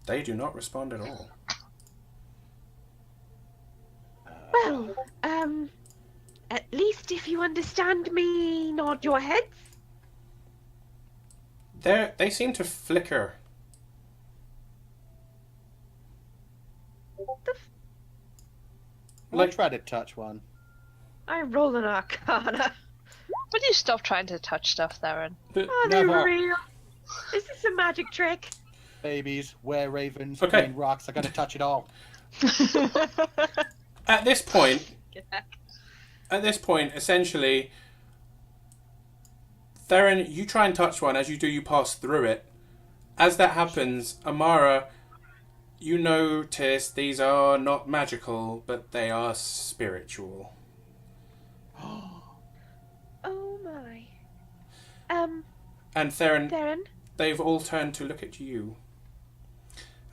S1: They do not respond at all.
S4: Well, at least if you understand me, nod your heads.
S1: They seem to flicker.
S3: I'll try to touch one.
S4: I roll an arcana.
S2: Would you stop trying to touch stuff, Theron?
S4: Are they
S3: Never.
S4: real? Is this a magic trick?
S3: Babies, were-ravens,
S1: Okay.
S3: green rocks. I gotta touch it all.
S1: At this point,
S4: Get back.
S1: essentially, Theron, you try and touch one. As you do, you pass through it. As that happens, Amara, you notice these are not magical, but they are spiritual.
S4: Oh my.
S1: And Theron,
S4: Theron?
S1: they've all turned to look at you.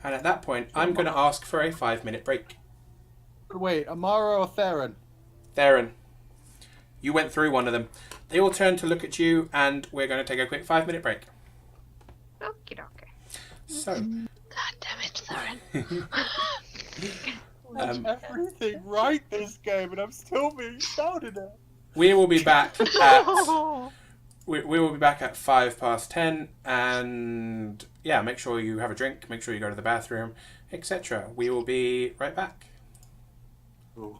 S1: And at that point, I'm going to ask for a 5-minute break.
S3: Wait, Amara or Theron?
S1: Theron, you went through one of them. They all turned to look at you, and we're going to take a quick 5-minute break.
S4: Okie dokie.
S1: So,
S2: God damn it, Theron.
S3: Everything right this game, and I'm still being shouted at.
S1: we will be back at we will be back at 10:05, and yeah, make sure you have a drink, make sure you go to the bathroom, etc. We will be right back.
S3: Ooh.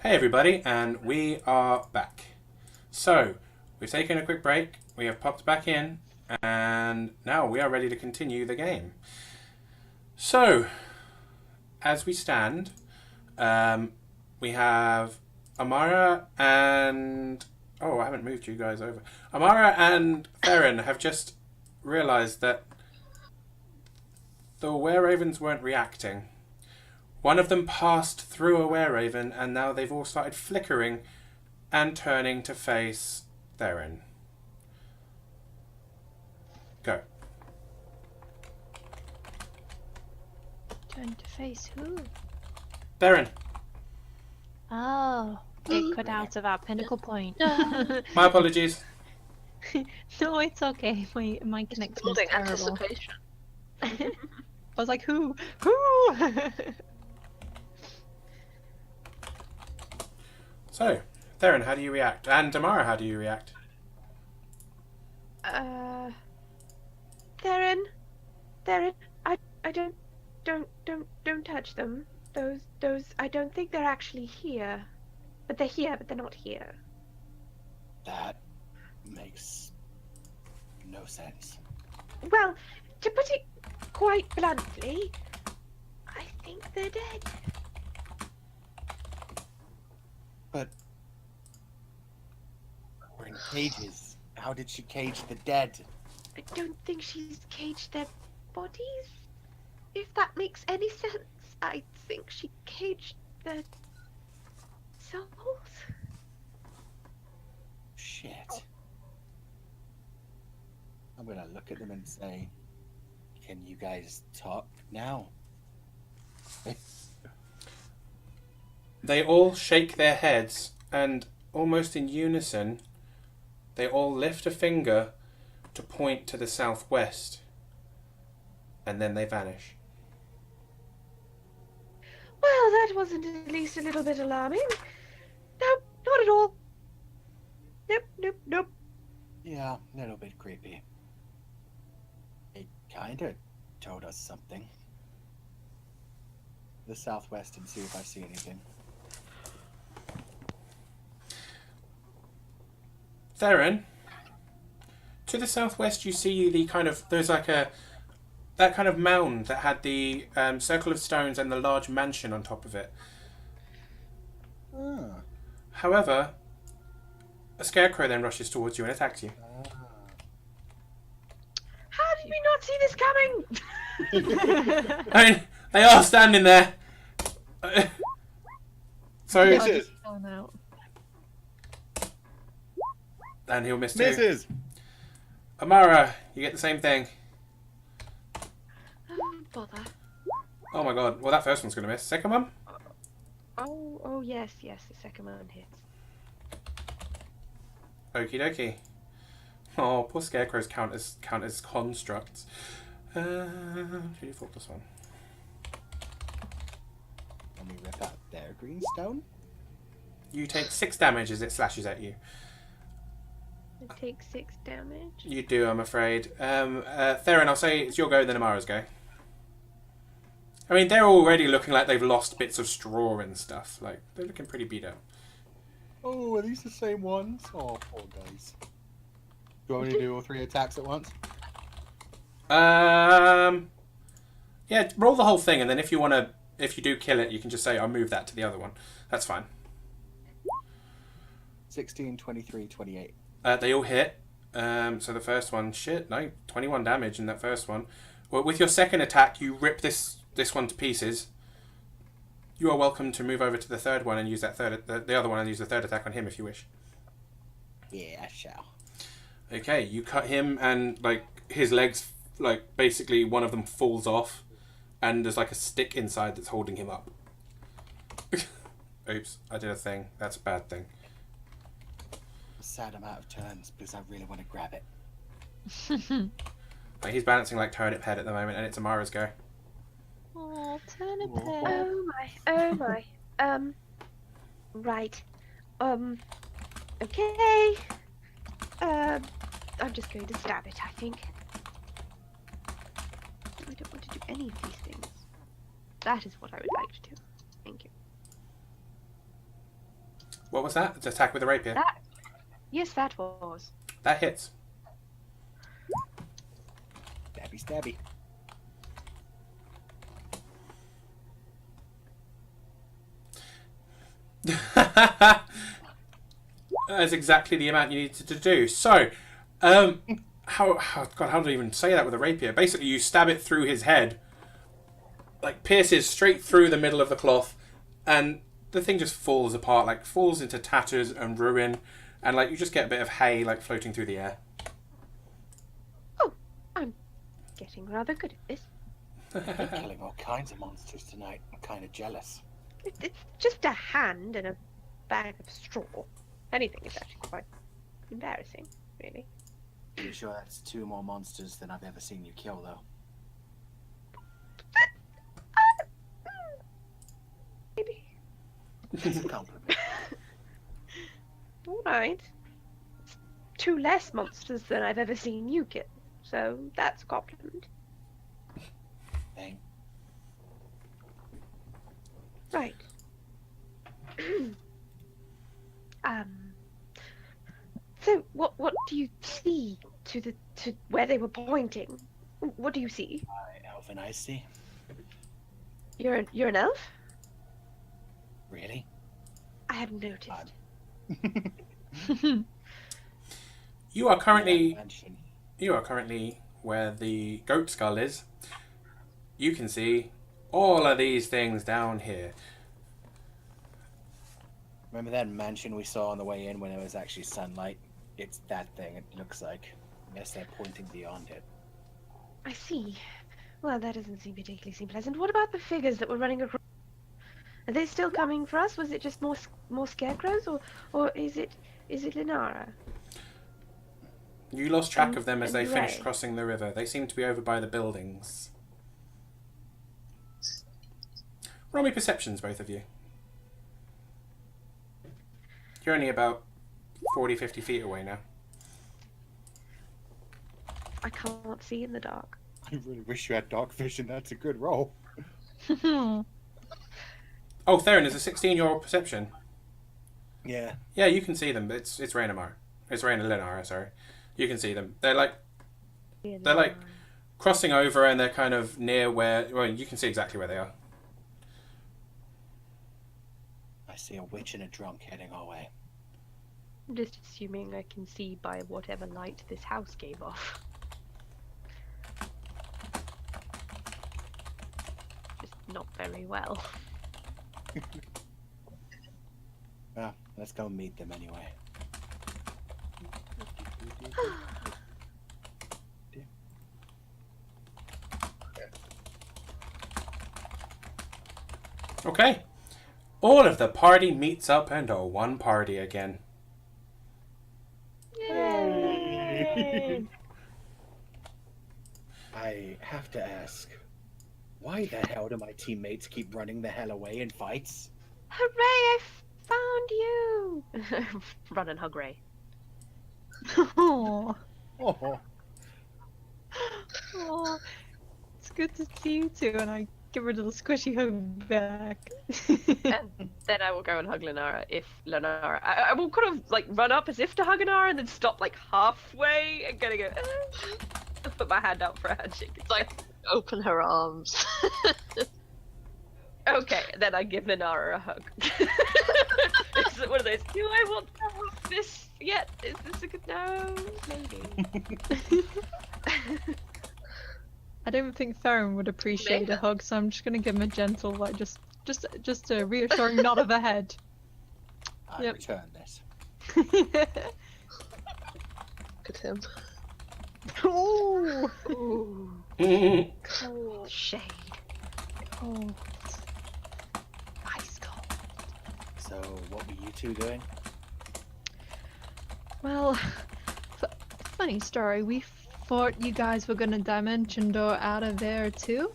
S1: Hey everybody, and we are back. So, we've taken a quick break, we have popped back in, and now we are ready to continue the game. So, as we stand, we have Amara and... Oh, I haven't moved you guys over. Amara and Theron have just realised that the were-ravens weren't reacting. One of them passed through a were-raven, and now they've all started flickering and turning to face Theron. Go.
S5: Turn to face who?
S1: Theron.
S5: Oh, it cut out of our pinnacle point.
S1: My apologies.
S5: No, it's okay. My connection is
S2: Building
S5: terrible.
S2: anticipation.
S5: I was like, who? Who?
S1: So, Theron, how do you react? And Amara, how do you react?
S4: Theron, I don't touch them. Those, I don't think they're actually here. But they're here, but they're not here.
S3: That makes no sense.
S4: Well, to put it quite bluntly, I think they're dead.
S3: But we're in cages. How did she cage the dead?
S4: I don't think she's caged their bodies. If that makes any sense, I think she caged their souls.
S3: Shit. I'm gonna look at them and say, can you guys talk now?
S1: They all shake their heads, and almost in unison, they all lift a finger to point to the southwest, and then they vanish.
S4: Well, that wasn't at least a little bit alarming. No, not at all. Nope.
S3: Yeah, a little bit creepy. It kinda told us something. The southwest and see if I see anything.
S1: Theron, to the southwest you see the kind of, there's like that kind of mound that had the circle of stones and the large mansion on top of it.
S3: Ah.
S1: However, a scarecrow then rushes towards you and attacks you.
S4: How did we not see this coming?
S1: I mean, they are standing there. So,
S3: Misses.
S5: Oh no.
S1: and he'll miss too.
S3: Misses.
S1: Amara, you get the same thing.
S4: Bother.
S1: Oh my god. Well, that first one's going to miss. Second one?
S4: Oh, yes, the second one hits.
S1: Okie dokie. Oh, poor scarecrows count as constructs. 2d4 plus 1.
S3: Let me rip out their greenstone.
S1: You take 6 damage as it slashes at you.
S4: It takes 6 damage.
S1: You do, I'm afraid. Theron, I'll say it's your go, then Amara's go. I mean, they're already looking like they've lost bits of straw and stuff. Like, they're looking pretty beat up.
S3: Oh, are these the same ones? Oh, poor guys. Do you want me to do all 3 attacks at once?
S1: Yeah, roll the whole thing, and then if you do kill it, you can just say, I'll move that to the other one. That's fine.
S3: 16, 23, 28.
S1: They all hit. So the first one, 21 damage in that first one. Well, with your second attack, you rip this one to pieces. You are welcome to move over to the third one and use that the other one and use the third attack on him if you wish.
S3: Yeah, I shall.
S1: Okay, you cut him and like his legs, like basically one of them falls off, and there's like a stick inside that's holding him up. Oops, I did a thing. That's a bad thing.
S3: Sad I'm out of turns because I really want to grab it.
S1: Like, he's balancing like turnip head at the moment, and it's Amara's go.
S5: Oh, turnip
S3: Whoa.
S5: head.
S4: Oh my. Right. Okay. I'm just going to stab it, I think. I don't want to do any of these things. That is what I would like to do. Thank you.
S1: What was that? It's attack with a rapier.
S4: That. Yes, that was.
S1: That hits.
S3: Stabby, stabby.
S1: That's exactly the amount you needed to do. So, God, how do I even say that with a rapier? Basically, you stab it through his head, like pierces straight through the middle of the cloth, and the thing just falls apart, like falls into tatters and ruin, and like you just get a bit of hay like floating through the air.
S4: Oh, I'm getting rather good at this.
S3: You're killing all kinds of monsters tonight. I'm kind of jealous.
S4: It's just a hand and a bag of straw. Anything is actually quite embarrassing, really.
S3: Pretty sure that's 2 more monsters than I've ever seen you kill, though.
S4: Maybe.
S3: It's a compliment.
S4: All right. It's 2 less monsters than I've ever seen you kill, so that's a compliment.
S3: Thing.
S4: Right. So what do you see to where they were pointing? What do you see?
S3: Elfin I see.
S4: You're an elf?
S3: Really?
S4: I hadn't noticed.
S1: You are currently
S3: Mansion.
S1: where the goat skull is. You can see all of these things down here.
S3: Remember that mansion we saw on the way in when it was actually sunlight? It's that thing, it looks like. Unless they're pointing beyond it.
S4: I see. Well, that doesn't seem particularly pleasant. What about the figures that were running across? Are they still coming for us? Was it just more scarecrows, or is it Linara?
S1: You lost track of them as they
S4: and
S1: finished
S4: Ray.
S1: crossing the river. They seem to be over by the buildings. Roll me perceptions, both of you. You're only about 40, 50 feet away now.
S4: I can't see in the dark.
S3: I really wish you had dark vision. That's a good roll.
S1: Oh, Theron, is a 16-year-old perception.
S3: Yeah.
S1: Yeah, you can see them. It's Rainamar. It's Linara, sorry. You can see them. They're like crossing over, and they're kind of near where. Well, you can see exactly where they are.
S3: I see a witch and a drunk heading our way.
S4: I'm just assuming I can see by whatever light this house gave off. Just not very well.
S3: Well, let's go meet them anyway.
S1: Okay. All of the party meets up and are one party again.
S5: Yay!
S3: I have to ask, why the hell do my teammates keep running the hell away in fights?
S4: Hooray! I found you! Run and hug Ray.
S5: Aw.
S3: Oh,
S5: Aw. It's good to see you two, and I give her a little squishy hug back.
S4: And then I will go and hug Linara if Linara. I will kind of like run up as if to hug Linara and then stop like halfway and gonna go. Put my hand out for a handshake.
S2: It's like open her arms.
S4: Okay, then I give Linara a hug. Is it one of those? Do I want to have this yet? Is this a good no? Maybe.
S5: I don't think Theron would appreciate a hug, so I'm just gonna give him a gentle, like, just a reassuring nod of the head.
S3: I
S5: Yep.
S3: return this.
S2: Look at him.
S5: Ooh.
S2: Ooh.
S4: Cold shade.
S5: Oh. Ice cold.
S3: So, what were you two doing?
S5: Well, funny story. We thought you guys were gonna dimension door out of there too,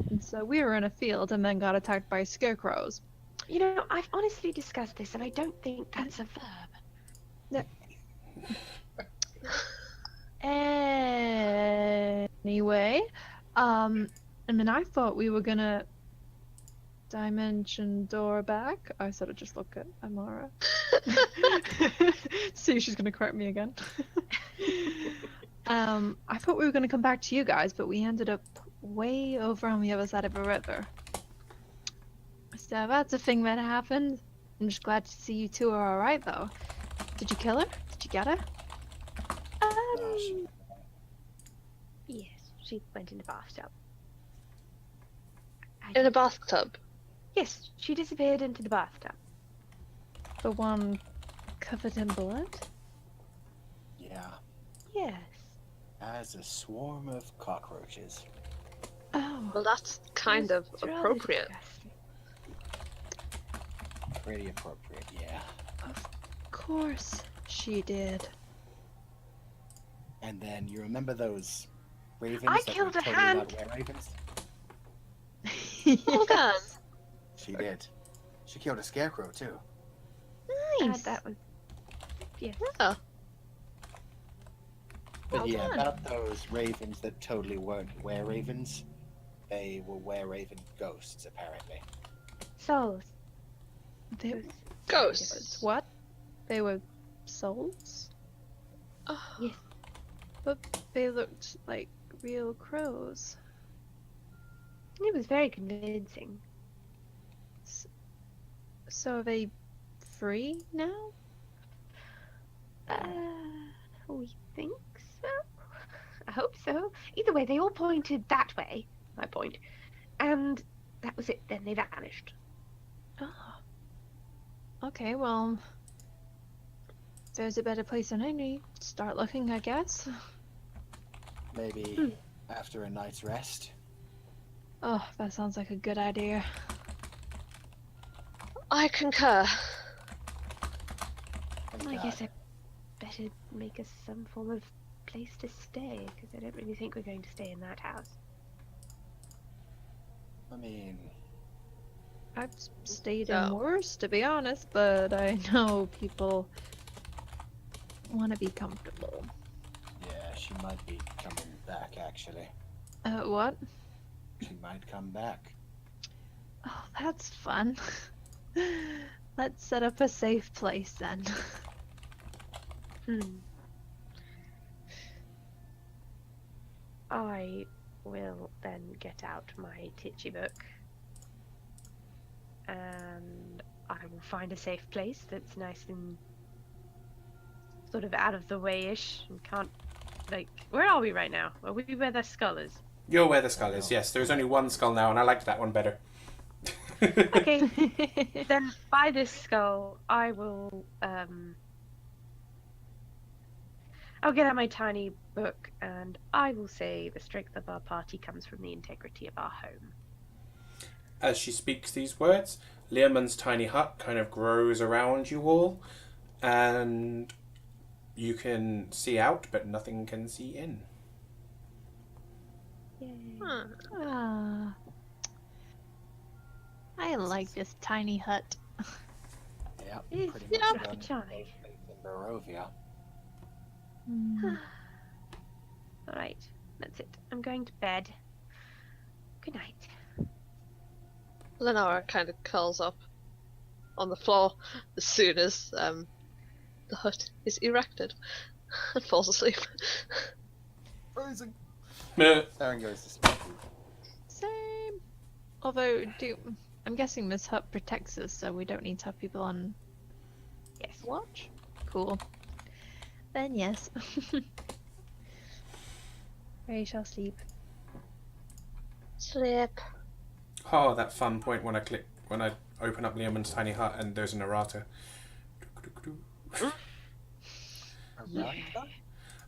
S5: and so we were in a field and then got attacked by scarecrows.
S4: You know, I've honestly discussed this, and I don't think that's a verb.
S5: Anyway, and then I thought we were gonna dimension door back. I sort of just look at Amara. See if she's gonna correct me again. I thought we were gonna come back to you guys, but we ended up way over on the other side of a river. So that's a thing that happened. I'm just glad to see you two are alright though. Did you kill her? Did you get her?
S4: Yes, she went in the bathtub.
S2: In a bathtub.
S4: Yes, she disappeared into the bathtub.
S5: The one covered in blood?
S3: Yeah.
S4: Yes.
S3: As a swarm of cockroaches.
S5: Oh,
S2: Well, that's kind of
S4: It's rather
S2: appropriate.
S4: disgusting.
S3: Pretty appropriate, yeah.
S5: of course she did.
S3: And then you remember those ravens
S4: I
S3: that
S4: killed
S3: we
S4: a
S3: told you
S4: hand.
S3: about were-ravens?
S2: Well done.
S3: She did. She killed a scarecrow too.
S5: Nice.
S4: That was. Yes.
S2: Oh,
S3: But
S2: Well
S3: yeah,
S2: done.
S3: about those ravens that totally weren't were-ravens. They were were-raven ghosts, apparently.
S4: Souls.
S5: They
S4: Those-
S2: ghosts.
S5: what? They were souls?
S2: Oh,
S4: Yes.
S5: But they looked like real crows.
S4: It was very convincing.
S5: So are they free now?
S4: We think so. I hope so. Either way, they all pointed that way. My point, and that was it. Then they vanished.
S5: Oh. Okay, well, if there's a better place than any, start looking, I guess.
S3: Maybe after a night's rest.
S5: Oh, that sounds like a good idea.
S2: I concur.
S3: Thank
S4: I
S3: God.
S4: guess I better make us some form of place to stay, because I don't really think we're going to stay in that house.
S3: I mean,
S5: I've stayed
S2: So-
S5: in worse, to be honest, but I know people want to be comfortable.
S3: yeah, she might be coming back, actually.
S5: What?
S3: She might come back.
S5: Oh, that's fun. Let's set up a safe place then.
S4: I will then get out my titchy book and I will find a safe place that's nice and sort of out of the way-ish and can't, like, where are we right now? Are we where the skull is?
S1: You're where the skull is, yes. There's only one skull now, and I liked that one better.
S4: Okay, then by this skull, I will, I'll get out my tiny book and I will say the strength of our party comes from the integrity of our home.
S1: As she speaks these words, Learmon's tiny hut kind of grows around you all, and you can see out, but nothing can see in.
S4: Yay.
S5: Ah, I like this tiny hut.
S3: Yep,
S4: It's
S3: pretty
S4: yeah,
S3: much done
S4: charming.
S3: in Barovia.
S5: Hmm.
S4: Alright, that's it. I'm going to bed. Good night.
S2: Lenora kind of curls up on the floor as soon as the hut is erected and falls asleep.
S3: Freezing.
S1: Meh.
S3: Saren goes to sleep.
S5: Same. Although, I'm guessing this hut protects us, so we don't need to have people on
S4: Yes.
S5: watch. Cool. Then yes. Ray shall sleep.
S2: Sleep.
S1: Oh, that fun point when I open up Learmon's tiny hut and there's an errata.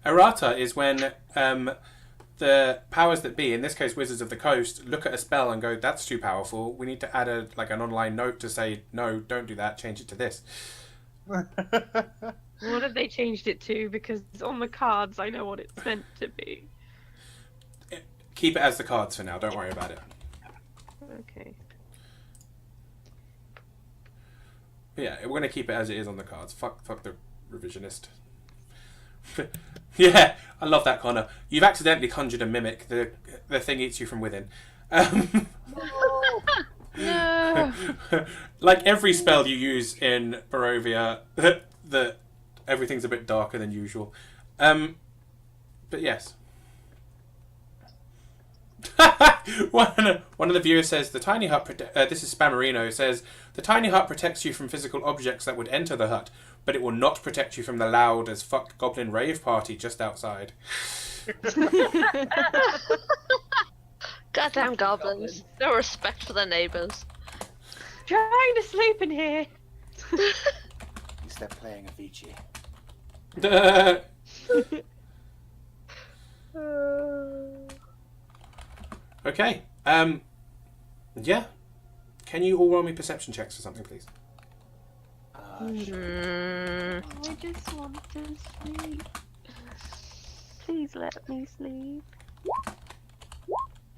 S1: Errata is when the powers that be, in this case Wizards of the Coast, look at a spell and go, that's too powerful. We need to add an online note to say, no, don't do that, change it to this.
S4: What have they changed it to? Because on the cards, I know what it's meant to be.
S1: Keep it as the cards for now, don't worry about it.
S4: Okay.
S1: But yeah, we're going to keep it as it is on the cards. Fuck the revisionist. Yeah, I love that, Connor. You've accidentally conjured a mimic. The thing eats you from within.
S5: No.
S1: like every spell you use in Barovia, that everything's a bit darker than usual. But yes. One of the viewers says the tiny hut. This is Spammerino. Says the tiny hut protects you from physical objects that would enter the hut, but it will not protect you from the loud as fuck goblin rave party just outside.
S2: Goddamn goblins. No respect for their neighbours.
S4: Trying to sleep in here.
S3: You stop playing Avicii.
S1: Okay. Yeah. Can you all roll me perception checks for something, please?
S4: I just want to sleep. Please let me sleep.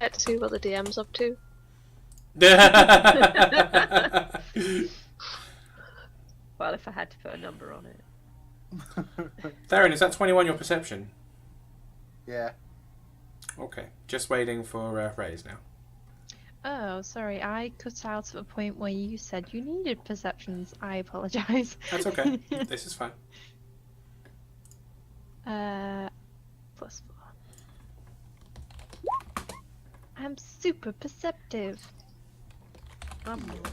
S2: Let's see what the DM's up to.
S4: Well, if I had to put a number on it.
S1: Theron, is that 21 your perception?
S3: Yeah.
S1: Okay. Just waiting for Raise now.
S5: Oh, sorry, I cut out at a point where you said you needed perceptions. I apologise.
S1: That's okay. This is fine.
S5: +4. I'm super perceptive.
S4: I'm not.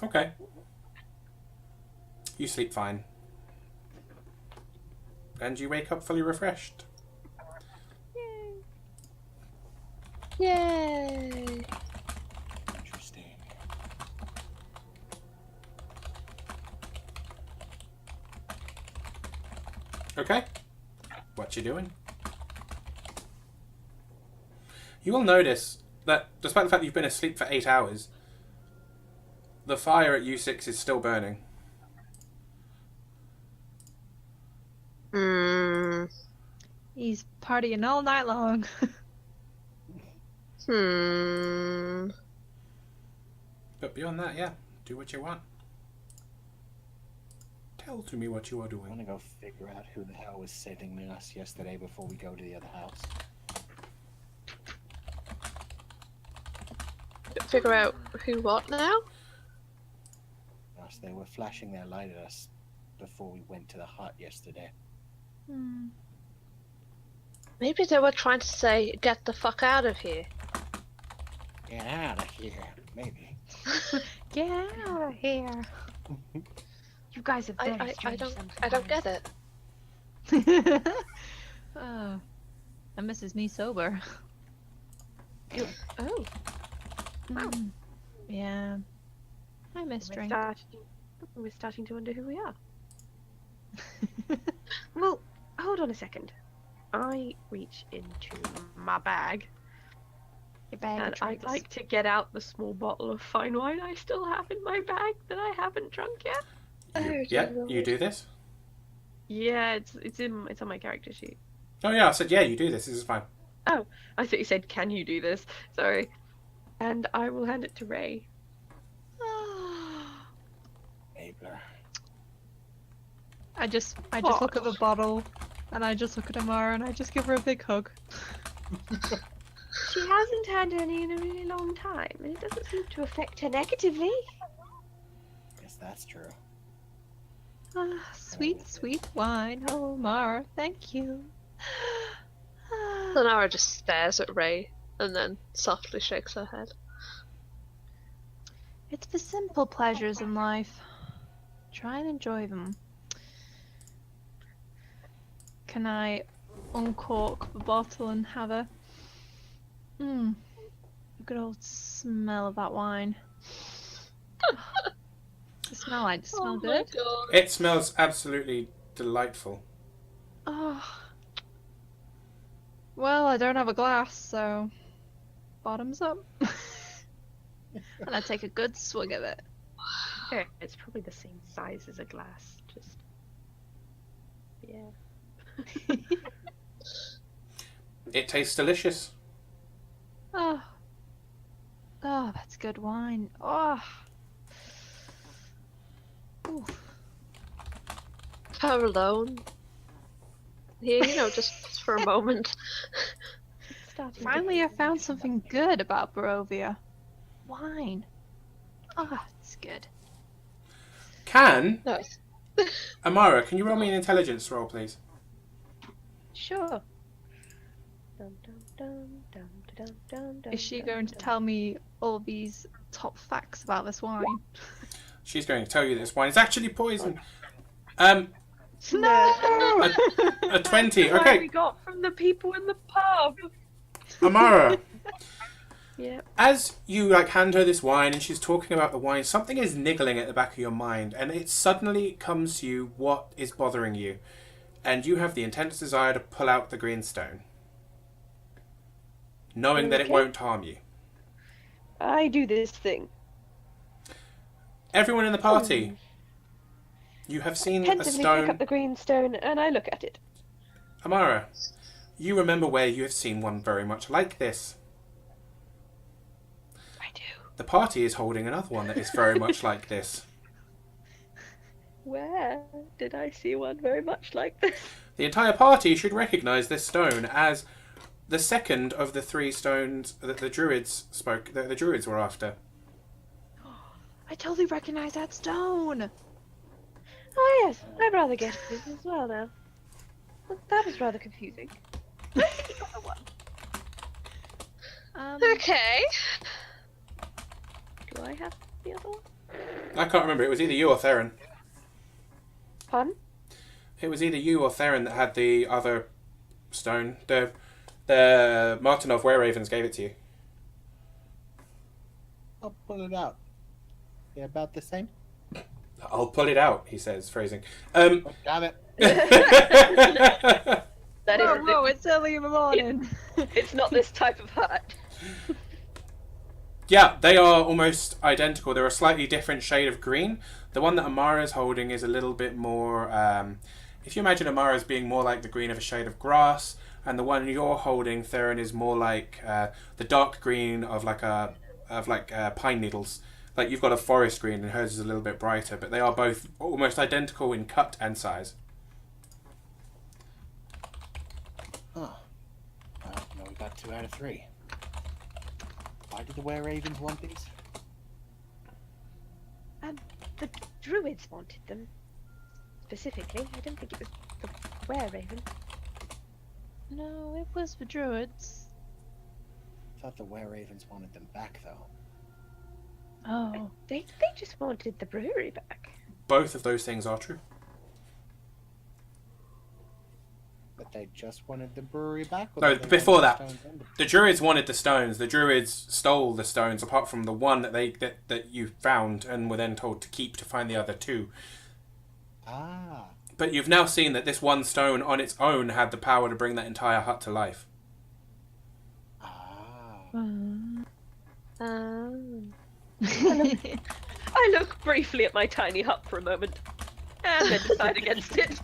S1: Okay. You sleep fine. And you wake up fully refreshed.
S2: Yay!
S3: Interesting.
S1: Okay. What you doing? You will notice that despite the fact that you've been asleep for 8 hours, the fire at U6 is still burning.
S5: He's partying all night long.
S1: But beyond that, yeah, do what you want. Tell to me what you are
S3: I
S1: doing.
S3: want to go figure out who the hell was sitting us yesterday before we go to the other house.
S2: Figure out who what now?
S3: Gosh, they were flashing their light at us before we went to the hut yesterday.
S2: Maybe they were trying to say, get the fuck out of here.
S3: Get out of here, maybe.
S5: Get out of here.
S4: You guys are very
S2: I
S4: strange
S2: don't get it.
S5: Oh, that misses me sober.
S4: Oh, wow.
S5: Yeah. I miss drink.
S4: We're starting to wonder who we are. Well, hold on a second. I reach into my bag,
S5: Your bag
S4: and
S5: of
S4: I'd
S5: tricks.
S4: like to get out the small bottle of fine wine I still have in my bag that I haven't drunk yet.
S1: Yeah, you do this?
S4: Yeah, it's on my character sheet.
S1: Oh yeah, I said yeah, you do this. This is fine.
S4: Oh, I thought you said, "Can you do this?" Sorry. And I will hand it to Ray.
S3: Abler.
S5: I just look at the bottle, and I just look at Amara, and I just give her a big hug.
S4: She hasn't had any in a really long time, and it doesn't seem to affect her negatively.
S3: Yes, that's true.
S5: Ah, sweet, sweet wine. Oh, Amara, thank you.
S2: Lenara just stares at Ray and then softly shakes her head.
S5: It's the simple pleasures in life. Try and enjoy them. Can I uncork the bottle and have a good old smell of that wine? Does it smell good?
S2: God.
S1: It smells absolutely delightful.
S5: Oh. Well, I don't have a glass, so bottoms up. And I take a good swig of it.
S4: Yeah, it's probably the same size as a glass. Just yeah.
S1: It tastes delicious.
S5: Oh, that's good wine. Oh,
S2: Her alone. here, just for a moment.
S4: Starting
S5: Finally, I found something good about Barovia. Wine. Ah, it's good.
S2: Nice.
S1: Amara, can you roll me an intelligence roll, please?
S4: Sure. Dum, dum, dum, dum, dum, dum, dum,
S5: Is she
S4: dum,
S5: going to
S4: dum.
S5: tell me all these top facts about this wine?
S1: She's going to tell you this wine is actually poison.
S5: No!
S1: A 20.
S4: Why
S1: Okay,
S4: we got from the people in the pub.
S1: Amara.
S4: Yep.
S1: As you hand her this wine and she's talking about the wine, something is niggling at the back of your mind, and it suddenly comes to you what is bothering you, and you have the intense desire to pull out the green stone, knowing that it
S4: Okay.
S1: won't harm you.
S4: I do this thing.
S1: Everyone in the party, you have seen a
S4: Pensively pick up
S1: stone.
S4: the green stone and I look at it.
S1: Amara, you remember where you have seen one very much like this.
S4: I do.
S1: The party is holding another one that is very much like this.
S4: Where did I see one very much like this?
S1: The entire party should recognise this stone as the second of the 3 stones that the druids the druids were after.
S5: I totally recognize that stone!
S4: Oh yes, I'd rather get this as well now. Well, that was rather confusing.
S2: Okay.
S4: Do I have the other one?
S1: I can't remember, it was either you or Theron.
S4: Pardon?
S1: It was either you or Theron that had the other stone. The Martinov Were-Ravens gave it to you.
S3: I'll pull it out. They're about the same.
S1: I'll pull it out, he says, phrasing.
S3: Oh, damn it.
S4: That is.
S5: Whoa, it's early in the morning.
S4: It's not this type of hut.
S1: Yeah, they are almost identical. They're a slightly different shade of green. The one that Amara's holding is a little bit more... if you imagine Amara's being more like the green of a shade of grass, and the one you're holding, Theron, is more like the dark green of pine needles. Like you've got a forest green and hers is a little bit brighter, but they are both almost identical in cut and size.
S3: Huh. Well, no, we got 2 out of 3. Why did the Were-Ravens want these?
S4: The druids wanted them. Specifically, I don't think it was the Were-Raven.
S5: No, it was the druids.
S3: I thought the Were-Ravens wanted them back, though.
S5: Oh.
S4: They just wanted the brewery back.
S1: Both of those things are true.
S3: But they just wanted the brewery back? Or
S1: No,
S3: did they
S1: before
S3: want the
S1: that.
S3: stones and the-
S1: The druids wanted the stones. The druids stole the stones, apart from the one that you found and were then told to keep to find the other 2.
S3: Ah.
S1: But you've now seen that this one stone on its own had the power to bring that entire hut to life.
S3: Ah.
S4: I look briefly at my tiny hut for a moment, and then decide against it.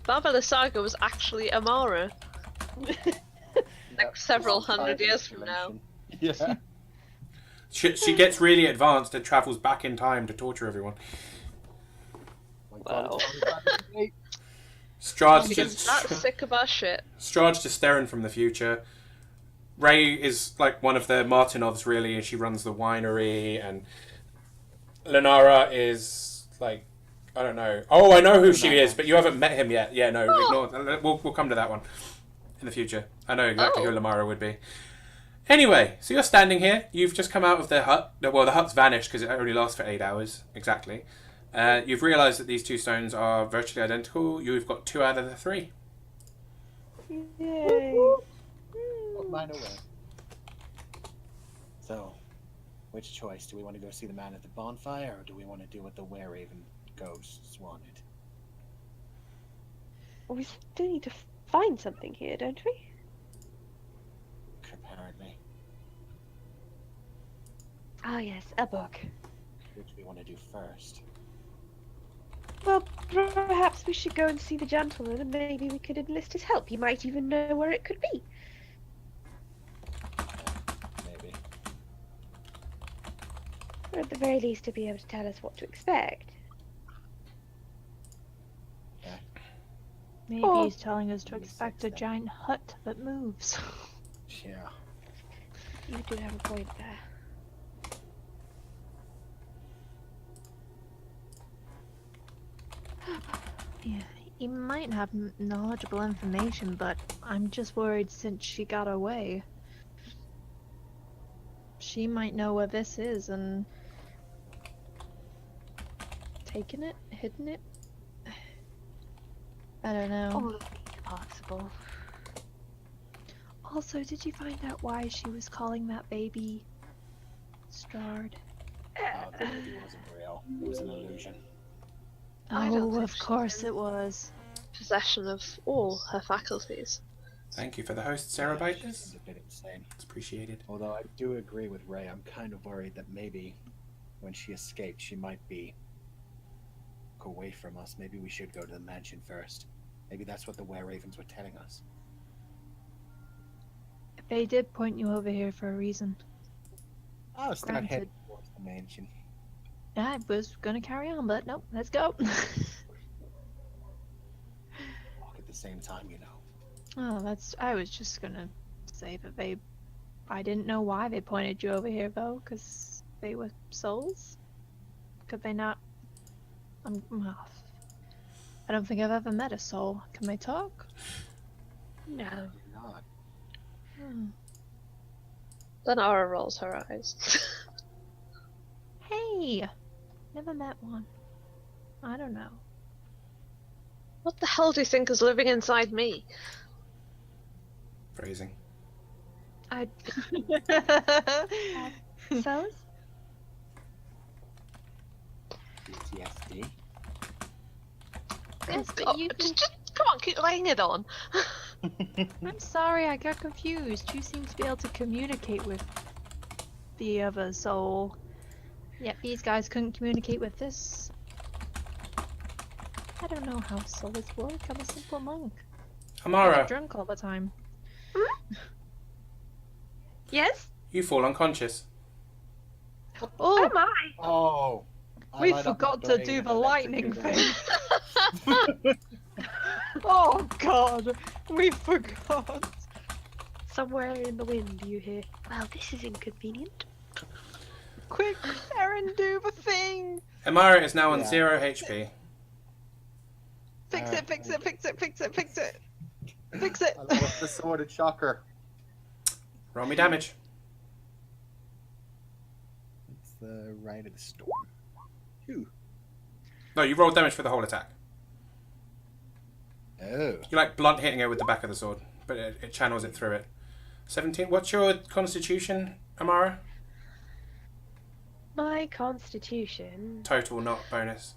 S2: Baba the Saga was actually Amara. Like several hundred years from now.
S3: Yeah.
S1: She gets really advanced and travels back in time to torture everyone.
S2: Wow.
S1: Strahd's
S2: She's that sick of our shit.
S1: Strahd's just staring from the future. Ray is like one of the Martinovs, really, and she runs the winery. And Lenara is like, I don't know. Oh, I know who she is, but you haven't met him yet. Yeah, no, ignore. We'll come to that one in the future. I know exactly who Lenara would be. Anyway, so you're standing here. You've just come out of the hut. Well, the hut's vanished because it only lasts for 8 hours exactly. You've realised that these 2 stones are virtually identical. You've got 2 out of the 3.
S4: Yay.
S3: Put mine away. So, which choice? Do we want to go see the man at the bonfire, or do we want to do what the Were-Raven ghosts wanted?
S4: Well, we still need to find something here, don't we?
S3: Apparently.
S4: Ah, yes, a book.
S3: Which we want to do first?
S4: Well, perhaps we should go and see the gentleman, and maybe we could enlist his help. He might even know where it could be.
S3: Maybe.
S4: Or at the very least to be able to tell us what to expect.
S5: Maybe
S2: Oh.
S5: he's telling us to expect a giant hut that moves.
S3: Yeah.
S4: You do have a point there.
S5: Yeah, he might have knowledgeable information, but I'm just worried since she got away. She might know where this is and taken it, hidden it. I don't know.
S4: All of these are possible.
S5: Also, did you find out why she was calling that baby Strahd?
S3: The baby wasn't real. It was an illusion.
S2: I don't
S5: Oh,
S2: think
S5: of
S2: she's
S5: course
S2: in
S5: it was.
S2: possession of all her faculties.
S1: Thank you for the host, Sarah Biters.
S3: She's a bit insane.
S1: It's appreciated.
S3: Although I do agree with Ray, I'm kind of worried that maybe when she escaped, she might be away from us. Maybe we should go to the mansion first. Maybe that's what the were-ravens were telling us.
S5: They did point you over here for a reason.
S3: I was start
S5: Granted.
S3: heading towards the mansion.
S5: I was gonna carry on, but nope, let's go.
S3: Walk at the same time, you know.
S5: Oh, I was just gonna say that I didn't know why they pointed you over here though, because they were souls? Could they not? I don't think I've ever met a soul. Can they talk?
S4: No.
S3: You're not.
S5: Hmm.
S2: Lenora rolls her eyes.
S5: Hey! Never met one. I don't know.
S2: What the hell do you think is living inside me?
S1: Phrasing.
S5: I.
S4: Fellas?
S3: PTSD.
S5: Yes, but
S2: Oh,
S5: you can...
S2: just come on, keep laying it on.
S5: I'm sorry, I got confused. You seem to be able to communicate with the other soul. Yet these guys couldn't communicate with this. I don't know how souls work. I'm a simple monk. I
S1: Amara,
S5: get drunk all the time.
S4: Yes?
S1: you fall unconscious.
S5: Oh,
S4: Am I?
S3: Oh! I
S5: we
S3: light up my
S5: forgot to
S3: brain
S5: do
S3: and
S5: the lightning
S3: electrocute
S5: thing. Oh god, we forgot.
S4: Somewhere in the wind you hear, well, this is inconvenient.
S5: Quick, Aaron, do the thing.
S1: Amara is now on
S3: Yeah.
S1: 0 HP.
S5: Fix it, fix it, fix it, fix it, fix it. Fix it.
S3: I lost the sword and shocker.
S1: Roll me damage.
S3: It's the right of the storm. Phew.
S1: No, you roll damage for the whole attack.
S3: Oh.
S1: You like blunt hitting her with the back of the sword, but it channels it through it. 17. What's your constitution, Amara?
S4: My constitution,
S1: Total, not bonus.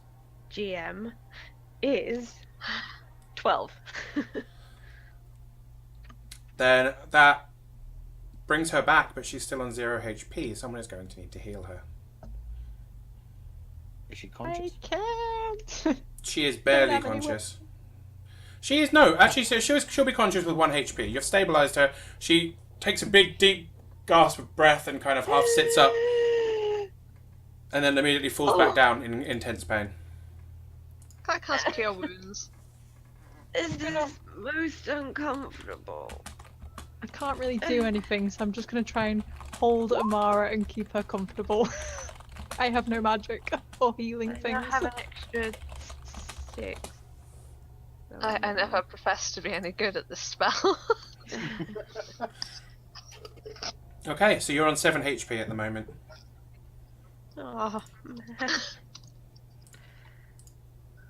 S4: GM, is 12.
S1: Then that brings her back, but she's still on 0 HP. Someone is going to need to heal her.
S3: Is she
S5: I
S3: conscious?
S5: can't.
S1: She is barely
S5: have any
S1: conscious. She is no. Actually, so she'll be conscious with 1 HP. You've stabilized her. She takes a big, deep gasp of breath and kind of half sits up, and then immediately falls back down in intense pain.
S2: Can I cast Cure Wounds?
S4: This is most uncomfortable.
S5: I can't really do anything, so I'm just gonna try and hold Amara and keep her comfortable. I have no magic or healing
S4: I
S5: things.
S4: have an extra 6.
S2: I never professed to be any good at this spell.
S1: Okay, so you're on 7 HP at the moment.
S4: Oh, man.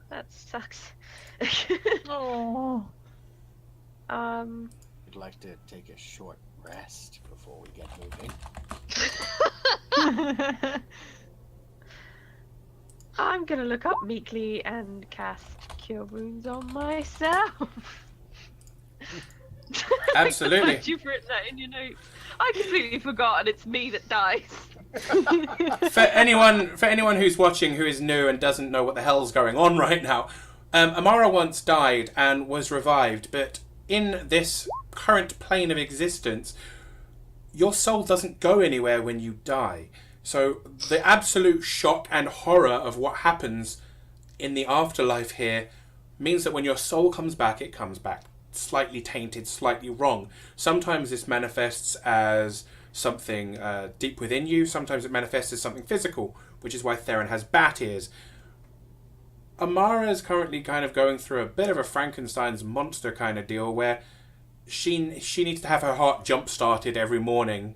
S4: That sucks.
S5: Oh.
S3: I'd like to take a short rest before we get moving.
S4: I'm gonna look up meekly and cast Cure Wounds on myself.
S1: Absolutely.
S4: You've written that in your notes. I completely forgot, and it's me that dies.
S1: For anyone who's watching who is new and doesn't know what the hell's going on right now, Amara once died and was revived, but in this current plane of existence, your soul doesn't go anywhere when you die. So the absolute shock and horror of what happens in the afterlife here means that when your soul comes back, it comes back slightly tainted, slightly wrong. Sometimes this manifests as something deep within you. Sometimes it manifests as something physical, which is why Theron has bat ears. Amara is currently kind of going through a bit of a Frankenstein's monster kind of deal where she needs to have her heart jump-started every morning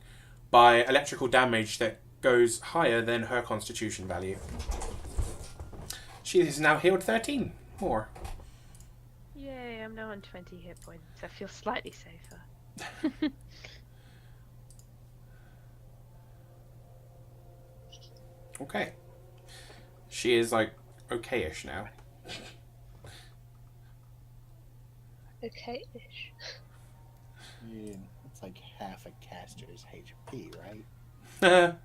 S1: by electrical damage that goes higher than her constitution value. She is now healed 13 more.
S4: Yay, I'm now on 20 hit points. I feel slightly safer.
S1: Okay. She is like okay-ish now.
S2: Okay-ish.
S3: Yeah, that's like half a caster's HP, right?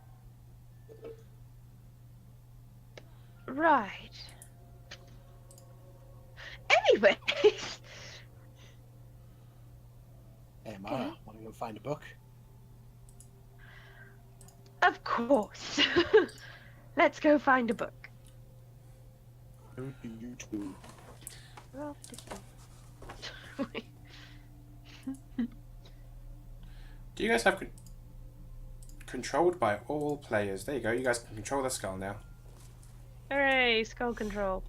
S4: Right. Anyways.
S3: Hey, Mara, want to go find a book?
S4: Of course. Let's go find a book.
S3: Who do you two?
S4: We're off to see.
S1: Do you guys have controlled by all players? There you go. You guys can control the skull now.
S4: Hooray, skull control.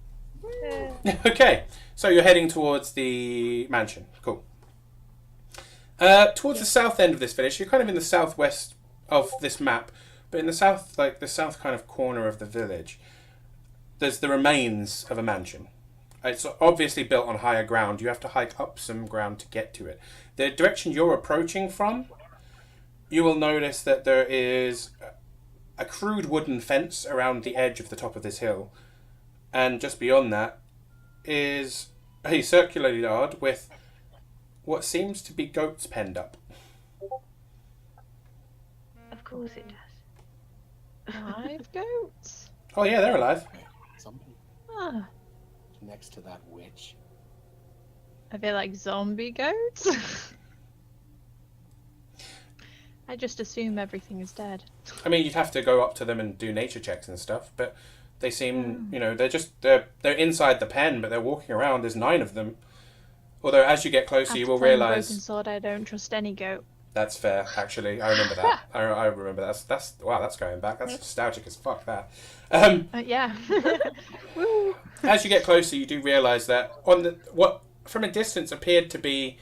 S1: Okay, so you're heading towards the mansion. Cool. Towards the south end of this village, you're kind of in the southwest of this map, but in the south, like the south kind of corner of the village, there's the remains of a mansion. It's obviously built on higher ground. You have to hike up some ground to get to it. The direction you're approaching from, you will notice that there is a crude wooden fence around the edge of the top of this hill. And just beyond that is a circular yard with what seems to be goats penned up.
S4: Of course it does.
S5: 5 goats.
S1: Oh yeah, they're alive.
S3: Somebody
S5: Ah,
S3: next to that witch.
S5: are they like zombie goats? I just assume everything is dead.
S1: I mean, you'd have to go up to them and do nature checks and stuff, but they seem, you know, they're inside the pen, but they're walking around. There's 9 of them. Although as you get closer, you will
S5: After playing
S1: realise
S5: Broken Sword, I don't trust any goat.
S1: that's fair. Actually, I remember that. I remember that. That's wow. That's going back. That's nostalgic as fuck. That.
S5: Yeah. Woo.
S1: As you get closer, you do realise that on what from a distance appeared to be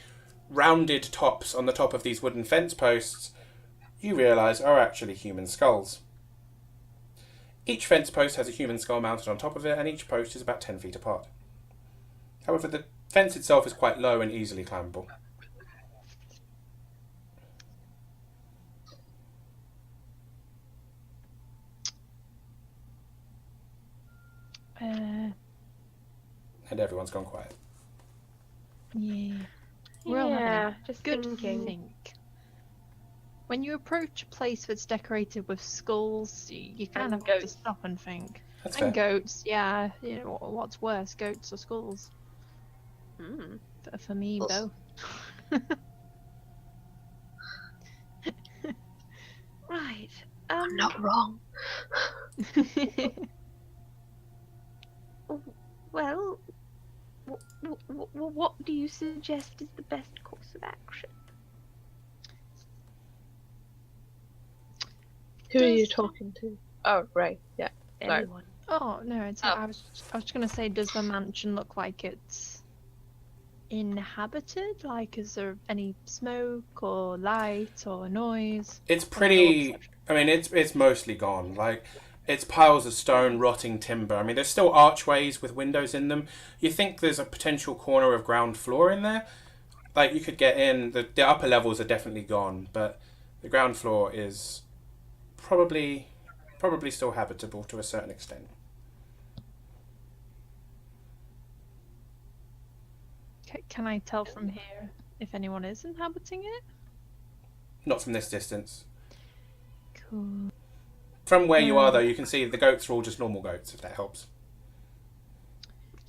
S1: rounded tops on the top of these wooden fence posts, you realise are actually human skulls. Each fence post has a human skull mounted on top of it, and each post is about 10 feet apart. However, the fence itself is quite low and easily climbable. And everyone's gone quiet.
S5: Yeah. We're all having
S4: Yeah,
S5: a
S4: just
S5: good
S4: thinking.
S5: think. When you approach a place that's decorated with skulls, you kind
S4: And
S5: of have to
S4: goats.
S5: stop and think.
S1: That's
S5: And
S1: fair.
S5: goats, yeah. You know, what's worse, goats or skulls?
S4: Hmm.
S5: For me,
S2: Well,
S5: both.
S4: Right.
S2: I'm not wrong.
S4: Well, what do you suggest is the best course of action?
S2: Who are you
S5: Does-
S2: talking to? Oh, right, yeah. No.
S4: Anyone?
S5: Oh no, it's
S2: Oh.
S5: I was gonna say, does the mansion look like it's inhabited? Like, is there any smoke or light or noise?
S1: It's
S5: Or
S1: pretty.
S5: no
S1: I mean, it's mostly gone. Like, it's piles of stone, rotting timber. I mean, there's still archways with windows in them. You think there's a potential corner of ground floor in there? Like, you could get in. The upper levels are definitely gone, but the ground floor is probably still habitable to a certain extent.
S5: Can I tell from here if anyone is inhabiting it?
S1: Not from this distance.
S5: Cool.
S1: From where you are, though, you can see the goats are all just normal goats, if that helps.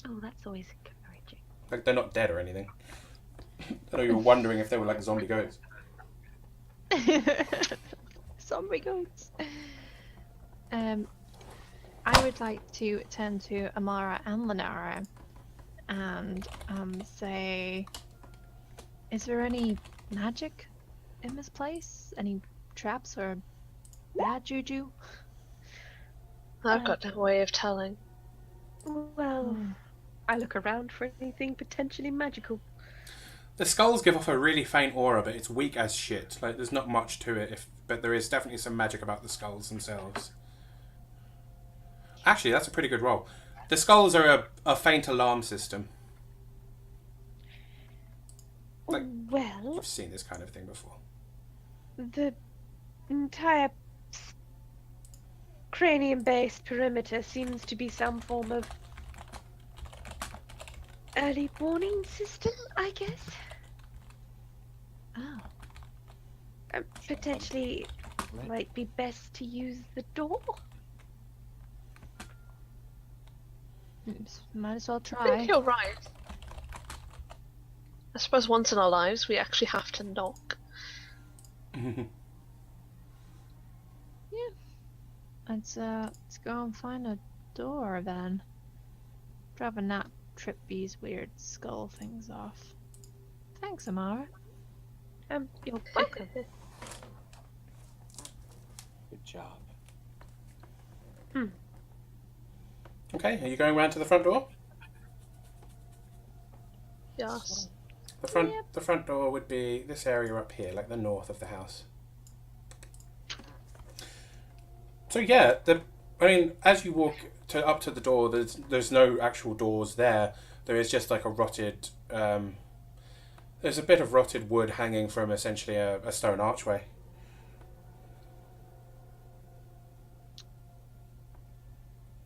S4: Oh, that's always encouraging.
S1: Like, they're not dead or anything. I know you were wondering if they were like zombie goats.
S5: Zombie goats. I would like to turn to Amara and Lenara and say, is there any magic in this place? Any traps or bad juju?
S2: I've got no way of telling.
S4: Well, I look around for anything potentially magical.
S1: The skulls give off a really faint aura, but it's weak as shit. Like, there's not much to it, but there is definitely some magic about the skulls themselves. Actually, that's a pretty good roll. The skulls are a faint alarm system. Like,
S4: Well,
S1: you've seen this kind of thing before.
S4: the entire cranium-based perimeter seems to be some form of early warning system, I guess.
S5: Oh.
S4: Potentially, might be best to use the door.
S5: Might as well
S2: I
S5: try.
S2: think you're right. I suppose once in our lives we actually have to knock.
S5: Let's go and find a door then. Rather not trip these weird skull things off. Thanks, Amara.
S4: You're welcome.
S3: Good job.
S1: Okay, are you going round to the front door?
S2: Yes.
S1: The front door would be this area up here, like the north of the house. So yeah, as you walk up to the door, there's no actual doors there. There is just like a rotted. There's a bit of rotted wood hanging from essentially a stone archway.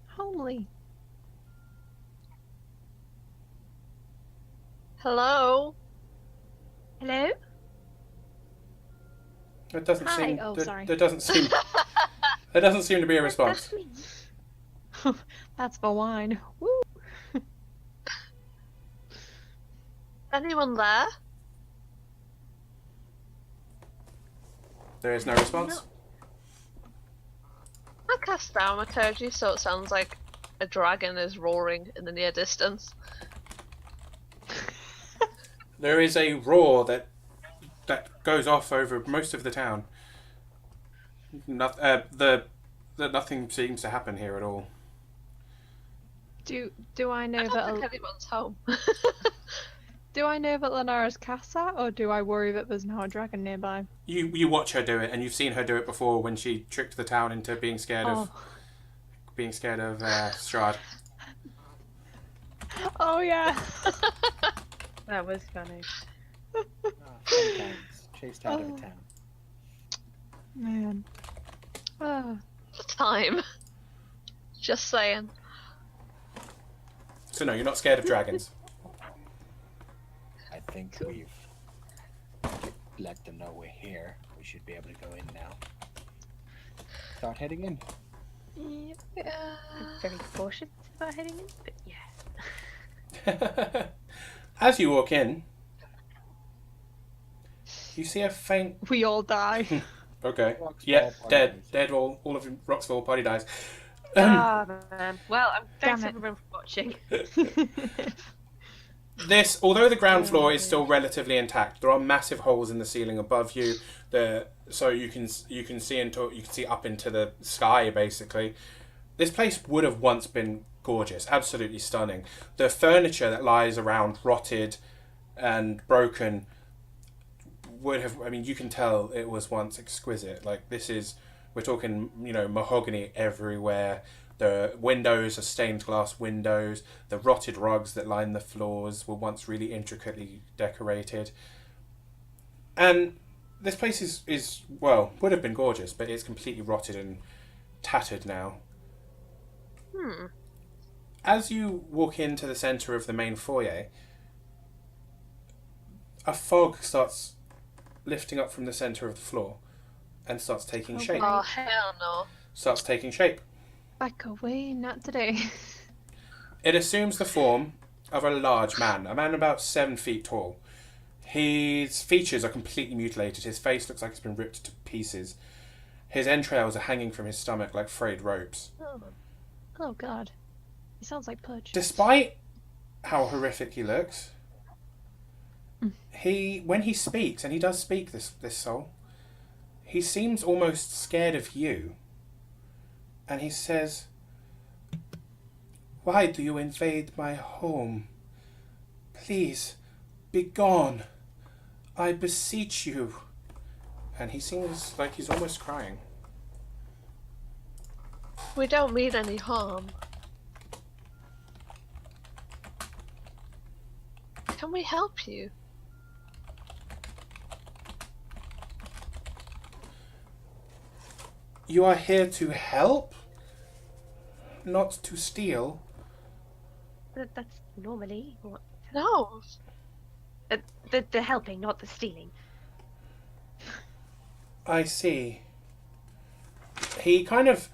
S5: Homely.
S2: Hello?
S4: Hello?
S1: It doesn't
S5: Hi.
S1: seem.
S5: Oh, sorry.
S1: There doesn't seem. There doesn't seem to be a response.
S4: That's me.
S5: That's the wine. Woo!
S2: Anyone there?
S1: There is no response.
S2: I cast Thaumaturgy, so it sounds like a dragon is roaring in the near distance.
S1: There is a roar that goes off over most of the town. Nothing seems to happen here at all.
S5: Do I know
S2: I don't
S5: that?
S2: think anyone's home.
S5: Do I know that Lenara's cast that, or do I worry that there's now a dragon nearby?
S1: You watch her do it, and you've seen her do it before when she tricked the town into being scared of Strahd.
S5: Oh yeah.
S4: That was funny.
S3: Sometimes chased out of a town.
S5: Man. Ah.
S2: The time. Just saying.
S1: So no, you're not scared of dragons.
S3: I think we've let them know we're here. We should be able to go in now. Start heading in.
S2: Yeah.
S4: I'm very cautious about heading in, but yeah.
S1: As you walk in, you see a faint.
S5: We all die.
S1: Okay.
S3: Rocks
S1: Yeah,
S3: fall,
S1: dead.
S3: party dies.
S1: Dead. All of Roxville party dies.
S4: Ah, man. Well, thanks
S5: Damn it.
S4: everyone for watching.
S1: Although the ground floor is still relatively intact, there are massive holes in the ceiling above you. So you can see up into the sky basically. This place would have once been gorgeous, absolutely stunning. The furniture that lies around, rotted and broken, would have. I mean, you can tell it was once exquisite. Like we're talking, mahogany everywhere. The windows are stained glass windows. The rotted rugs that line the floors were once really intricately decorated. And this place is would have been gorgeous, but it's completely rotted and tattered now. As you walk into the centre of the main foyer, a fog starts lifting up from the centre of the floor and starts taking shape.
S2: Oh, hell no.
S1: Starts taking shape.
S5: Back away, not today.
S1: It assumes the form of a large man, a man about 7 feet tall. His features are completely mutilated. His face looks like it's been ripped to pieces. His entrails are hanging from his stomach like frayed ropes.
S5: Oh god. He sounds like Pudge.
S1: Despite how horrific he looks, when he speaks, and he does speak, this soul, he seems almost scared of you. And he says, "Why do you invade my home? Please, be gone. I beseech you." And he seems like he's almost crying.
S2: We don't mean any harm. Can we help you?
S1: You are here to help, not to steal.
S4: That's normally what.
S2: No.
S4: The helping, not the stealing.
S1: I see. He kind of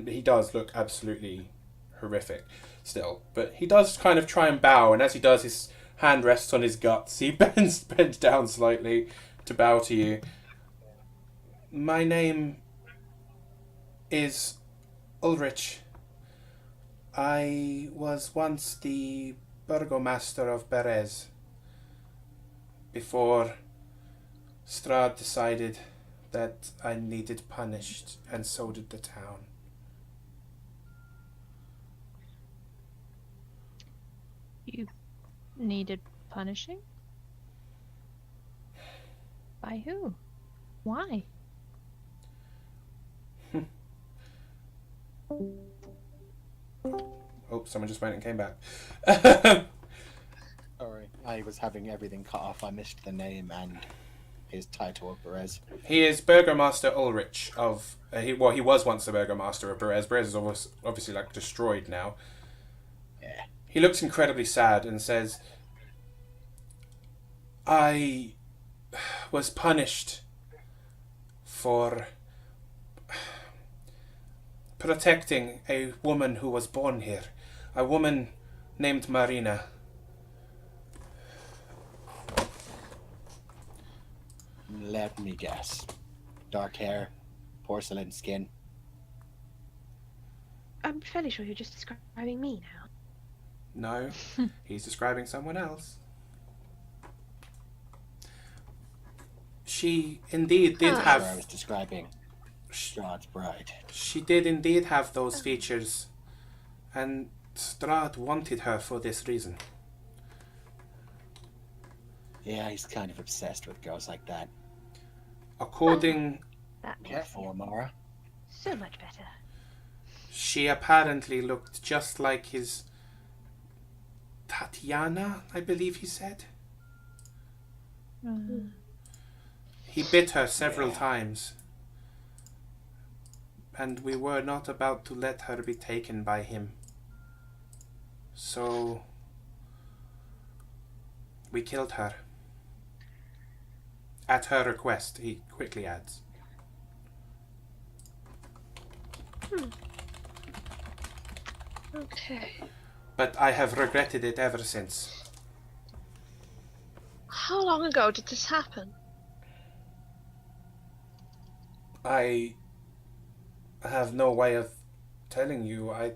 S1: he does look absolutely horrific still, but he does kind of try and bow, and as he does, his hand rests on his guts. He bends down slightly to bow to you. My name is Ulrich. I was once the burgomaster of Berez before Strahd decided that I needed punished, and so did the town.
S5: You needed punishing? By who? Why?
S1: Oh, someone just went and came back.
S3: Sorry, I was having everything cut off. I missed the name and his title of Perez.
S1: He is Burgomaster Ulrich of... he was once the Burgomaster of Perez. Perez is obviously like destroyed now.
S3: Yeah.
S1: He looks incredibly sad and says, "I was punished for protecting a woman who was born here. A woman named Marina.
S3: Let me guess. Dark hair, porcelain skin.
S4: I'm fairly sure you're just describing me now.
S1: No, he's describing someone else. She indeed did
S3: I
S1: have...
S3: was describing Strahd's bride.
S1: She did indeed have those features, and Strahd wanted her for this reason.
S3: Yeah, he's kind of obsessed with girls like that.
S1: According...
S4: That makes
S3: Careful,
S4: you
S3: Amara.
S4: so much better.
S1: She apparently looked just like his Tatiana, I believe he said. He bit her several times, and we were not about to let her be taken by him. So we killed her. At her request, he quickly adds.
S2: Okay.
S1: But I have regretted it ever since.
S2: How long ago did this happen?
S1: I have no way of telling you. I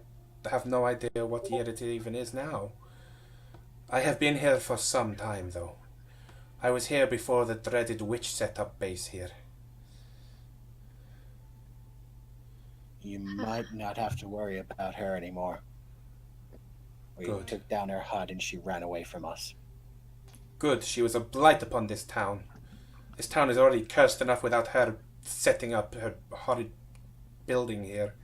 S1: have no idea what year it even is now. I have been here for some time, though. I was here before the dreaded witch set up base here.
S3: You might not have to worry about her anymore. We
S1: Good.
S3: took down her hut and she ran away from us.
S1: Good, she was a blight upon this town. This town is already cursed enough without her setting up her horrid building here.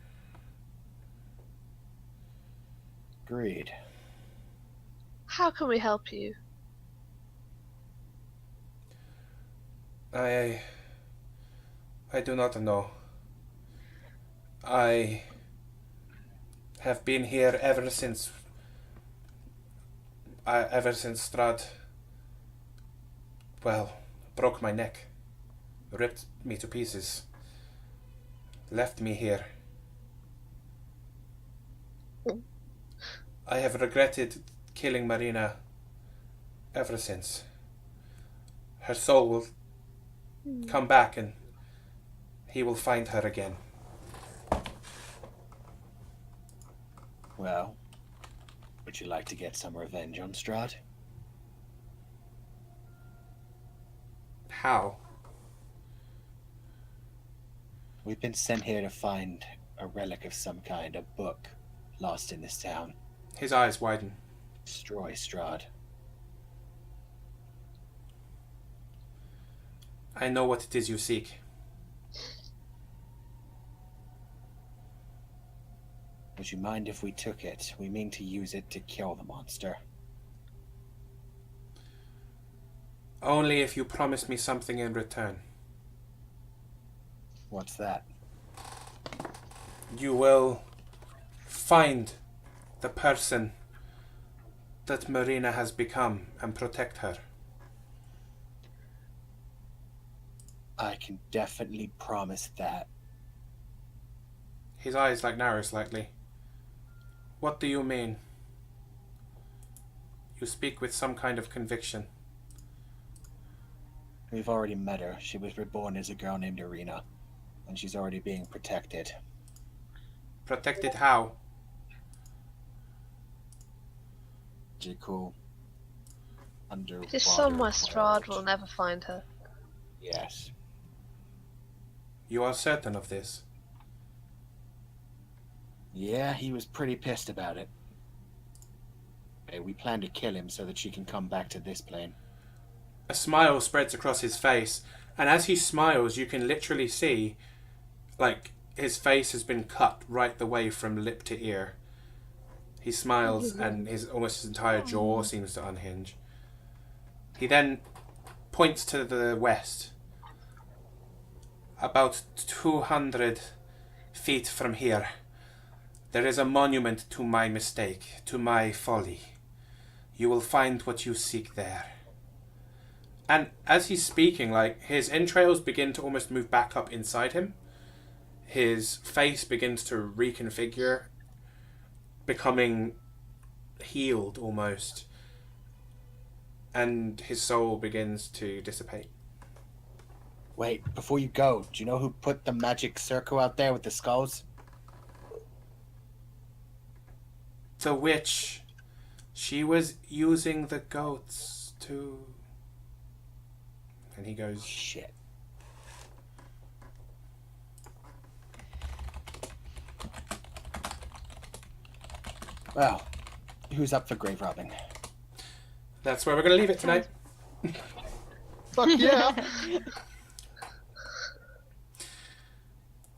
S3: Agreed.
S2: How can we help you?
S1: I do not know. I have been here ever since Strahd, well, broke my neck, ripped me to pieces, left me here. I have regretted killing Marina ever since. Her soul will come back and he will find her again.
S3: Well, would you like to get some revenge on Strahd?
S1: How?
S3: We've been sent here to find a relic of some kind, a book lost in this town.
S1: His eyes widen.
S3: Destroy Strahd.
S1: I know what it is you seek.
S3: Would you mind if we took it? We mean to use it to kill the monster.
S1: Only if you promise me something in return.
S3: What's that?
S1: You will find the person that Marina has become and protect her.
S3: I can definitely promise that.
S1: His eyes narrow slightly. What do you mean? You speak with some kind of conviction.
S3: We've already met her. She was reborn as a girl named Irina, and she's already being protected.
S1: Protected how?
S3: Cool. Underwater.
S2: It is somewhere Strahd will
S3: world.
S2: never find her.
S3: Yes.
S1: You are certain of this?
S3: Yeah, he was pretty pissed about it. Hey, we plan to kill him so that she can come back to this plane.
S1: A smile spreads across his face, and as he smiles, you can literally see, his face has been cut right the way from lip to ear. He smiles, and almost his entire jaw seems to unhinge. He then points to the west. About 200 feet from here, there is a monument to my mistake, to my folly. You will find what you seek there. And as he's speaking, his entrails begin to almost move back up inside him. His face begins to reconfigure, becoming healed almost. And his soul begins to dissipate.
S3: Wait, before you go, do you know who put the magic circle out there with the skulls?
S1: The witch. She was using the goats to... And he goes...
S3: Shit. Well, who's up for grave robbing?
S1: That's where we're going to leave it tonight.
S3: Fuck yeah!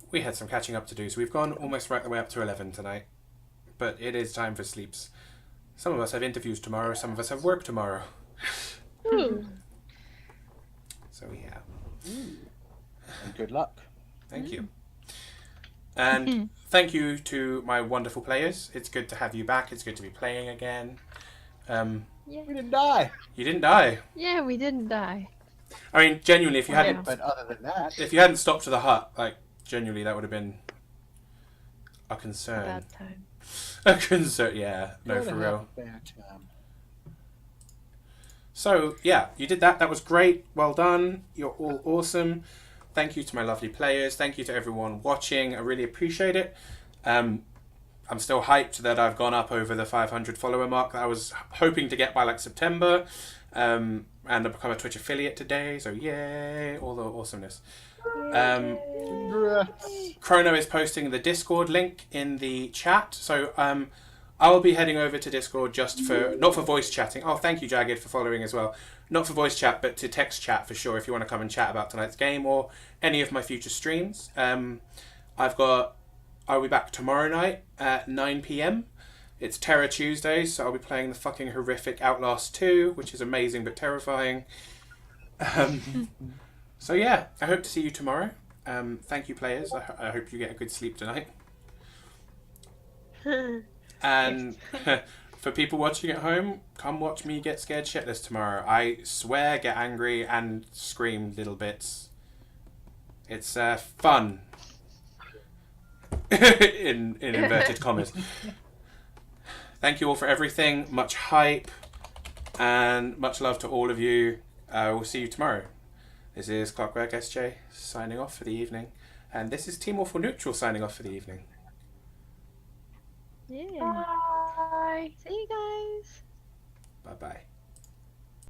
S1: We had some catching up to do, so we've gone almost right the way up to 11 tonight. But it is time for sleeps. Some of us have interviews tomorrow, some of us have work tomorrow.
S5: Ooh.
S1: So yeah.
S3: And good luck.
S1: Thank you. And thank you to my wonderful players. It's good to have you back. It's good to be playing again.
S3: We didn't die.
S1: You didn't die.
S5: Yeah, we didn't die.
S1: I mean, genuinely, if you
S3: Yeah,
S1: hadn't,
S3: but other than that,
S1: if you hadn't stopped to the hut, genuinely, that would have been a concern.
S5: Bad time.
S1: A concern, yeah. No,
S3: gotta
S1: for
S3: have
S1: real.
S3: a bad time.
S1: So, yeah, you did that. That was great. Well done. You're all awesome. Thank you to my lovely players. Thank you to everyone watching. I really appreciate it. I'm still hyped that I've gone up over the 500 follower mark that I was hoping to get by September. And I've become a Twitch affiliate today. So, yay. All the awesomeness.
S3: Congrats.
S1: Chrono is posting the Discord link in the chat. So, I'll be heading over to Discord just for, not for voice chatting. Oh, thank you, Jagged, for following as well. Not for voice chat, but to text chat for sure if you want to come and chat about tonight's game or any of my future streams. I'll be back tomorrow night at 9 p.m. It's Terror Tuesday, so I'll be playing the fucking horrific Outlast 2, which is amazing but terrifying. So yeah, I hope to see you tomorrow. Thank you, players. I hope you get a good sleep tonight. And for people watching at home, come watch me get scared shitless tomorrow. I swear, get angry, and scream little bits. It's fun. in inverted commas. Thank you all for everything. Much hype. And much love to all of you. We'll see you tomorrow. This is Clockwork SJ signing off for the evening. And this is Team Awful Neutral signing off for the evening.
S5: Yeah.
S4: Bye.
S5: See you guys.
S1: Bye bye.